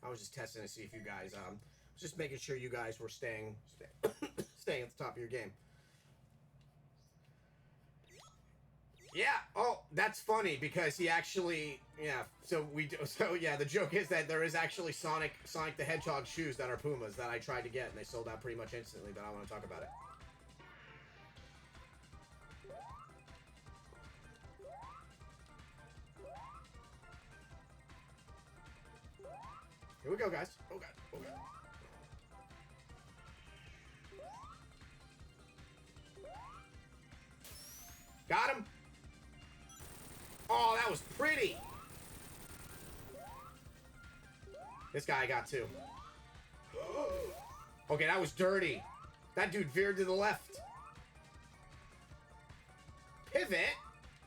I was just testing to see if you guys, just making sure you guys were staying staying at the top of your game. Yeah. Oh, that's funny because he actually, yeah. So yeah. The joke is that there is actually Sonic the Hedgehog shoes that are Pumas that I tried to get and they sold out pretty much instantly. But I want to talk about it. Here we go, guys. Oh god. Oh god. Got him. Oh, that was pretty. This guy I got too. Okay, that was dirty. That dude veered to the left. Pivot.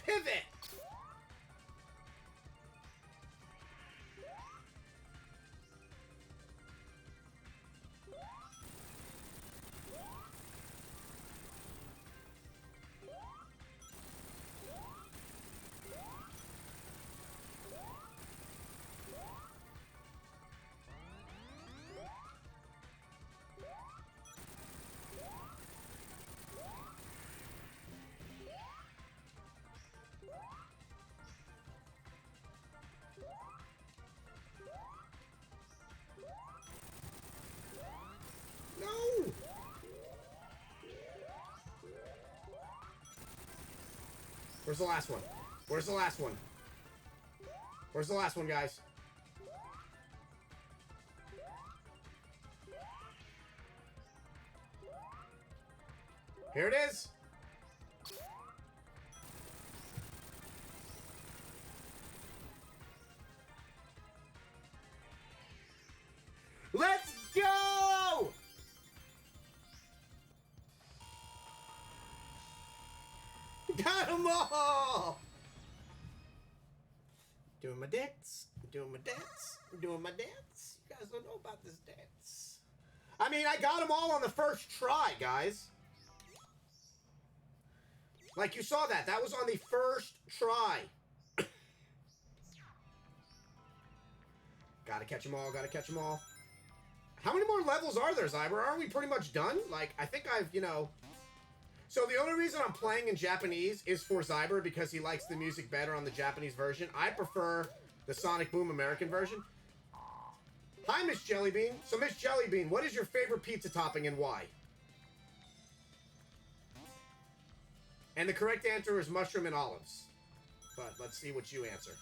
Pivot. No! Where's the last one? Where's the last one? Where's the last one, guys? Here it is! Let's go! Got them all! Doing my dance. Doing my dance. Doing my dance. You guys don't know about this dance. I mean, I got them all on the first try, guys. Like, you saw that. That was on the first try. Gotta catch them all. Gotta catch them all. How many more levels are there, Zyber? Aren't we pretty much done? Like, I think I've, you know... So the only reason I'm playing in Japanese is for Zyber because he likes the music better on the Japanese version. I prefer the Sonic Boom American version. Hi, Miss Jellybean. So, Miss Jellybean, what is your favorite pizza topping and why? And the correct answer is mushroom and olives. But let's see what you answer.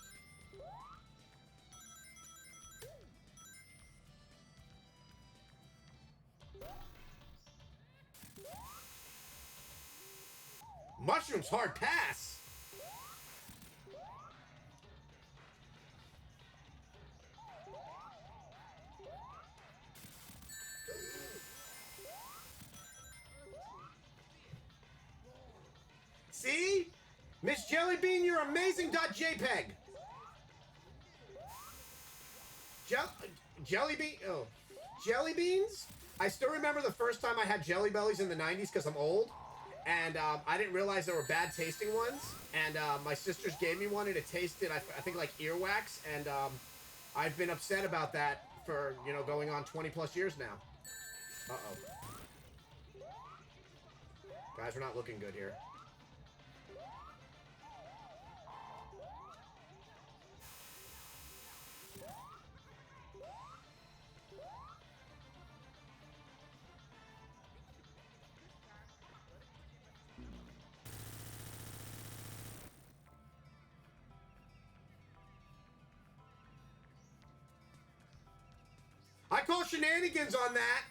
Mushrooms hard pass. See? Miss Jellybean, you're amazing. JPEG. Jellybean. Oh. Jelly beans? I still remember the first time I had Jelly Bellies in the 90s because I'm old. And I didn't realize there were bad tasting ones. And my sisters gave me one and it tasted, I think, like earwax. And I've been upset about that for, you know, going on 20 plus years now. Uh-oh. Guys, we're not looking good here. I call shenanigans on that.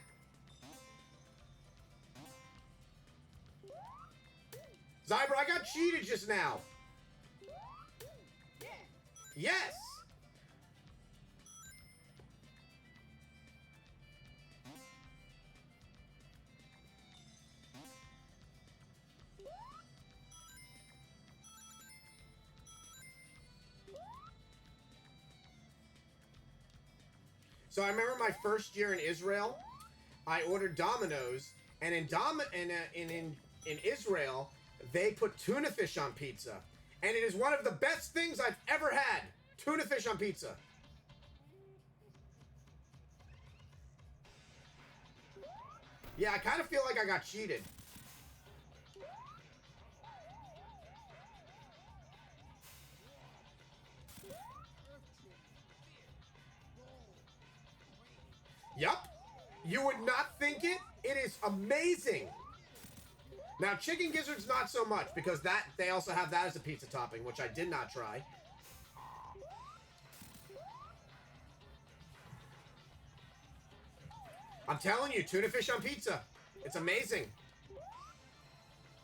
Zyber, I got cheated just now. Yes. So I remember my first year in Israel, I ordered Domino's, and in Israel, they put tuna fish on pizza. And it is one of the best things I've ever had. Tuna fish on pizza. Yeah, I kind of feel like I got cheated. Yup. You would not think it. It is amazing. Now, chicken gizzards, not so much, because that they also have that as a pizza topping, which I did not try. I'm telling you, tuna fish on pizza. It's amazing.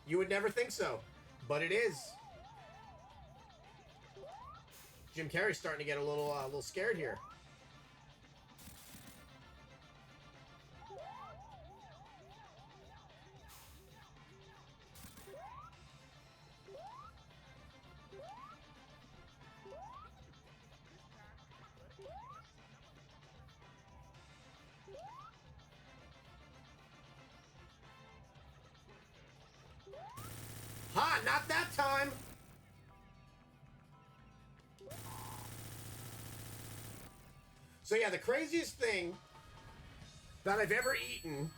You would never think so, but it is. Jim Carrey's starting to get a little scared here. Ha! Not that time! So yeah, the craziest thing that I've ever eaten.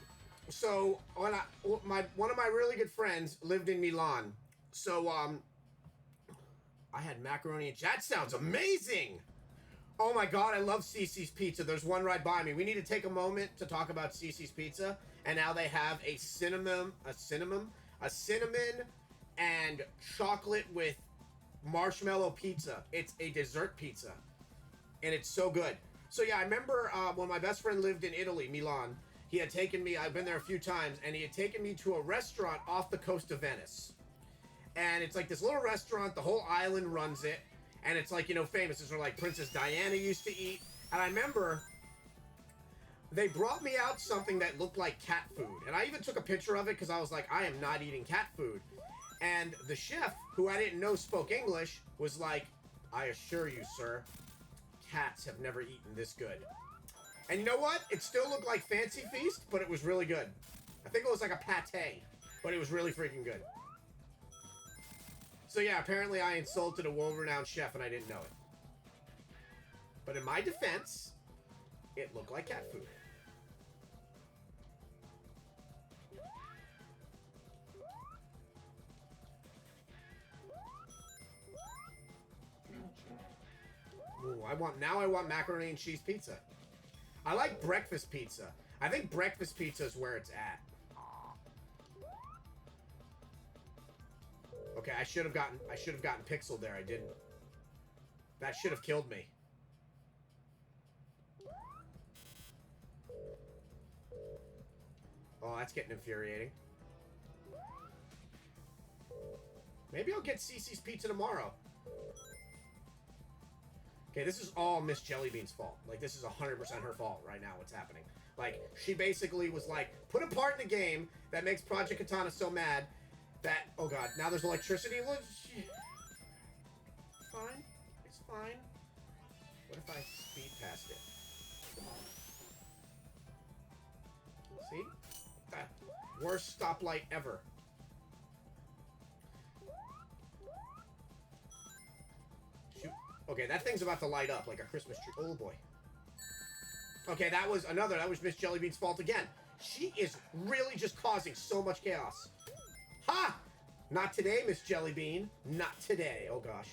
So one of my really good friends lived in Milan. So I had macaroni and that sounds amazing. Oh my god, I love Cece's Pizza. There's one right by me. We need to take a moment to talk about Cece's Pizza. And now they have a cinnamon and chocolate with marshmallow pizza. It's a dessert pizza. And it's so good. So yeah, I remember when my best friend lived in Italy, Milan, he had taken me, I've been there a few times, and he had taken me to a restaurant off the coast of Venice. And it's like this little restaurant, the whole island runs it, and it's like, you know, famous. This is where like Princess Diana used to eat. And I remember they brought me out something that looked like cat food. And I even took a picture of it because I was like, I am not eating cat food. And the chef, who I didn't know spoke English, was like, I assure you, sir, cats have never eaten this good. And you know what? It still looked like Fancy Feast, but it was really good. I think it was like a pate, but it was really freaking good. So yeah, apparently I insulted a world-renowned chef and I didn't know it. But in my defense, it looked like cat food. Ooh, I want macaroni and cheese pizza. I like breakfast pizza. I think breakfast pizza is where it's at. Okay, I should have gotten pixeled there. I didn't. That should have killed me. Oh, that's getting infuriating. Maybe I'll get Cece's Pizza tomorrow. Okay, this is all Miss Jellybean's fault. Like, this is 100% her fault right now, what's happening. Like, she basically was like, put a part in the game that makes Project Katana so mad that, oh god, now there's electricity. It's fine. It's fine. What if I speed past it? See? That worst stoplight ever. Shoot. Okay, that thing's about to light up like a Christmas tree. Oh boy. Okay, that was Miss Jellybean's fault again. She is really just causing so much chaos. Ha! Not today, Miss Jellybean. Not today. Oh gosh.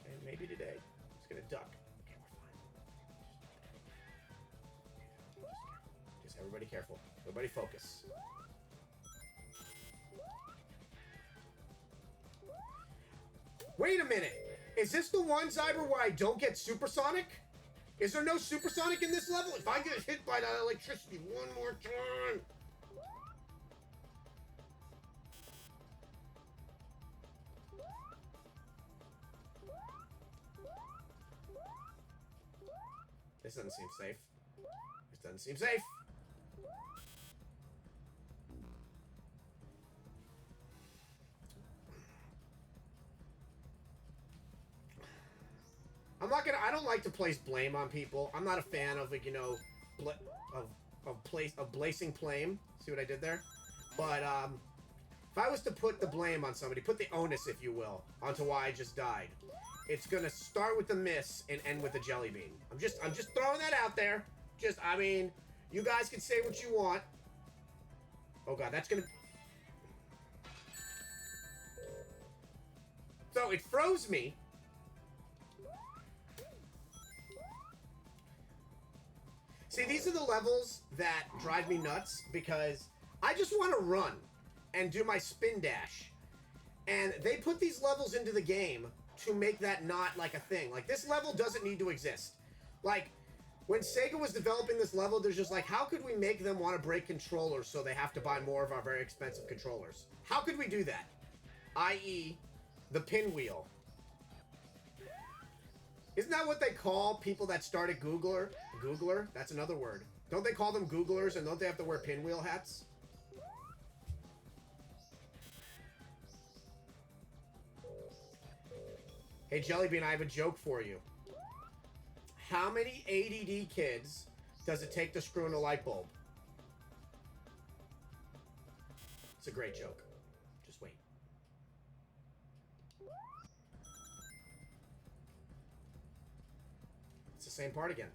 Okay, maybe today. Just gonna duck. Okay, we're fine. Just everybody careful. Everybody focus. Wait a minute. Is this the one, Zyber, where I don't get supersonic? Is there no supersonic in this level? If I get hit by that electricity one more time. This doesn't seem safe. This doesn't seem safe. I don't like to place blame on people. I'm not a fan of, like, you know, placing blame. See what I did there? But, if I was to put the blame on somebody, put the onus, if you will, onto why I just died, it's gonna start with the miss and end with a jelly bean. I'm just throwing that out there. I mean, you guys can say what you want. Oh god, that's gonna... So, it froze me. See, these are the levels that drive me nuts because I just want to run and do my spin dash. And they put these levels into the game to make that not like a thing. Like, this level doesn't need to exist. Like, when Sega was developing this level, there's just like, how could we make them want to break controllers so they have to buy more of our very expensive controllers? How could we do that? I.e., the pinwheel. Isn't that what they call people that started Googler? Googler? That's another word. Don't they call them Googlers, and don't they have to wear pinwheel hats? Hey, Jellybean, I have a joke for you. How many ADD kids does it take to screw in a light bulb? It's a great joke. Just wait. It's the same part again.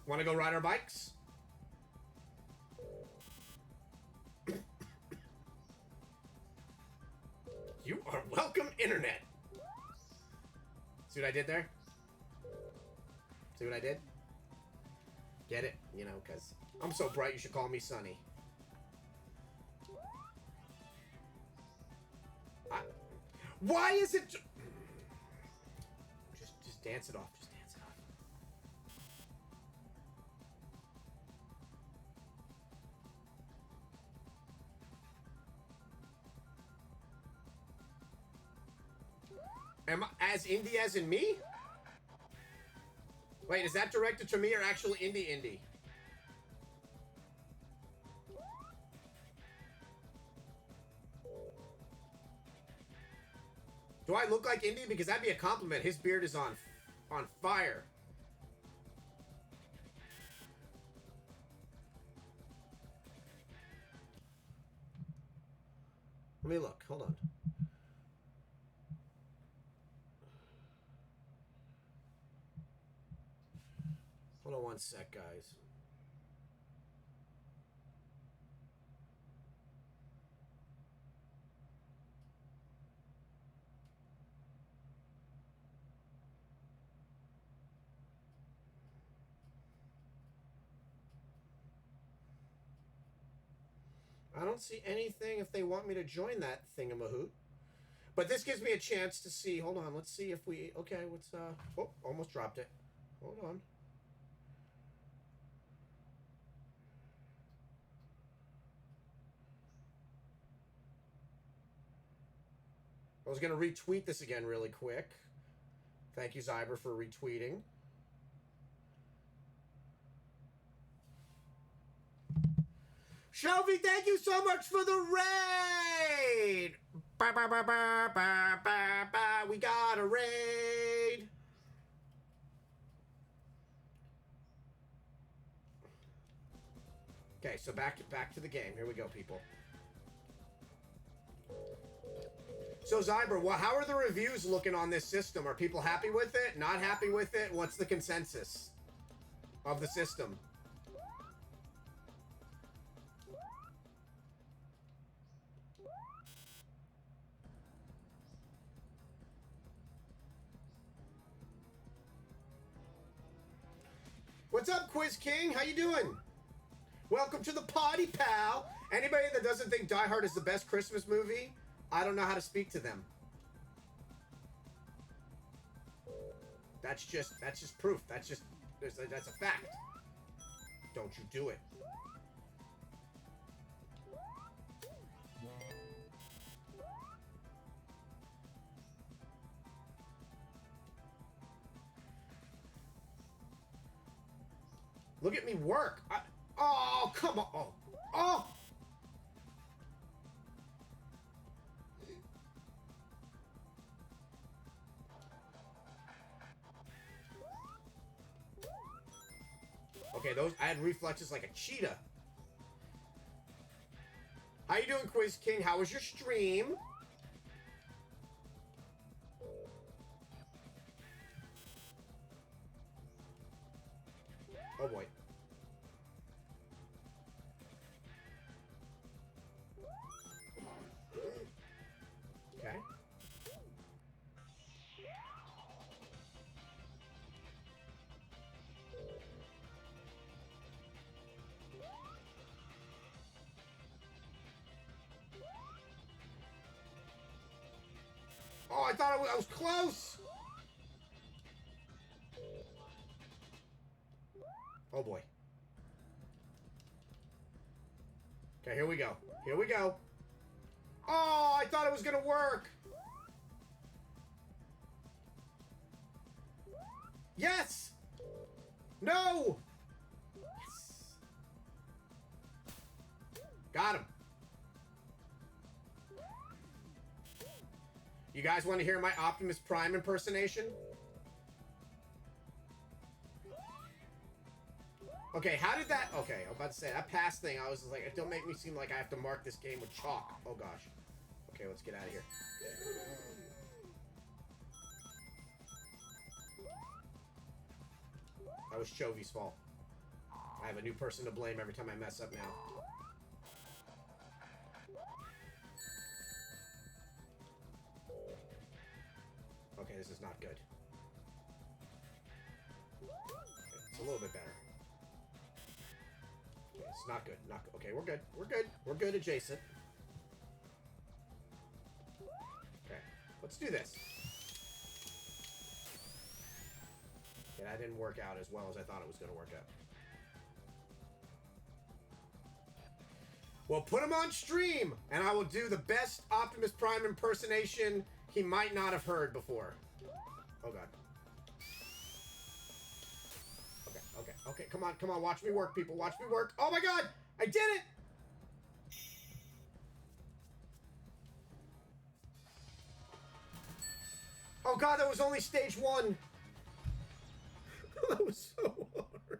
Want to go ride our bikes? You are welcome, Internet. See what I did there? See what I did? Get it? You know, because I'm so bright you should call me Sunny. Why is it... Just dance it off. Just dance it off. Am I as indie as in me? Wait, is that directed to me or actually indie? Do I look like Indy? Because that'd be a compliment. His beard is on fire. Let me look. Hold on. Hold on one sec, guys. I don't see anything if they want me to join that thingamahoot. But this gives me a chance to see. Hold on. Let's see if we... Okay, what's... Oh, almost dropped it. Hold on. I was going to retweet this again really quick. Thank you, Zyber, for retweeting. Shelby, thank you so much for the raid! Ba, ba, ba, ba, ba, ba, ba. We got a raid! Okay, so back to the game. Here we go, people. So, Zyber, how are the reviews looking on this system? Are people happy with it? Not happy with it? What's the consensus of the system? What's up, Quiz King? How you doing? Welcome to the party, pal. Anybody that doesn't think Die Hard is the best Christmas movie, I don't know how to speak to them. That's just proof. That's a fact. Don't you do it. Look at me work. Oh, come on. Oh. Oh. Okay, I had reflexes like a cheetah. How you doing, Quiz King? How was your stream? Oh boy. Okay. Oh, I thought I was close. Oh boy. Okay, here we go. Here we go. Oh, I thought it was gonna work. Yes! No! Yes! Got him. You guys want to hear my Optimus Prime impersonation? Okay, how did that... Okay, I'm about to say, that pass thing, I was just like, don't make me seem like I have to mark this game with chalk. Oh, gosh. Okay, let's get out of here. That was Chovy's fault. I have a new person to blame every time I mess up now. Okay, this is not good. Okay, it's a little bit better. Okay, it's not good. Not good. Okay, we're good. We're good. We're good adjacent. Okay, let's do this. Okay, that didn't work out as well as I thought it was going to work out. Well, put him on stream, and I will do the best Optimus Prime impersonation he might not have heard before. Oh, God. Okay, come on, watch me work, people, watch me work. Oh, my God, I did it! Oh, God, that was only stage 1. That was so hard.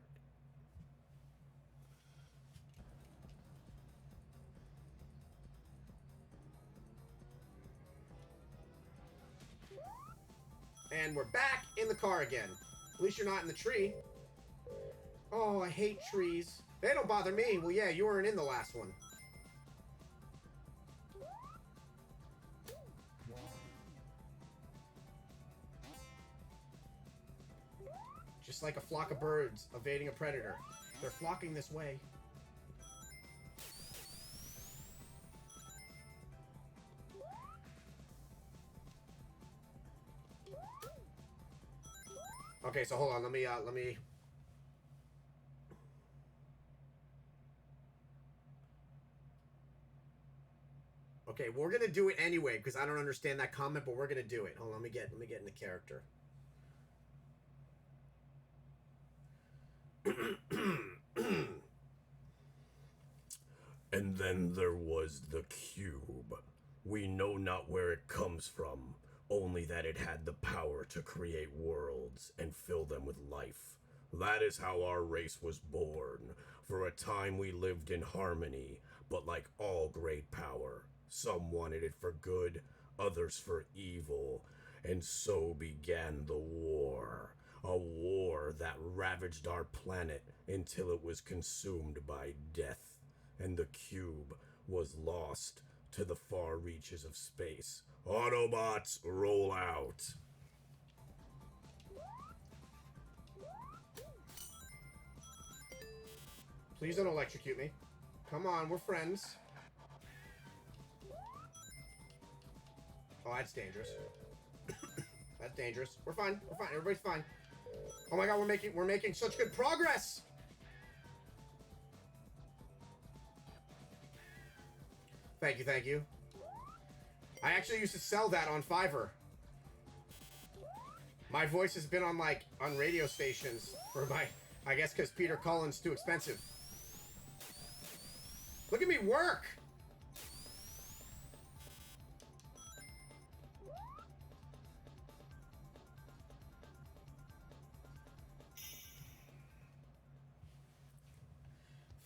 And we're back in the car again. At least you're not in the tree. Oh, I hate trees. They don't bother me. Well, yeah, you weren't in the last one. Just like a flock of birds evading a predator. They're flocking this way. Okay, so hold on. Let me. Okay, we're gonna do it anyway because I don't understand that comment, but we're gonna do it. Hold on, let me get into character. And then there was the cube. We know not where it comes from, only that it had the power to create worlds and fill them with life. That is how our race was born. For a time we lived in harmony, but like all great power, some wanted it for good, others for evil, and so began the war. A war that ravaged our planet until it was consumed by death, and the cube was lost to the far reaches of space. Autobots, roll out. Please don't electrocute me. Come on, we're friends. Oh, that's dangerous. That's dangerous. We're fine. We're fine. Everybody's fine. Oh my god, we're making such good progress. Thank you, thank you. I actually used to sell that on Fiverr. My voice has been on on radio stations for I guess because Peter Cullen's too expensive. Look at me work!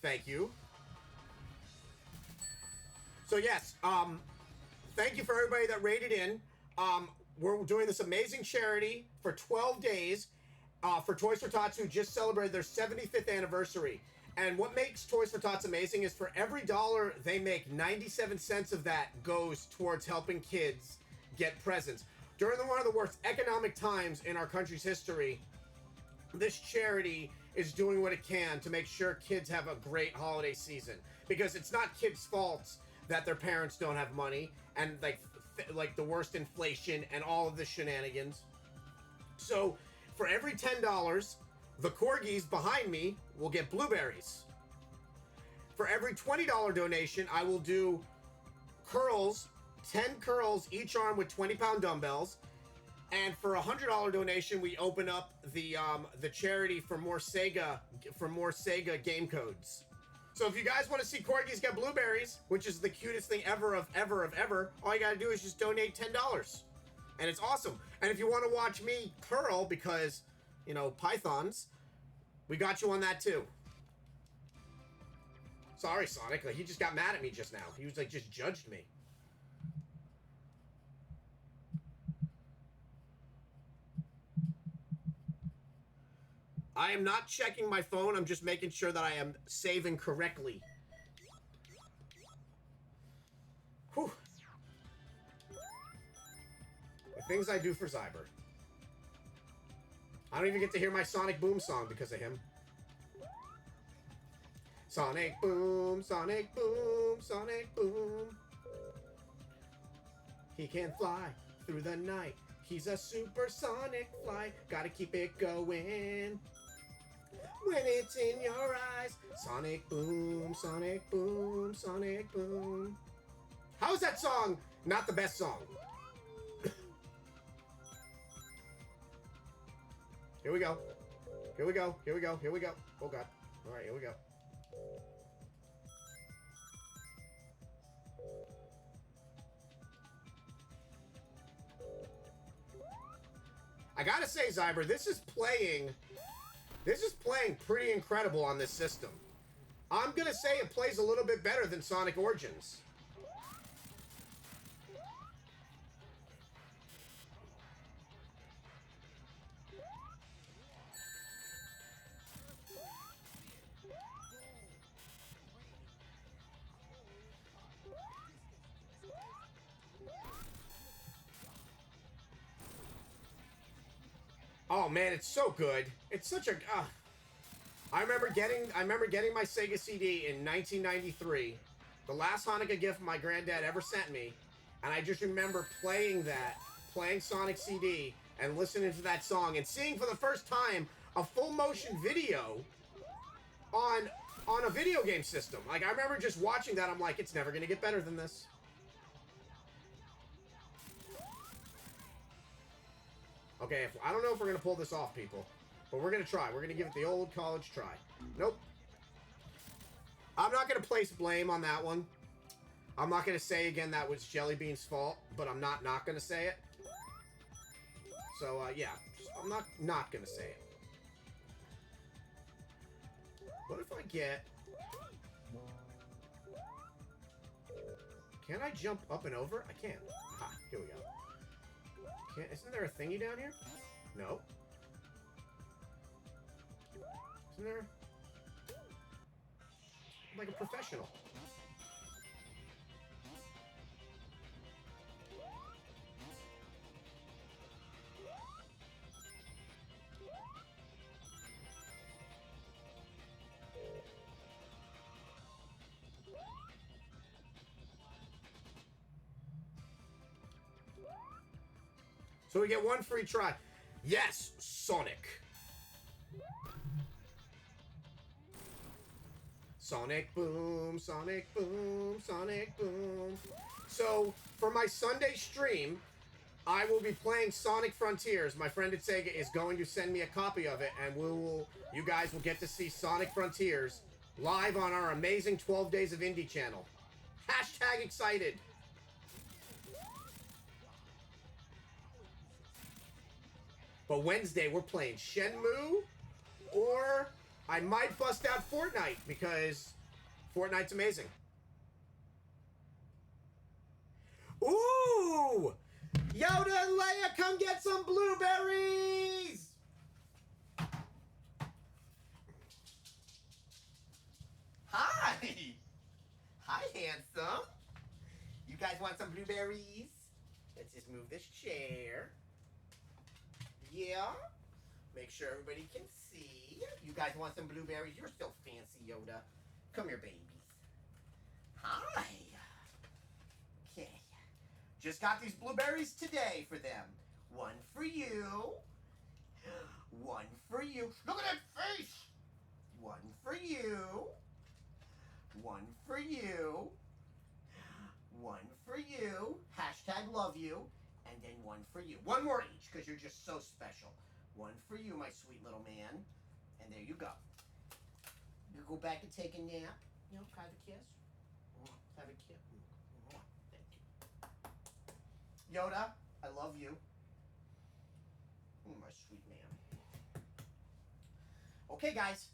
Thank you. So yes, thank you for everybody that rated in. We're doing this amazing charity for 12 days for Toys for Tots, who just celebrated their 75th anniversary. And what makes Toys for Tots amazing is for every dollar they make, 97 cents of that goes towards helping kids get presents. During one of the worst economic times in our country's history, this charity is doing what it can to make sure kids have a great holiday season. Because it's not kids' faults that their parents don't have money, and like the worst inflation and all of the shenanigans. So for every $10, the corgis behind me will get blueberries. For every $20 donation, I will do curls, 10 curls each arm with 20-pound dumbbells. And for a $100 donation, we open up the charity for more Sega game codes. So if you guys want to see corgis get blueberries, which is the cutest thing ever, all you gotta do is just donate $10. And it's awesome. And if you want to watch me curl, because, you know, pythons, we got you on that too. Sorry, Sonic, he just got mad at me just now. He was just judged me. I am not checking my phone, I'm just making sure that I am saving correctly. Whew. The things I do for Zyber. I don't even get to hear my Sonic Boom song because of him. Sonic Boom, Sonic Boom, Sonic Boom. He can fly through the night. He's a supersonic fly. Gotta keep it going. When it's in your eyes. Sonic Boom, Sonic Boom, Sonic Boom. How is that song not the best song? Here we go. Here we go. Here we go. Here we go. Oh, God. All right, here we go. I gotta say, Zyber, this is playing pretty incredible on this system. I'm gonna say it plays a little bit better than Sonic Origins. Oh man, it's so good. It's such a. I remember getting my Sega CD in 1993, the last Hanukkah gift my granddad ever sent me, and I just remember playing Sonic CD and listening to that song and seeing for the first time a full motion video on a video game system. Like, I remember just watching that. I'm like, it's never gonna get better than this. Okay, I don't know if we're going to pull this off, people. But we're going to try. We're going to give it the old college try. Nope. I'm not going to place blame on that one. I'm not going to say again that was Jellybean's fault, but I'm not going to say it. So, yeah. I'm not going to say it. What if I get... Can I jump up and over? I can. Aha, here we go. Isn't there a thingy down here? No. Isn't there? I'm like a professional. So we get one free try. Yes, Sonic. Sonic boom, Sonic boom, Sonic boom. So for my Sunday stream, I will be playing Sonic Frontiers. My friend at Sega is going to send me a copy of it, and you guys will get to see Sonic Frontiers live on our amazing 12 Days of Indie channel. Hashtag excited. But Wednesday, we're playing Shenmue, or I might bust out Fortnite, because Fortnite's amazing. Ooh! Yoda and Leia, come get some blueberries! Hi! Hi, handsome. You guys want some blueberries? Let's just move this chair. Yeah. Make sure everybody can see. You guys want some blueberries? You're so fancy, Yoda. Come here, babies. Hi. Okay. Just got these blueberries today for them. One for you. One for you. Look at that face. One for you. One for you. One for you. Hashtag love you. And then one for you. One more each, because you're just so special. One for you, my sweet little man. And there you go. You go back and take a nap. You know, have a kiss. Have a kiss. Thank you. Yoda, I love you. My sweet man. Okay, guys.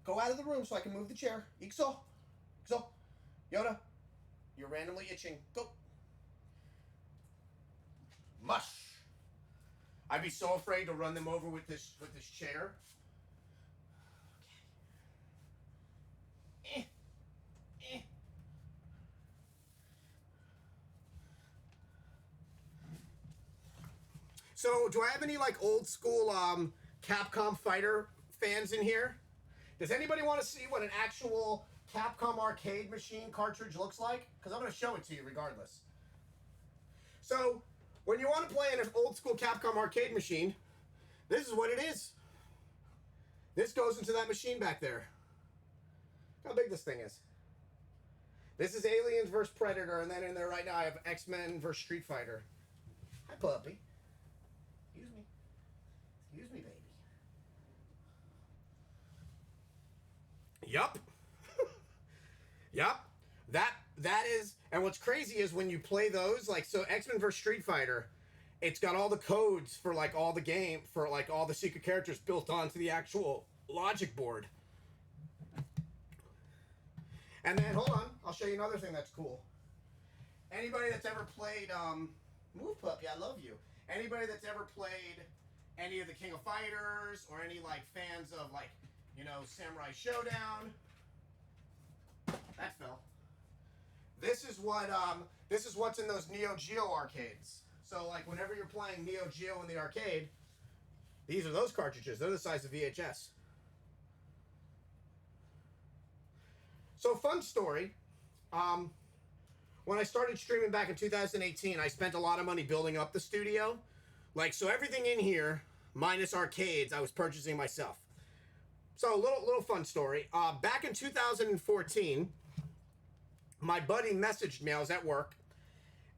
Go out of the room so I can move the chair. Ixo. Ixo. Yoda, you're randomly itching. Go. Mush. I'd be so afraid to run them over with this chair. Okay. So, do I have any like old school Capcom fighter fans in here? Does anybody want to see what an actual Capcom arcade machine cartridge looks like? Because I'm going to show it to you regardless. So, when you want to play in an old school Capcom arcade machine, this is what it is. This goes into that machine back there. Look how big this thing is. This is Aliens vs. Predator, and then in there right now I have X-Men vs. Street Fighter. Hi, puppy. Excuse me. Excuse me, baby. Yup. Yup. That is, and what's crazy is when you play those, like, so X-Men vs. Street Fighter, it's got all the codes for, like, all the game, for, like, all the secret characters built onto the actual logic board. And then, hold on, I'll show you another thing that's cool. Anybody that's ever played, move puppy, I love you. Anybody that's ever played any of the King of Fighters, or any, like, fans of, like, you know, Samurai Showdown. That fell. This is what's in those Neo Geo arcades. So, like, whenever you're playing Neo Geo in the arcade, these are those cartridges. They're the size of VHS. So, fun story. When I started streaming back in 2018, I spent a lot of money building up the studio. Like, so everything in here, minus arcades, I was purchasing myself. So, a little fun story. Back in 2014, my buddy messaged me. I was at work,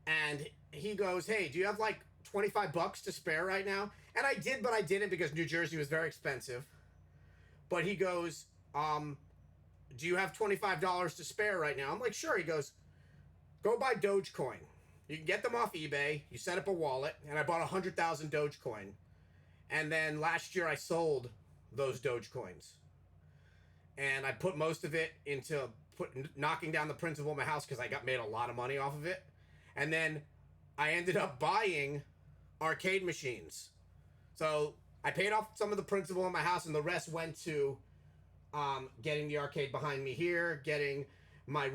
and he goes, "Hey, do you have like $25 to spare right now?" And I did, but I didn't because New Jersey was very expensive. But he goes, do you have $25 to spare right now? I'm like, sure. He goes, go buy Dogecoin. You can get them off eBay. You set up a wallet. And I bought 100,000 Dogecoin. And then last year I sold those Dogecoins. And I put most of it into knocking down the principal of my house because I made a lot of money off of it. And then I ended up buying arcade machines. So I paid off some of the principal in my house, and the rest went to getting the arcade behind me here, getting my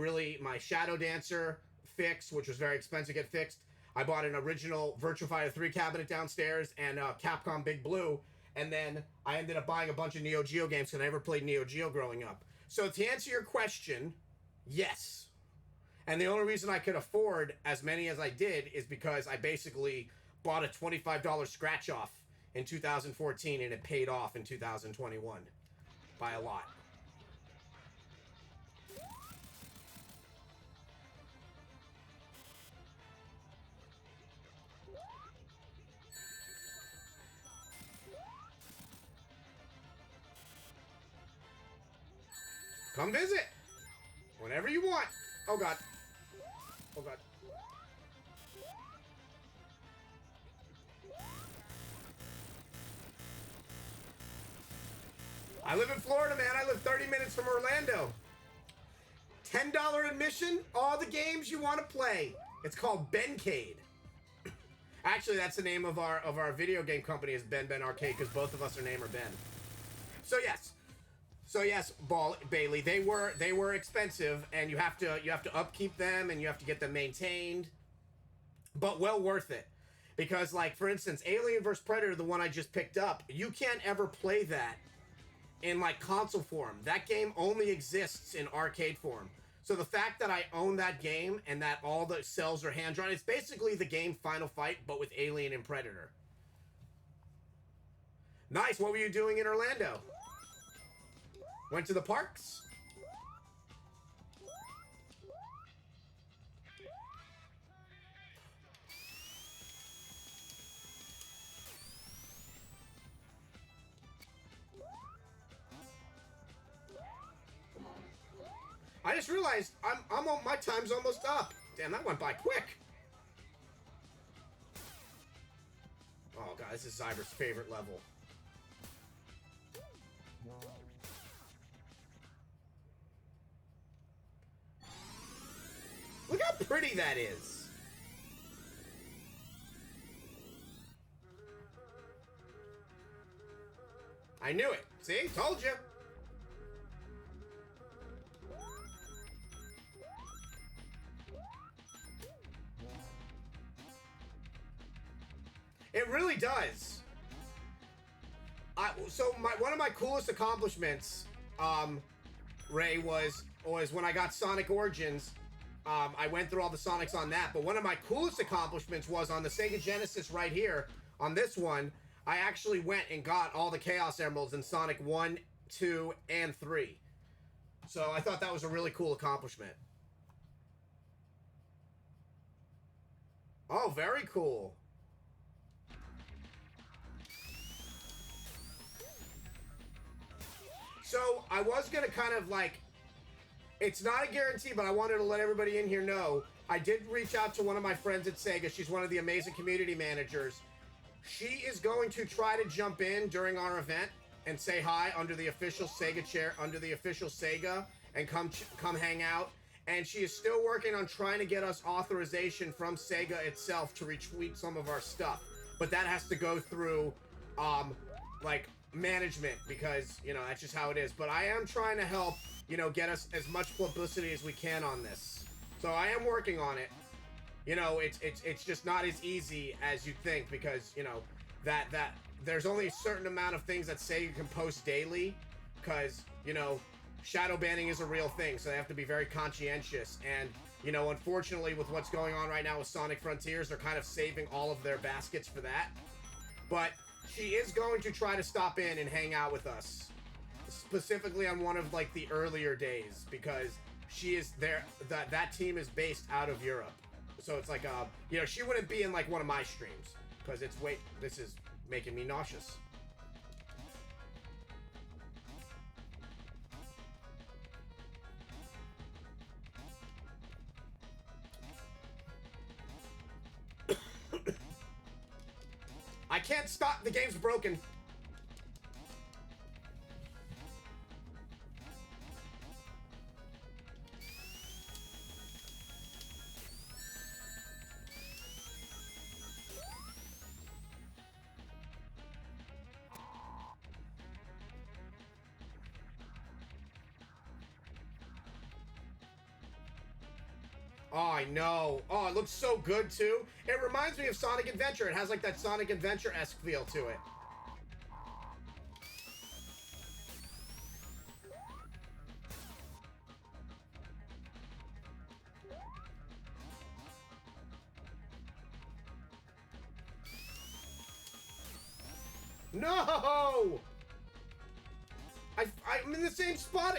Shadow Dancer fixed, which was very expensive to get fixed. I bought an original Virtua Fighter 3 cabinet downstairs and Capcom Big Blue, and then I ended up buying a bunch of Neo Geo games because I never played Neo Geo growing up. So to answer your question, yes. And the only reason I could afford as many as I did is because I basically bought a $25 scratch off in 2014, and it paid off in 2021 by a lot. Come visit whenever you want. Oh God. Oh God. I live in Florida, man. I live 30 minutes from Orlando. $10 admission, all the games you want to play. It's called Bencade. Actually, that's the name of our video game company is Ben Arcade because both of us are named Ben. So yes, Bailey, they were expensive, and you have to upkeep them and you have to get them maintained, but well worth it. Because, like, for instance, Alien vs. Predator, the one I just picked up, you can't ever play that in, like, console form. That game only exists in arcade form. So the fact that I own that game and that all the cells are hand-drawn, it's basically the game Final Fight, but with Alien and Predator. Nice, what were you doing in Orlando? Went to the parks? I just realized my time's almost up. Damn, that went by quick. Oh God, this is Zyber's favorite level. Look how pretty that is. I knew it. See? Told you. It really does. One of my coolest accomplishments, Ray, was when I got Sonic Origins. I went through all the Sonics on that, but one of my coolest accomplishments was on the Sega Genesis right here, on this one, I actually went and got all the Chaos Emeralds in Sonic 1, 2, and 3. So I thought that was a really cool accomplishment. Oh, very cool. So I was going to kind of like, it's not a guarantee, but I wanted to let everybody in here know, I did reach out to one of my friends at Sega. She's one of the amazing community managers. She is going to try to jump in during our event and say hi under the official Sega chair, under the official Sega, and come hang out. And she is still working on trying to get us authorization from Sega itself to retweet some of our stuff. But that has to go through, like, management, because, you know, that's just how it is. But I am trying to help, you know, get us as much publicity as we can on this. So I am working on it. You know, it's just not as easy as you think, because, you know, that there's only a certain amount of things that Sega can post daily, because, you know, shadow banning is a real thing, so they have to be very conscientious. And, you know, unfortunately, with what's going on right now with Sonic Frontiers, they're kind of saving all of their baskets for that. But she is going to try to stop in and hang out with us, specifically on one of, like, the earlier days, because she is there. That team is based out of Europe. So it's like, you know, she wouldn't be in, like, one of my streams, because this is making me nauseous. I can't stop. The game's broken. Oh, I know. Oh, it looks so good, too. It reminds me of Sonic Adventure. It has, like, that Sonic Adventure-esque feel to it. No! I'm in the same spot.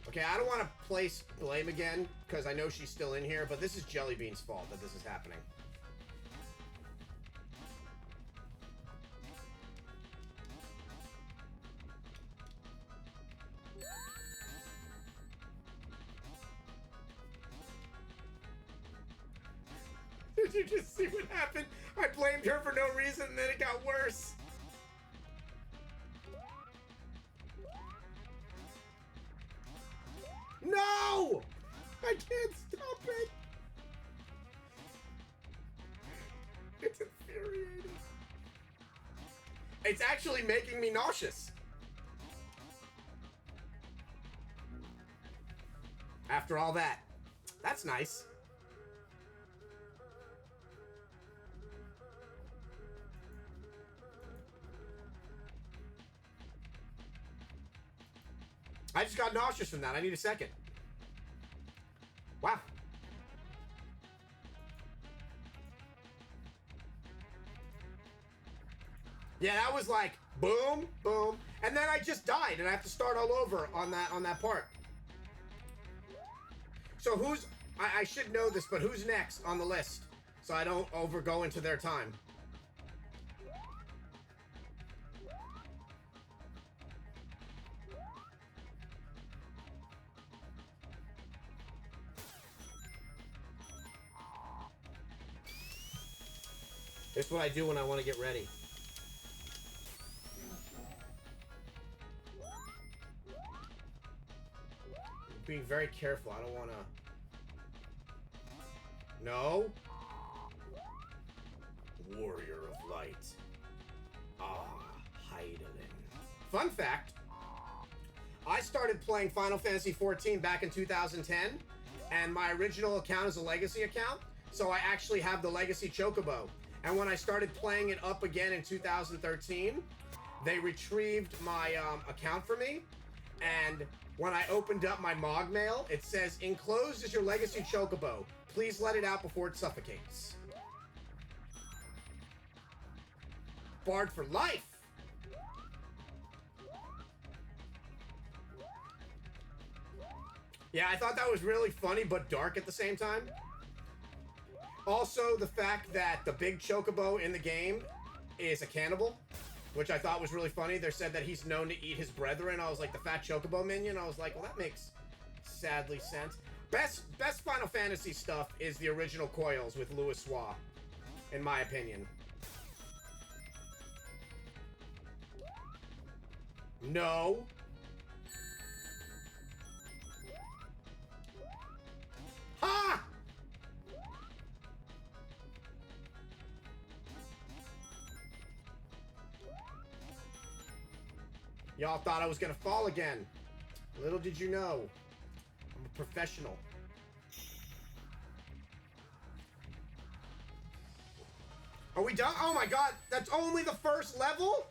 Okay, I don't want to place blame again, because I know she's still in here, but this is Jellybean's fault that this is happening. Did you just see what happened? I blamed her for no reason, and then it got worse. No! I can't stop it. It's infuriating. It's actually making me nauseous. After all that. That's nice. I just got nauseous from that. I need a second. Wow. Yeah, that was like boom, boom, and then I just died, and I have to start all over on that part. So who's? I should know this, but who's next on the list, so I don't go into their time. This is what I do when I want to get ready. Being very careful. I don't want to... No. Warrior of Light. Ah, Heidelin. Fun fact. I started playing Final Fantasy XIV back in 2010, and my original account is a Legacy account, so I actually have the Legacy Chocobo. And when I started playing it up again in 2013, they retrieved my account for me. And when I opened up my Mog mail, it says, "Enclosed is your Legacy Chocobo. Please let it out before it suffocates." Barred for life! Yeah, I thought that was really funny, but dark at the same time. Also, the fact that the big chocobo in the game is a cannibal, which I thought was really funny. They said that he's known to eat his brethren. I was like, the fat chocobo minion? I was like, well, that makes sadly sense. Best Final Fantasy stuff is the original Coils with Louis Soir, in my opinion. No. Ha! Y'all thought I was gonna fall again. Little did you know. I'm a professional. Are we done? Oh my god, that's only the first level?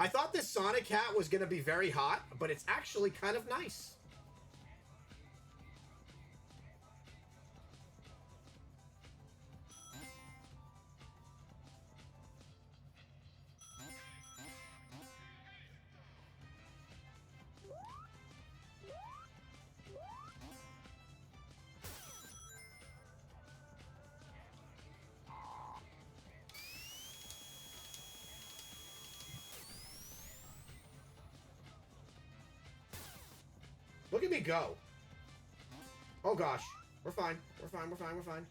I thought this Sonic hat was gonna be very hot, but it's actually kind of nice. Look at me go. Oh gosh. We're fine. We're fine. We're fine. We're fine.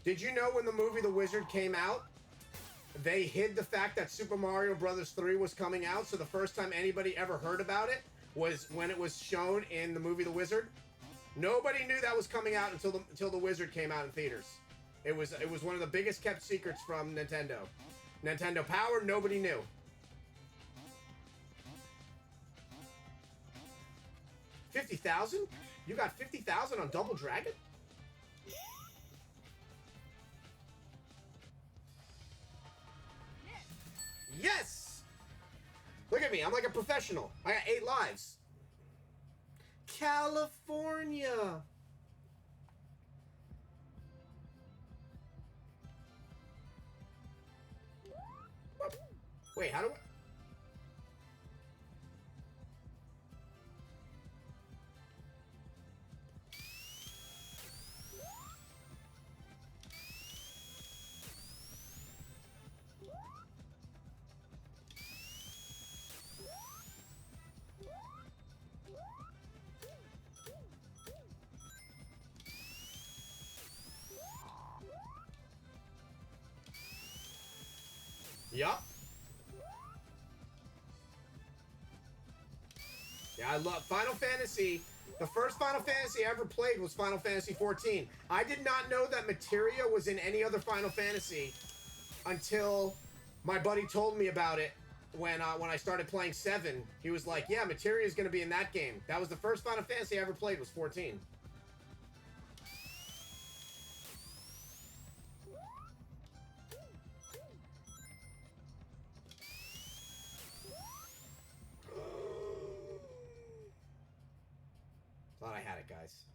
Did you know when the movie The Wizard came out, they hid the fact that Super Mario Bros. 3 was coming out, so the first time anybody ever heard about it was when it was shown in the movie The Wizard? Nobody knew that was coming out until the Wizard came out in theaters. It was one of the biggest kept secrets from Nintendo. Nintendo Power, nobody knew. $50,000? You got $50,000 on Double Dragon? Yes! Look at me, I'm like a professional. I got 8 lives. California. Wait, how do I... Yup. Yeah, I love Final Fantasy. The first Final Fantasy I ever played was Final Fantasy 14. I did not know that materia was in any other Final Fantasy until my buddy told me about it when I started playing 7. He was like, yeah, materia is going to be in that game. That was the first Final Fantasy I ever played was 14. Thought I had it, guys.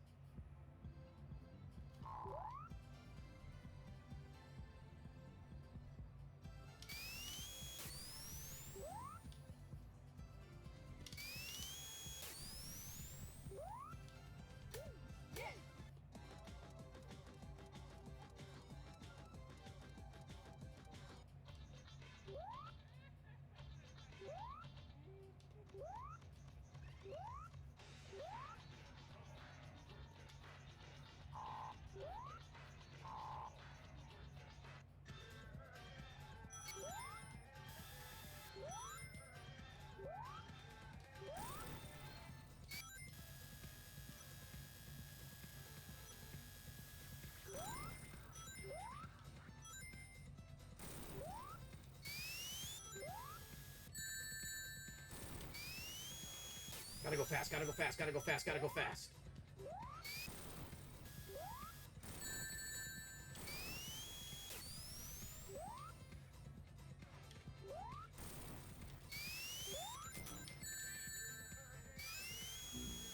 Gotta go fast, gotta go fast, gotta go fast, gotta go fast.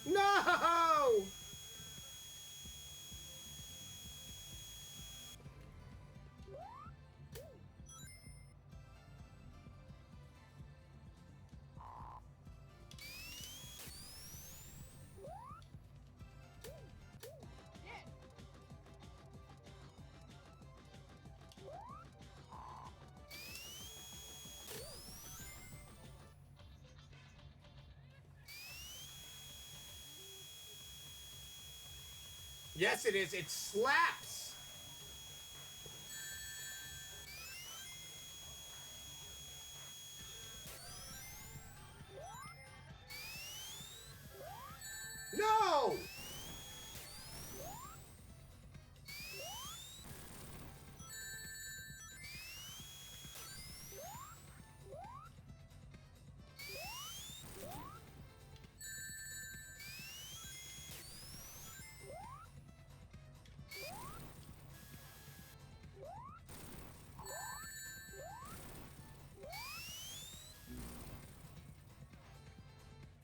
No! Yes, it is. It slaps. No!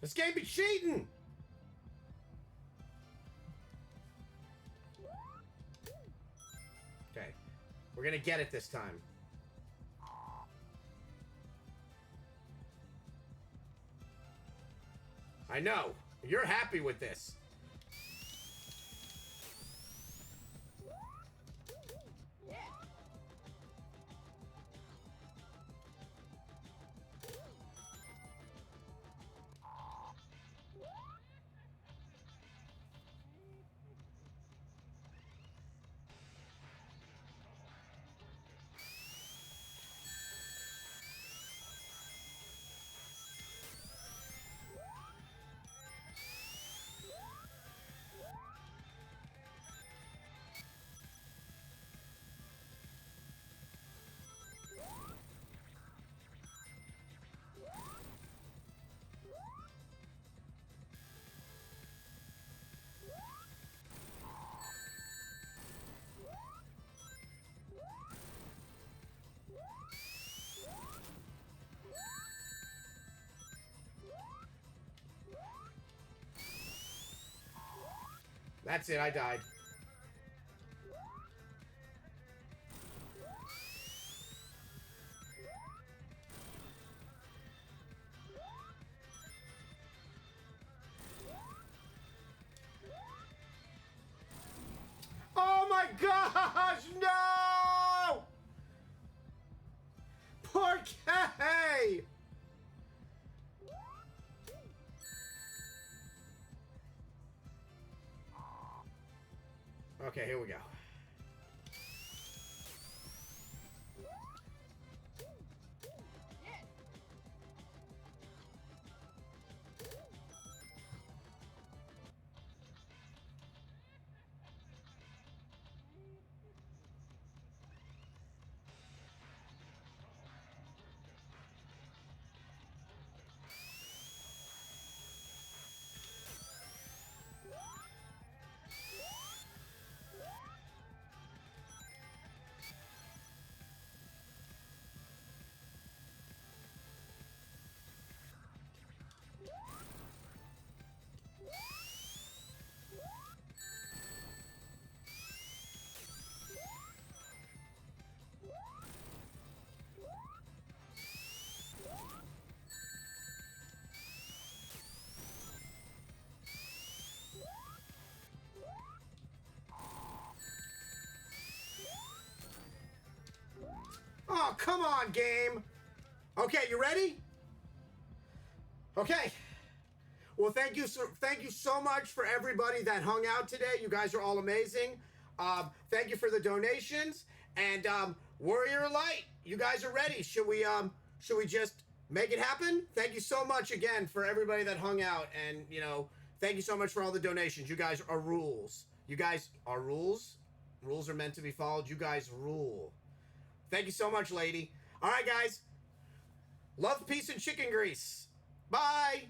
This game be cheating! Okay. We're gonna get it this time. I know. You're happy with this. That's it, I died. Oh my gosh, no! Poor Kay! Okay, here we go. Oh, come on, game. Okay, you ready? Okay. Well, thank you so much for everybody that hung out today. You guys are all amazing. Thank you for the donations. And Warrior Light, you guys are ready. Should we just make it happen? Thank you so much again for everybody that hung out, and thank you so much for all the donations. You guys are rules. You guys are rules. Rules are meant to be followed. You guys rule. Thank you so much, lady. All right, guys. Love, peace, and chicken grease. Bye.